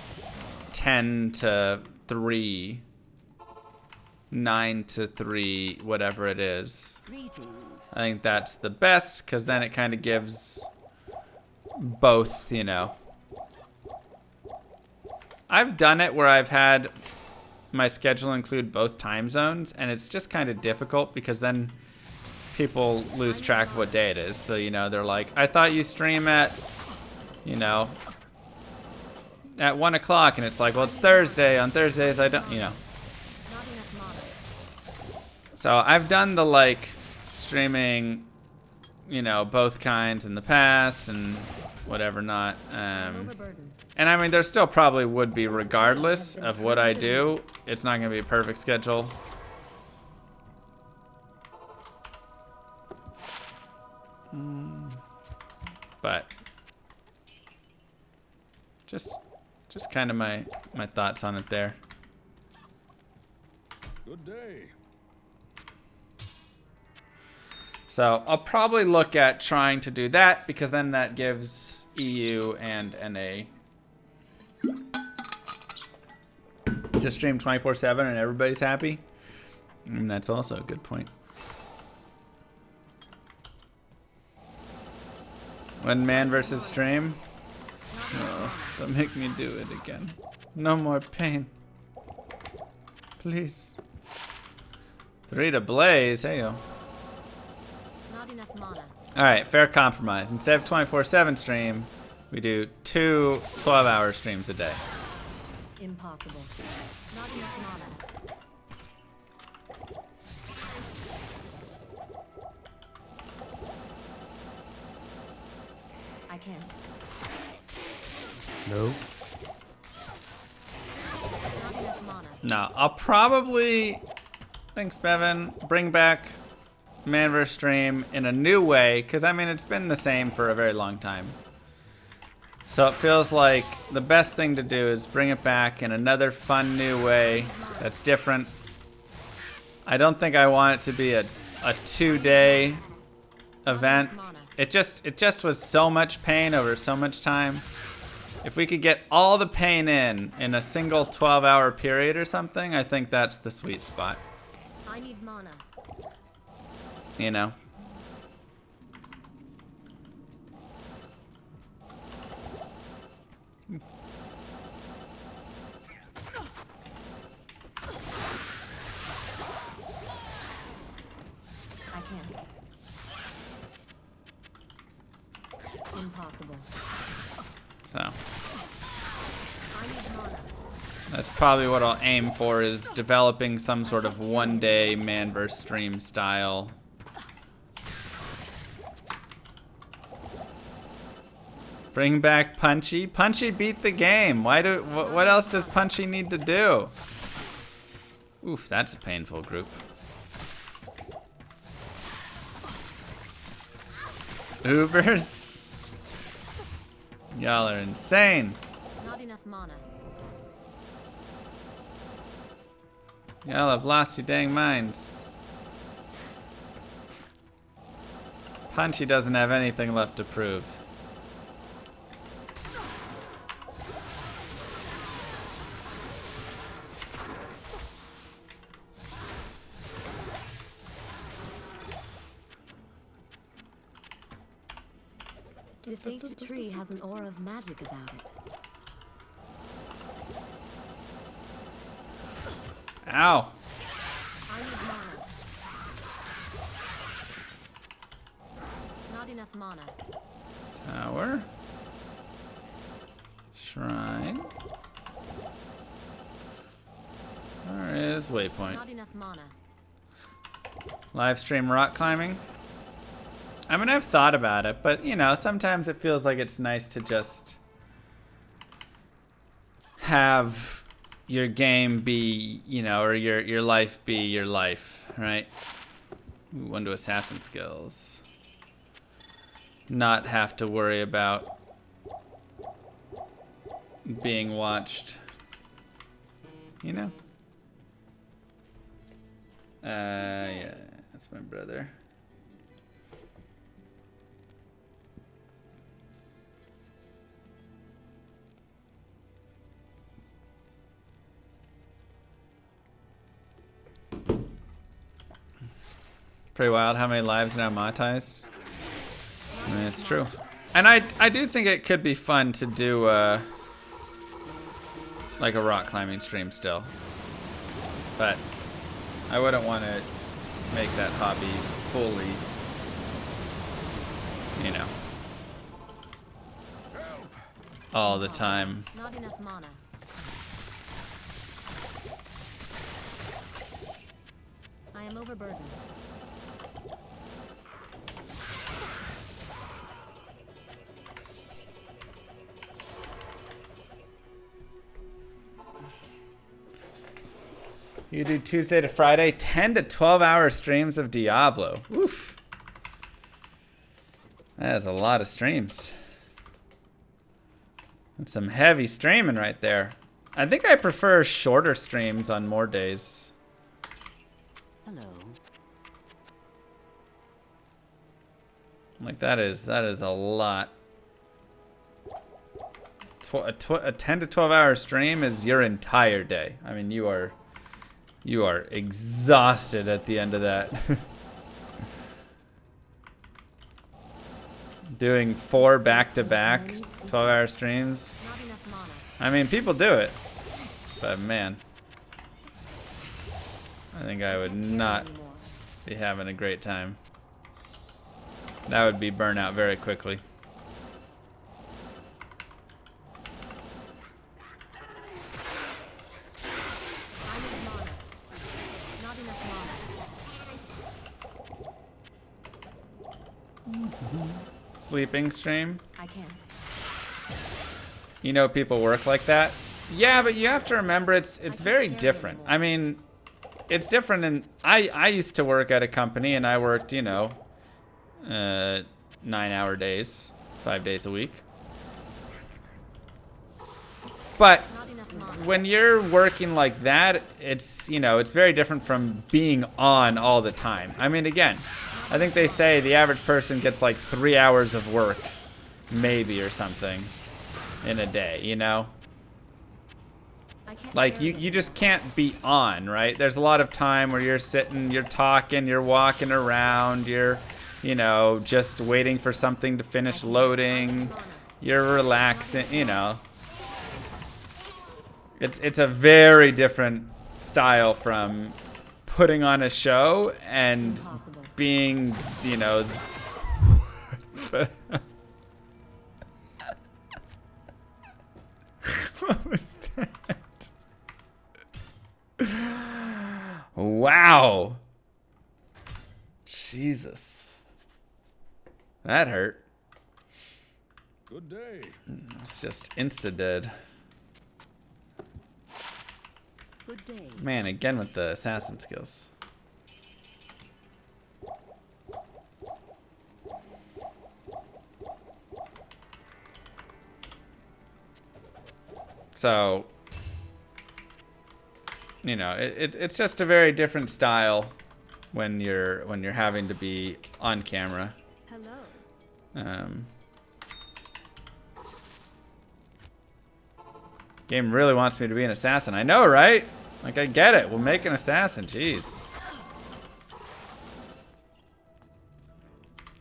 10 to 3, 9 to 3, whatever it is. I think that's the best, because then it kind of gives both, you know. I've done it where I've had my schedule include both time zones, and it's just kind of difficult because then people lose track of what day it is. So, you know, they're like, I thought you stream at, you know, at 1 o'clock, and it's like, well, it's Thursday. On Thursdays, I don't, you know. So I've done the, like, streaming, you know, both kinds in the past and whatever not. And I mean, there still probably would be, regardless of what I do. It's not going to be a perfect schedule. But just kind of my thoughts on it there. Good day. So I'll probably look at trying to do that, because then that gives EU and NA just stream 24/7 and everybody's happy. And that's also a good point. One man versus stream. Oh, don't make me do it again. No more pain. Please. 3 to Blaze. Hey yo. Not enough mana. Alright, fair compromise. Instead of 24/7 stream, we do 2 12-hour streams a day. Impossible. Not enough mana. I can't. Nope. Not enough mana. No, I'll probably, thanks Bevan, bring back Man vs. Stream in a new way, because I mean it's been the same for a very long time. So it feels like the best thing to do is bring it back in another fun new way that's different. I don't think I want it to be a 2-day event. It just was so much pain over so much time. If we could get all the pain in a single 12-hour period or something, I think that's the sweet spot. I need mana. You know? I can't. Impossible. So I need mana. that's probably what I'll aim for, is developing some sort of 1-day man vs. stream style. Bring back Punchy. Punchy beat the game. What else does Punchy need to do? Oof, that's a painful group. Ubers. Y'all are insane. Not enough mana. Y'all have lost your dang minds. Punchy doesn't have anything left to prove. This ancient tree has an aura of magic about it. Ow. I need mana. Not enough mana. Tower. Shrine. Where is waypoint? Not enough mana. Live stream rock climbing. I mean, I've thought about it, but you know, sometimes it feels like it's nice to just have your game be, you know, or your life be your life, right? Ooh, 1 to assassin skills. Not have to worry about being watched, you know? Yeah, that's my brother. Pretty wild how many lives are now monetized. I mean, it's true. And I do think it could be fun to do like a rock climbing stream still. But I wouldn't want to make that hobby fully, you know, all the time. Not enough mana. I am overburdened. You do Tuesday to Friday, 10 to 12 hour streams of Diablo. Oof. That is a lot of streams. That's some heavy streaming right there. I think I prefer shorter streams on more days. Hello. Like that is a lot. A 10 to 12 hour stream is your entire day. I mean, you are exhausted at the end of that. Doing 4 back-to-back 12-hour streams. Not enough mana. I mean, people do it, but man, I think I would not Anymore. be having a great time. That would be burnout very quickly. I need mana. Not enough mana. Sleeping stream. I can't. You know, people work like that. Yeah, but you have to remember it's very different. I mean, it's different. And I used to work at a company, and I worked, you know, 9-hour days, 5 days a week. But Not enough mana. when you're working like that, it's, you know, it's very different from being on all the time. I mean, again, I think they say the average person gets like 3 hours of work, maybe, or something in a day, you know? I can't Like, carry you it. just can't be on, right? There's a lot of time where you're sitting, you're talking, you're walking around, you're, you know, just waiting for something to finish loading, you're relaxing, you know. It's a very different style from putting on a show and Impossible. being, you know, what was that? Wow. Jesus. That hurt. Good day. It's just insta-dead. Good day. Man, again with the assassin skills. So, you know, it's just a very different style when you're having to be on camera. Hello. Game really wants me to be an assassin. I know, right? Like, I get it. We'll make an assassin. Jeez.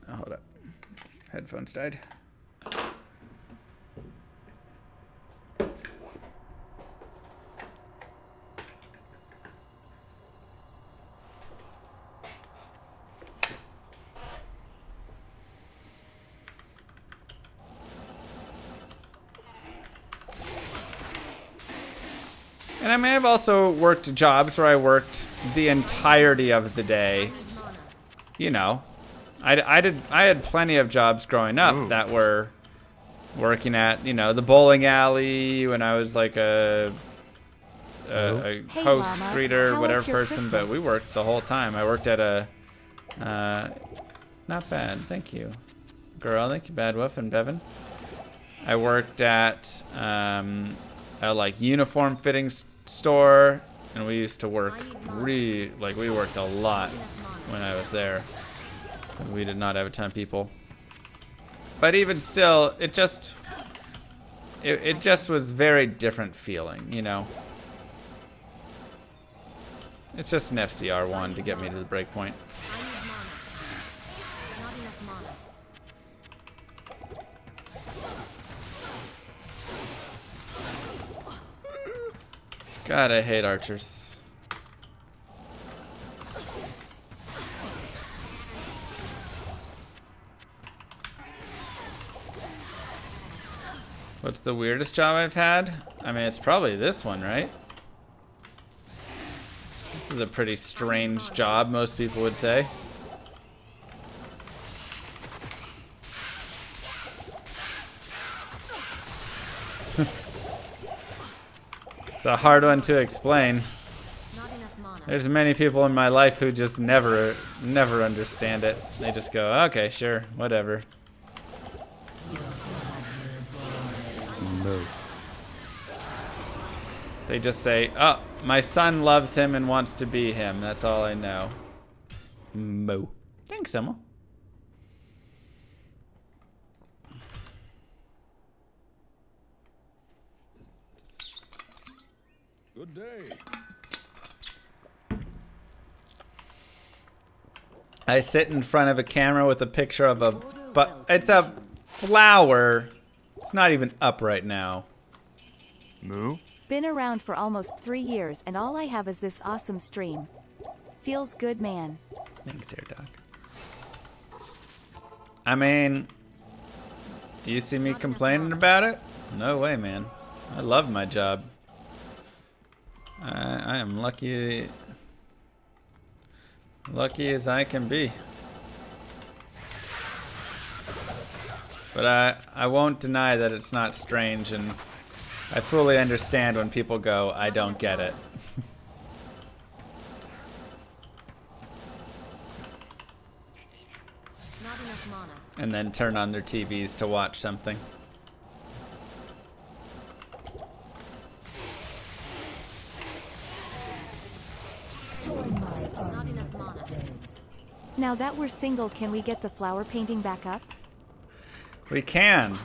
Oh, hold up. Headphones died. And I may have also worked jobs where I worked the entirety of the day. You know, I had plenty of jobs growing up that were working at, you know, the bowling alley when I was like a Hey, host, Llama, greeter, how whatever was your person, but Christmas? we worked the whole time. I worked at a, not bad, thank you. Girl, thank you, Bad Wolf and Bevan. I worked at a like uniform fitting store, and we used to work we worked a lot when I was there. We did not have a ton of people, but even still, it just was very different feeling, you know. It's just an FCR1 to get me to the break point. I need mana. Not enough mana. God, I hate archers. What's the weirdest job I've had? I mean, it's probably this one, right? This is a pretty strange job, most people would say. It's a hard one to explain. Not enough mana. There's many people in my life who just never understand it. They just go, okay, sure, whatever. They just say, oh, my son loves him and wants to be him. That's all I know. Moo. Thanks, Emma. Good day. I sit in front of a camera with a picture of a, but it's a flower. It's not even up right now. Moo? Been around for almost 3 years and all I have is this awesome stream. Feels good, man. Thanks, Air Doc. I mean, do you see me complaining about it? No way, man. I love my job. I am lucky as I can be. But I won't deny that it's not strange, and I fully understand when people go, I don't get it. Not enough mana. And then turn on their TVs to watch something. Not enough mana. Now that we're single, can we get the flower painting back up? We can.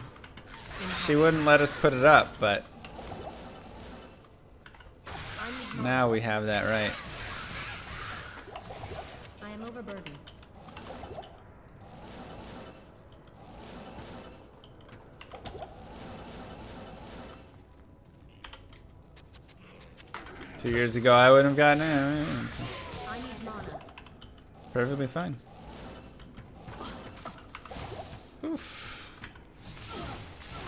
She wouldn't let us put it up, but I need mana. now we have that right. I am overburdened. Two years ago, I wouldn't have gotten it. I need mana. Perfectly fine. Oof.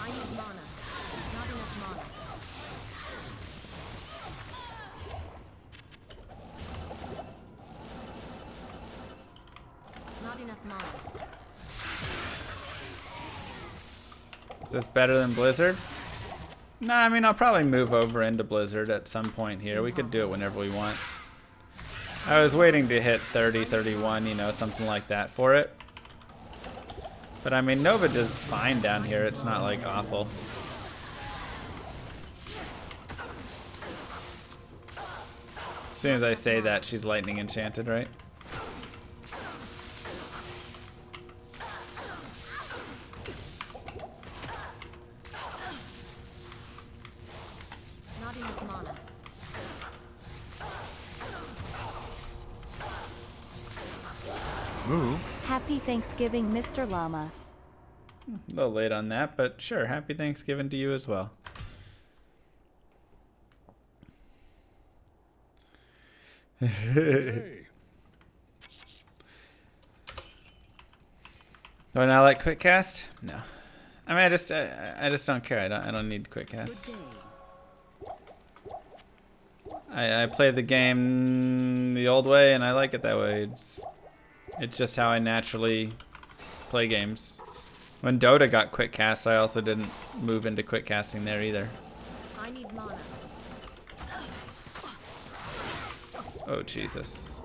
I need mana. Not enough mana. Not enough mana. Is this better than Blizzard? No, I mean, I'll probably move over into Blizzard at some point here. We could do it whenever we want. I was waiting to hit 30, 31, you know, something like that for it. But I mean, Nova does fine down here. It's not like awful. As soon as I say that, she's lightning enchanted, right? Not enough mana. Moo? Happy Thanksgiving, Mr. Llama. A little late on that, but sure. Happy Thanksgiving to you as well. Hey. Do I not like quick cast? No. I mean, I just don't care. I don't need quick cast. I play the game the old way, and I like it that way. It's just how I naturally play games. When Dota got quick cast, I also didn't move into quick casting there either. I need mana. Oh, Jesus.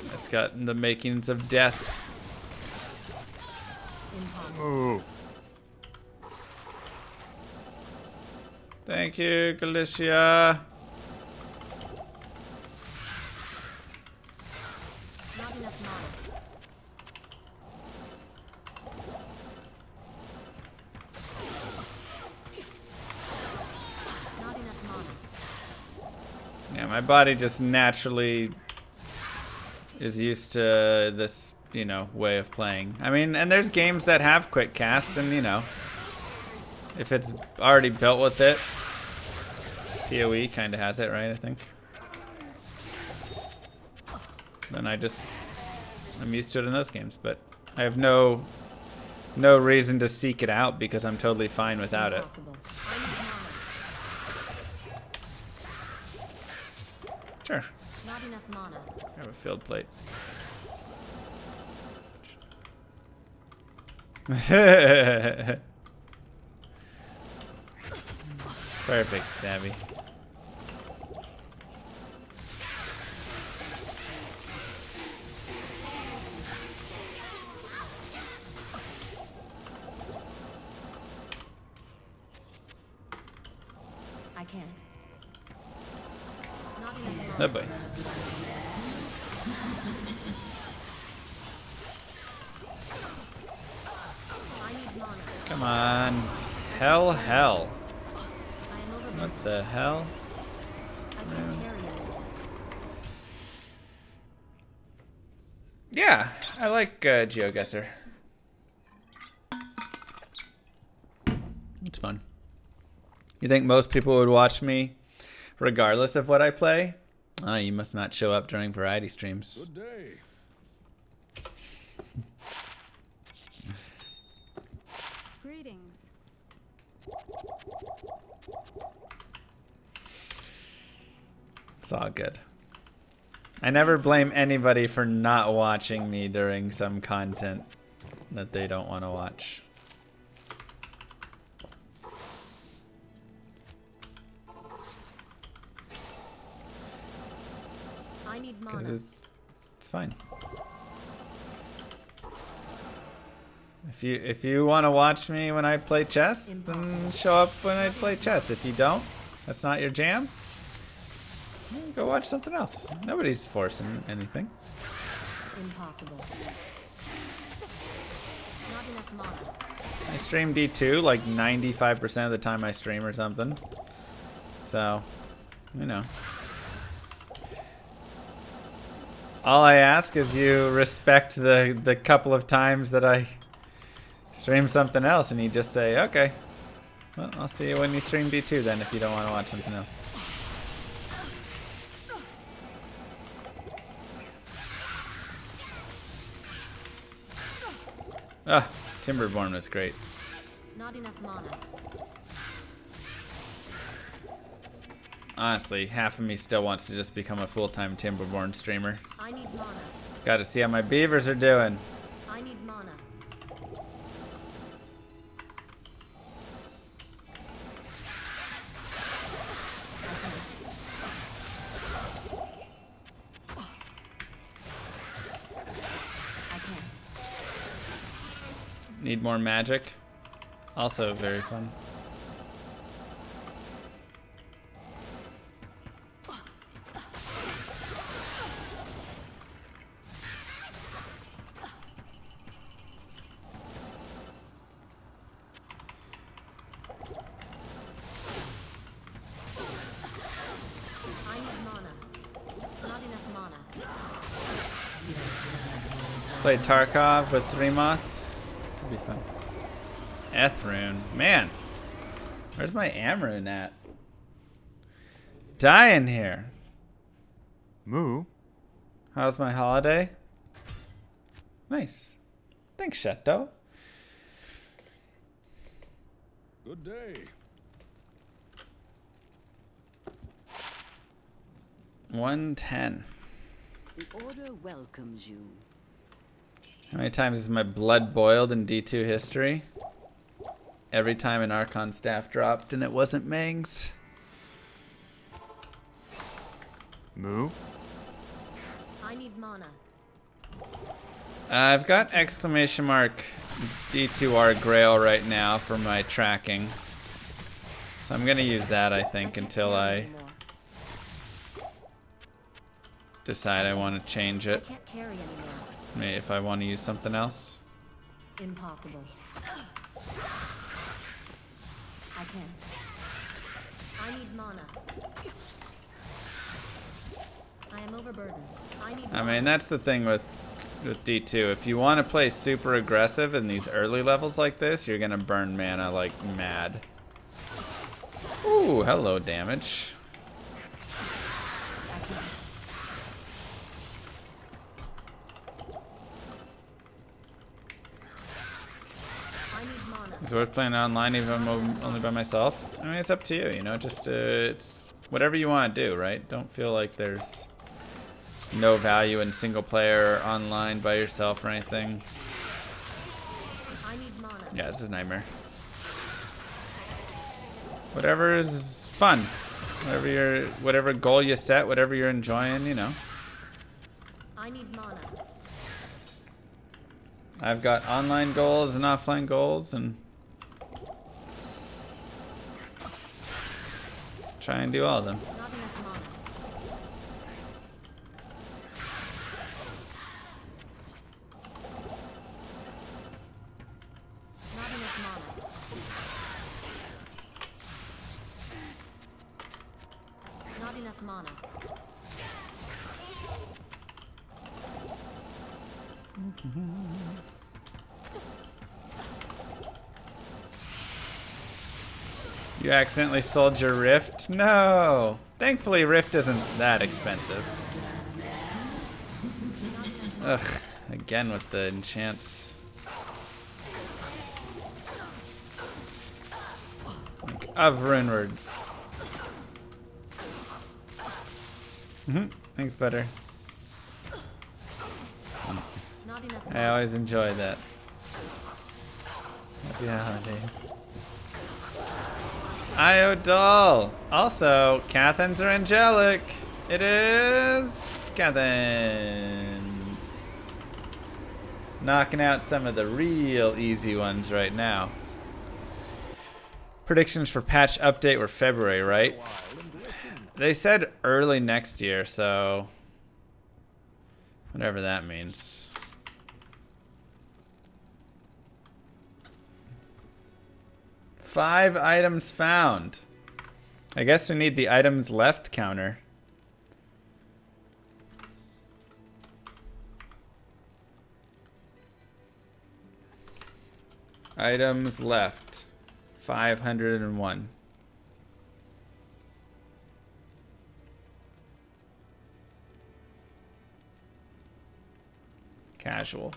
That's got the makings of death. Impossible. Moo. Thank you, Galicia. Not enough mana. Not enough mana. Yeah, my body just naturally is used to this, you know, way of playing. I mean, and there's games that have quick cast, and you know, if it's already built with it, PoE kind of has it, right? I think. Then I'm used to it in those games, but I have no reason to seek it out because I'm totally fine without it. Impossible. I need mana. Sure. Not enough mana. I have a filled plate. Perfect, Stabby. can't. Not enough Oh mana. boy. I need mana. Come on. Hell. I am overburdened. What the hell? I can't carry anymore. Yeah, I like GeoGuessr. It's fun. You think most people would watch me regardless of what I play? Oh, you must not show up during variety streams. Good day. Greetings. It's all good. I never blame anybody for not watching me during some content that they don't want to watch. I need Because mana. it's fine. If you want to watch me when I play chess, then show up when I play chess. If you don't, that's not your jam, go watch something else. Nobody's forcing anything. Impossible. Not enough mana. I stream D2 like 95% of the time I stream or something. So, you know. All I ask is you respect the couple of times that I stream something else, and you just say, okay, well, I'll see you when you stream D2 then if you don't want to watch something else. Ah, Timberborn was great. Not enough mana. Honestly, half of me still wants to just become a full-time Timberborn streamer. I need mana. Got to see how my beavers are doing. I need mana. I can't. Need more magic. Also very fun. I need mana. Not enough mana. Play Tarkov with 3-Moth. Could be fun. Ethrune. Man. Where's my Amrune at? Dying here. Moo? How's my holiday? Nice. Thanks, Shadow. Good day. 110. The Order welcomes you. How many times has my blood boiled in D2 history? Every time an Archon staff dropped and it wasn't Mang's. Moo? I need mana. I've got exclamation mark D2R Grail right now for my tracking. So I'm going to use that, I think, until I decide I want to change I it. can't carry anymore. Maybe if I want to use something else. Impossible. I can't. I need mana. I am overburdened. I need I mana. mean, that's the thing with D2. If you want to play super aggressive in these early levels like this, you're going to burn mana like mad. Ooh, hello damage. I need mana. Is it worth playing online even if I'm only by myself? I mean, it's up to you, you know, just it's whatever you want to do, right? Don't feel like there's no value in single player or online by yourself or anything. I need mana. Yeah, this is Nightmare. Whatever is fun. Whatever goal you set, whatever you're enjoying, you know. I need mana. I've got online goals and offline goals, and Try and do all of them. Not enough mana. Not enough mana. Not enough mana. You accidentally sold your Rift? No! Thankfully, Rift isn't that expensive. Ugh, again with the enchants. Like, of runewords. Thanks, Butter. Not enough I mana. always enjoy that. Happy holidays. Iodol! Also, Cathans are angelic. It is Cathans. Knocking out some of the real easy ones right now. Predictions for patch update were February, right? They said early next year, so whatever that means. Five items found. I guess we need the items left counter. Items left. 501. Casual.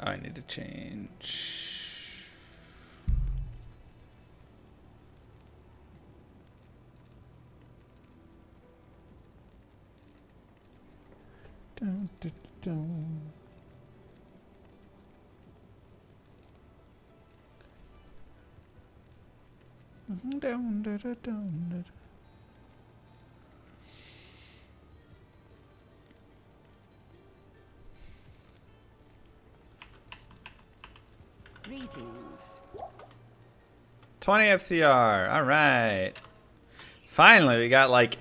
Oh, I need to change. Dun, dun, dun. Dun, dun, dun, dun. Greetings. 20 FCR. All right. Finally, we got like,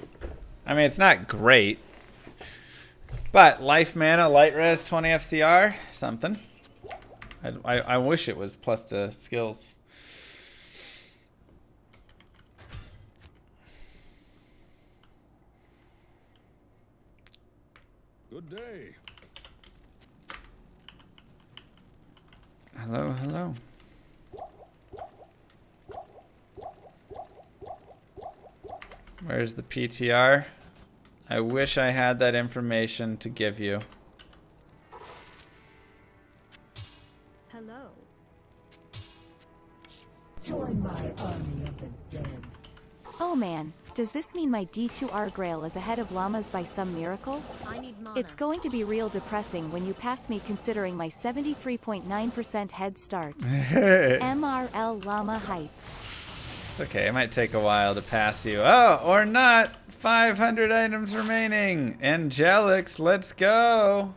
I mean, it's not great, but life mana, light res, 20 FCR, something. I wish it was plus to skills. Good day. Hello, hello. Where's the PTR? I wish I had that information to give you. Hello. Join my army of the dead. Oh man, does this mean my D2R Grail is ahead of llamas by some miracle? I need mana. It's going to be real depressing when you pass me considering my 73.9% head start. MRL llama hype. It's okay, it might take a while to pass you. Oh, or not! 500 items remaining! Angelics, let's go!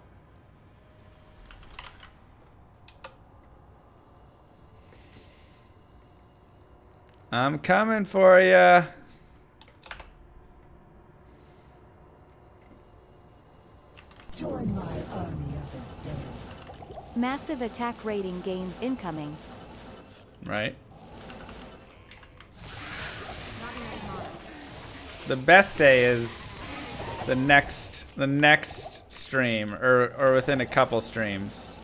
I'm coming for ya. Join my army of the dead. Massive attack rating gains incoming. Right. Not enough mana. The best day is the next stream, or within a couple streams.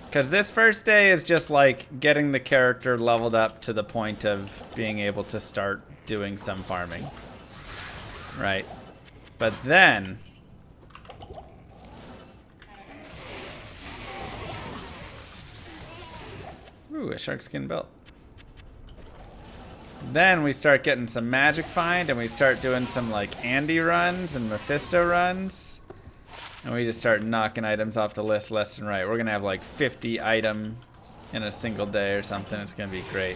Because this first day is just like getting the character leveled up to the point of being able to start doing some farming. Right. But then... Ooh, a shark skin belt. Then we start getting some magic find, and we start doing some like Andy runs and Mephisto runs. And we just start knocking items off the list left and right. We're gonna have like 50 items in a single day or something. It's gonna be great.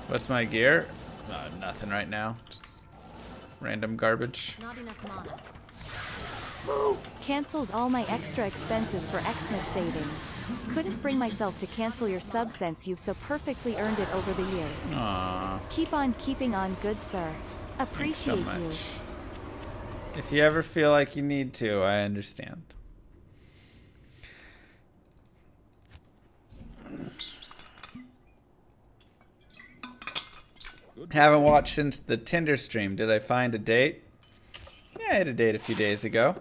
What's my gear? Nothing right now. Just random garbage. Not enough mana. Cancelled all my extra expenses for Xmas savings. Couldn't bring myself to cancel your sub since you've so perfectly earned it over the years. Aww. Keep on keeping on, good sir. Thanks so Appreciate you. much. If you ever feel like you need to, I understand. Haven't watched since the Tinder stream. Did I find a date? Yeah, I had a date a few days ago.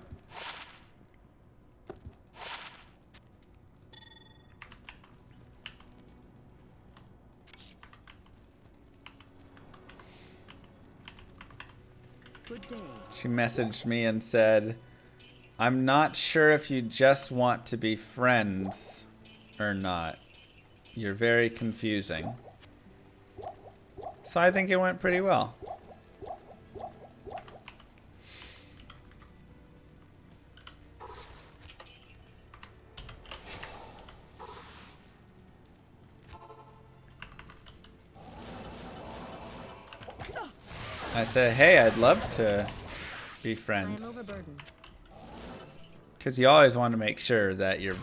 Good day. She messaged me and said, I'm not sure if you just want to be friends or not. You're very confusing. So I think it went pretty well. I said, hey, I'd love to be I am friends. overburdened. Because you always want to make sure that you're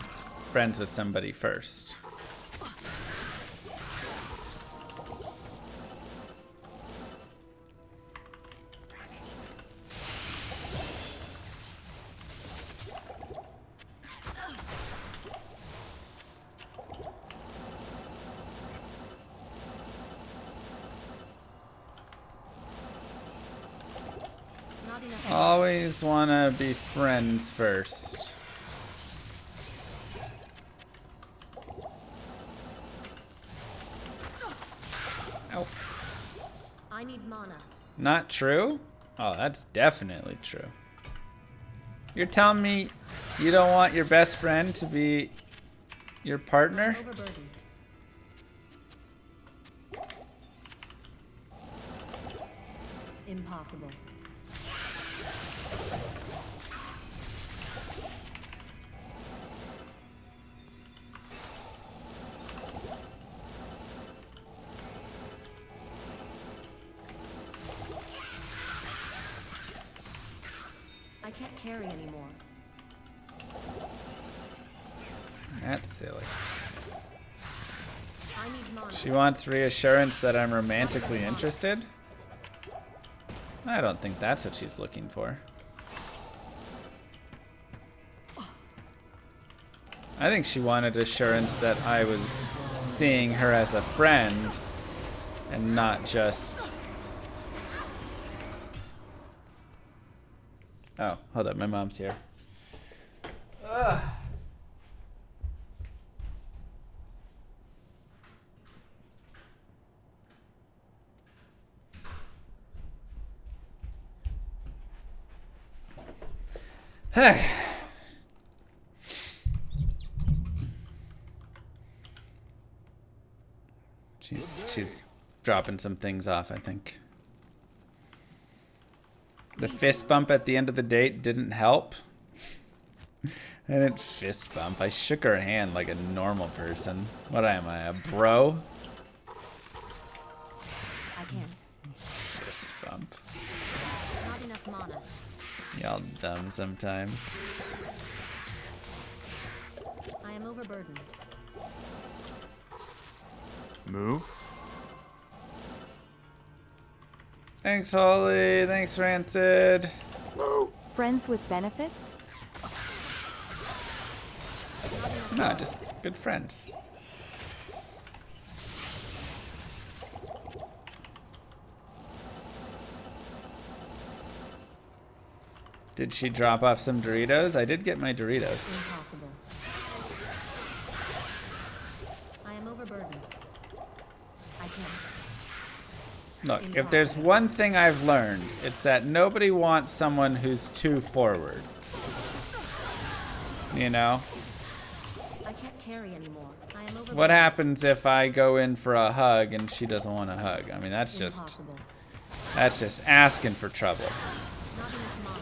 friends with somebody first. Not enough. Always want to be friends first. Oh, I need mana. not true? Oh, that's definitely true. You're telling me you don't want your best friend to be your partner? Overburdened. Impossible. I can't carry anymore. That's silly. I need mana. She wants reassurance that I'm romantically interested? I don't think that's what she's looking for. I think she wanted assurance that I was seeing her as a friend and not just... Oh, hold up, my mom's here. Ugh. Hey. She's dropping some things off, I think. The fist bump at the end of the date didn't help. I didn't fist bump. I shook her hand like a normal person. What am I, a bro? I can't. Fist bump. Not enough mana. Y'all dumb sometimes. I am overburdened. Move. Thanks, Holly. Thanks, Rancid. Friends with benefits? No, just good friends. Did she drop off some Doritos? I did get my Doritos. Impossible. I am overburdened. I can't. Look, if there's one thing I've learned, it's that nobody wants someone who's too forward. You know? I can't carry anymore. I am overburdened. What happens if I go in for a hug and she doesn't want a hug? I mean, that's just asking for trouble. Not enough mana.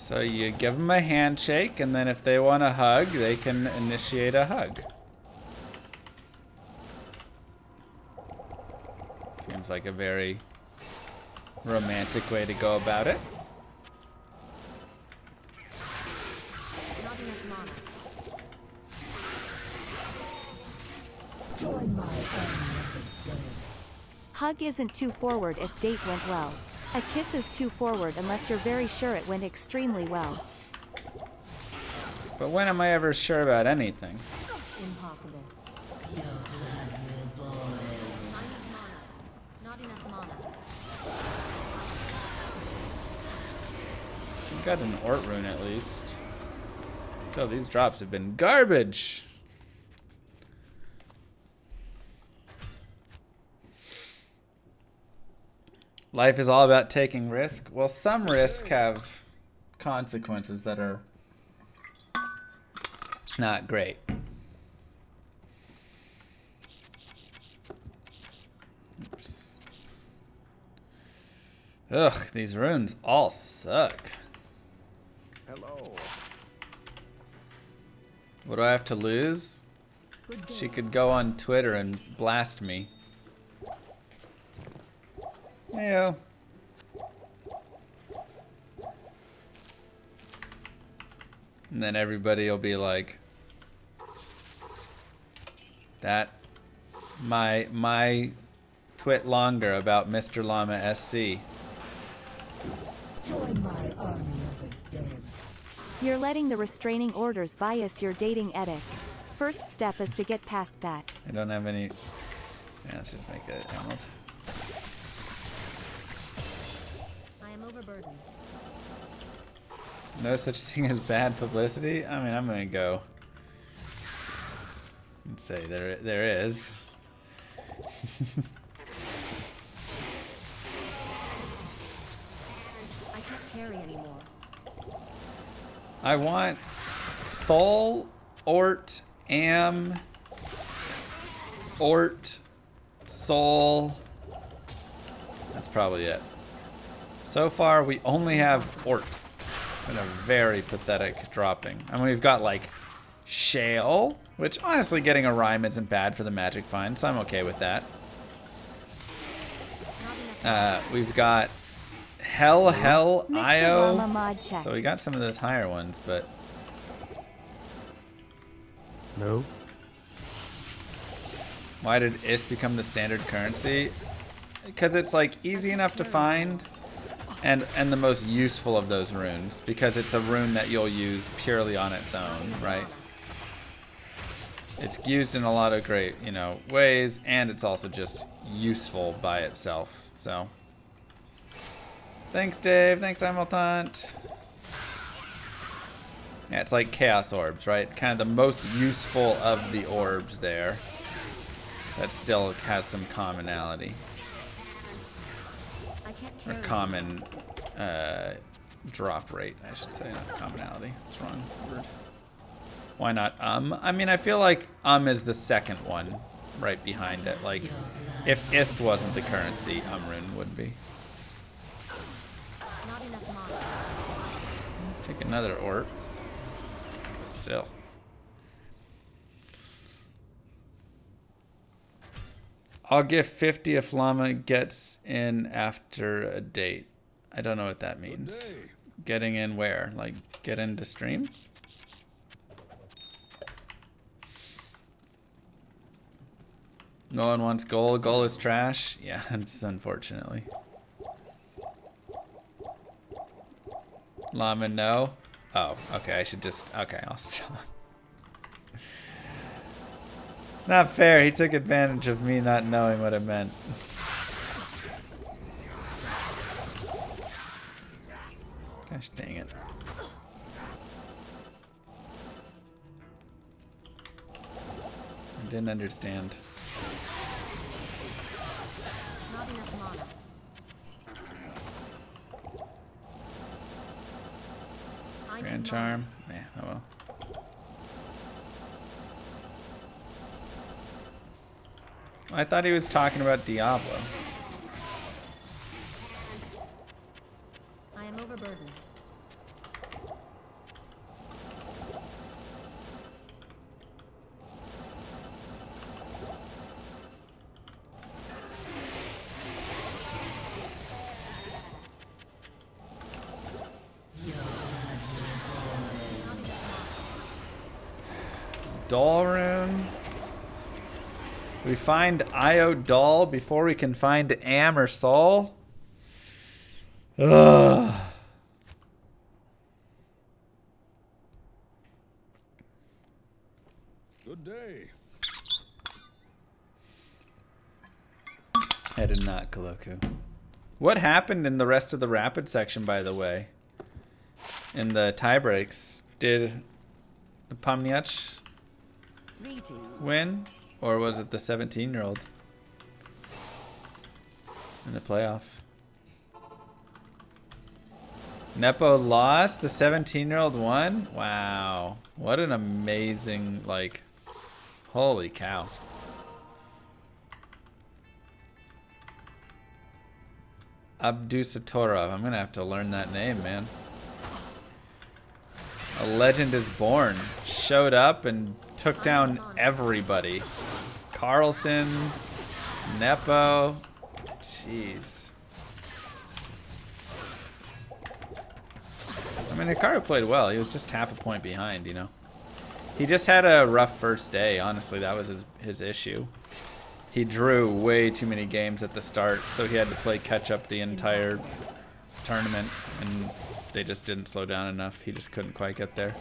So you give them a handshake, and then if they want a hug, they can initiate a hug. Seems like a very romantic way to go about it. Join my army of the dead. Hug isn't too forward if date went well. A kiss is too forward unless you're very sure it went extremely well. But when am I ever sure about anything? Impossible. Not enough mana. We got an Ort rune at least. Still, these drops have been garbage. Life is all about taking risk. Well, some risks have consequences that are not great. Oops. Ugh, these runes all suck. Hello. What do I have to lose? She could go on Twitter and blast me. Heyo. And then everybody will be like, that my twit longer about Mr. Llama SC. Join my army of the dead. You're letting the restraining orders bias your dating ethic. First step is to get past that. I don't have any. Yeah, let's just make it emerald. I am overburdened. No such thing as bad publicity? I mean, I'm gonna go and say there is. I can't carry anymore. I want Thol, Ort, Am, Ort, Soul. That's probably it. So far, we only have Ort. It's been a very pathetic dropping. I mean, we've got like Shale, which honestly getting a rhyme isn't bad for the magic find, so I'm okay with that. We've got Hell, Mr. Llama Io. mod check. So we got some of those higher ones, but No. why did IST become the standard currency? Because it's like easy enough to find and the most useful of those runes, because it's a rune that you'll use purely on its own, right? It's used in a lot of great, you know, ways, and it's also just useful by itself. So thanks, Dave. Thanks, Hamilton. Yeah, it's like Chaos Orbs, right? Kind of the most useful of the orbs there. That still has some commonality. I can't Or carry common drop rate, I should say, not commonality. It's the wrong word. Why not I mean, I feel like is the second one right behind it. Like, if IST wasn't the currency, rune would be. Not enough mana. Take another Ort. But still. I'll give 50 if Llama gets in after a date. I don't know what that means. Getting in where? Like, get into stream? No one wants gold. Gold is trash. Yeah, it's unfortunately. Llama, no. Oh, okay. I should just. Okay, I'll stop. It's not fair. He took advantage of me not knowing what it meant. Gosh dang it. I didn't understand. Not enough mana. I need Grand mana. Charm? Yeah, oh well. I thought he was talking about Diablo. I am overburdened. Doll rune. We find Io Doll before we can find Am or Sol. Ugh. Good day. I did not, Kaloku. What happened in the rest of the rapid section, by the way? In the tie breaks, did Pomniach win? Or was it the 17-year-old in the playoff? Nepo lost, the 17-year-old won? Wow. What an amazing, like, holy cow. Abdusatorov. I'm gonna have to learn that name, man. A legend is born. Showed up and took down everybody. Carlson, Nepo. Jeez. I mean, Hikaru played well. He was just half a point behind, you know. He just had a rough first day. Honestly, that was his issue. He drew way too many games at the start, so he had to play catch up the entire tournament, and they just didn't slow down enough. He just couldn't quite get there.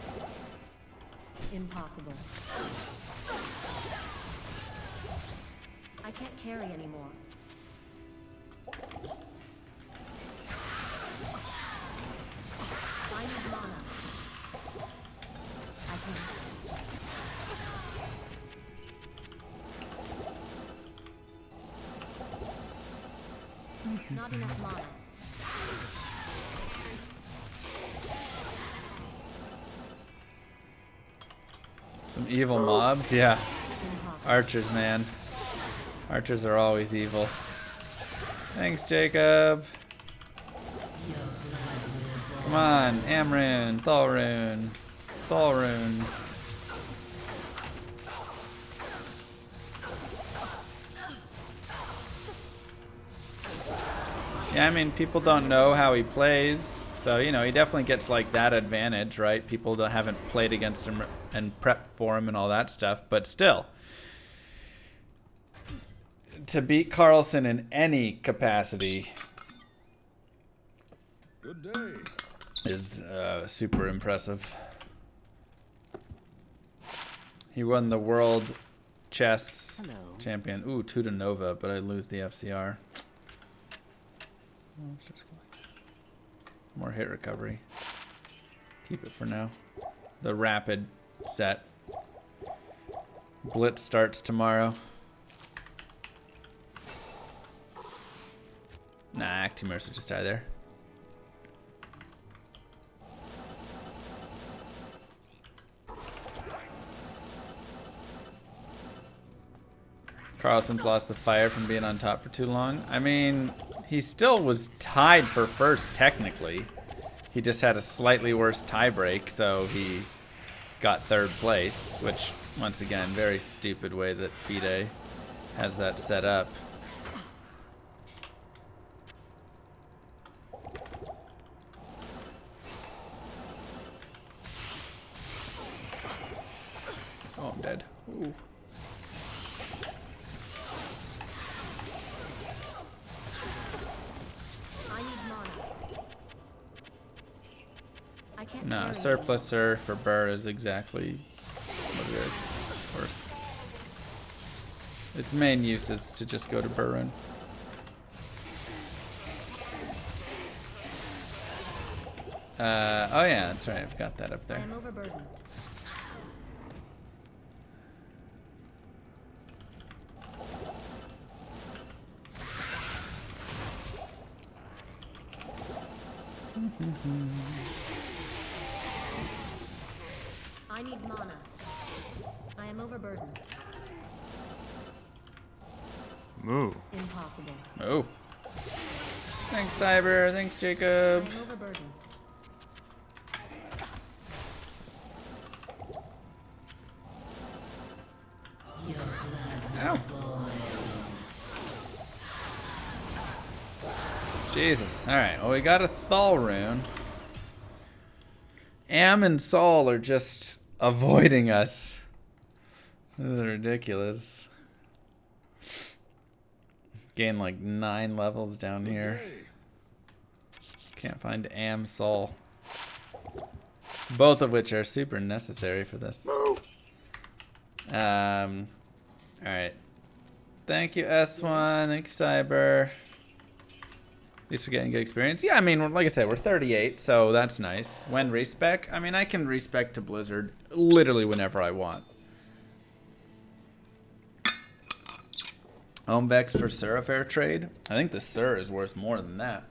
Impossible. I can't carry anymore. I need mana. I can't. Not enough mana. Some evil mobs? Yeah. Archers, man. Archers are always evil. Thanks, Jacob. Come on. Amrune, Thalrune, Solrune. Yeah, I mean, people don't know how he plays, so, you know, he definitely gets, like, that advantage, right? People that haven't played against him and prepped for him and all that stuff, but still. To beat Carlson in any capacity Good day. is super impressive. He won the world chess champion. Ooh, 2-Nova, but I lose the FCR. More hit recovery. Keep it for now. The rapid set. Blitz starts tomorrow. Nah, Actimers will just die there. Carlson's lost the fire from being on top for too long. I mean, he still was tied for first, technically. He just had a slightly worse tie break, so he got third place, which, once again, very stupid way that FIDE has that set up. Oh, I'm dead. Ooh. No, surpluser for Burr is exactly what it is. Its main use is to just go to Burrun. Oh yeah, that's right. I've got that up there. I'm overburdened. I need mana. I am overburdened. Move. Impossible. Oh. Thanks, Cyber. Thanks, Jacob. I am overburdened. Ow. Jesus. Alright, well, we got a Thal rune. Am and Sol are just avoiding us. This is ridiculous. Gain like 9 levels down here. Can't find Amsol. Both of which are super necessary for this. Alright. Thank you, S1. Thanks, Cyber. At least we're getting good experience. Yeah, I mean, like I said, we're 38, so that's nice. When respec? I mean, I can respec to Blizzard literally whenever I want. Omevex for Sur fair trade? I think the Sur is worth more than that.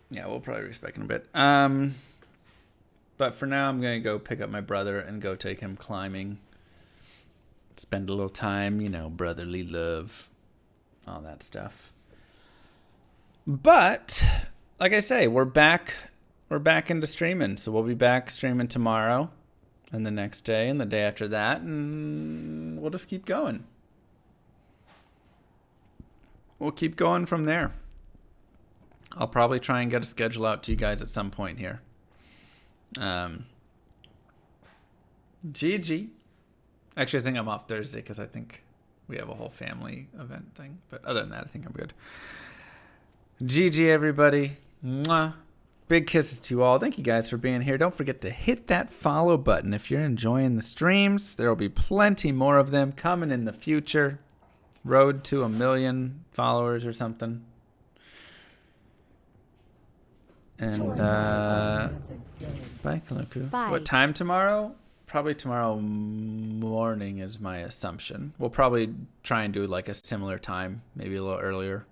Yeah, we'll probably respec in a bit. But for now, I'm going to go pick up my brother and go take him climbing. Spend a little time, you know, brotherly love, all that stuff. But, like I say, we're back into streaming. So we'll be back streaming tomorrow and the next day and the day after that. And we'll just keep going. We'll keep going from there. I'll probably try and get a schedule out to you guys at some point here. GG. Actually, I think I'm off Thursday because I think we have a whole family event thing. But other than that, I think I'm good. GG, everybody. Mwah. Big kisses to you all. Thank you guys for being here. Don't forget to hit that follow button if you're enjoying the streams. There will be plenty more of them coming in the future. Road to 1 million followers or something. And, bye, Kaloku. Bye. What time tomorrow? Probably tomorrow morning is my assumption. We'll probably try and do like a similar time, maybe a little earlier.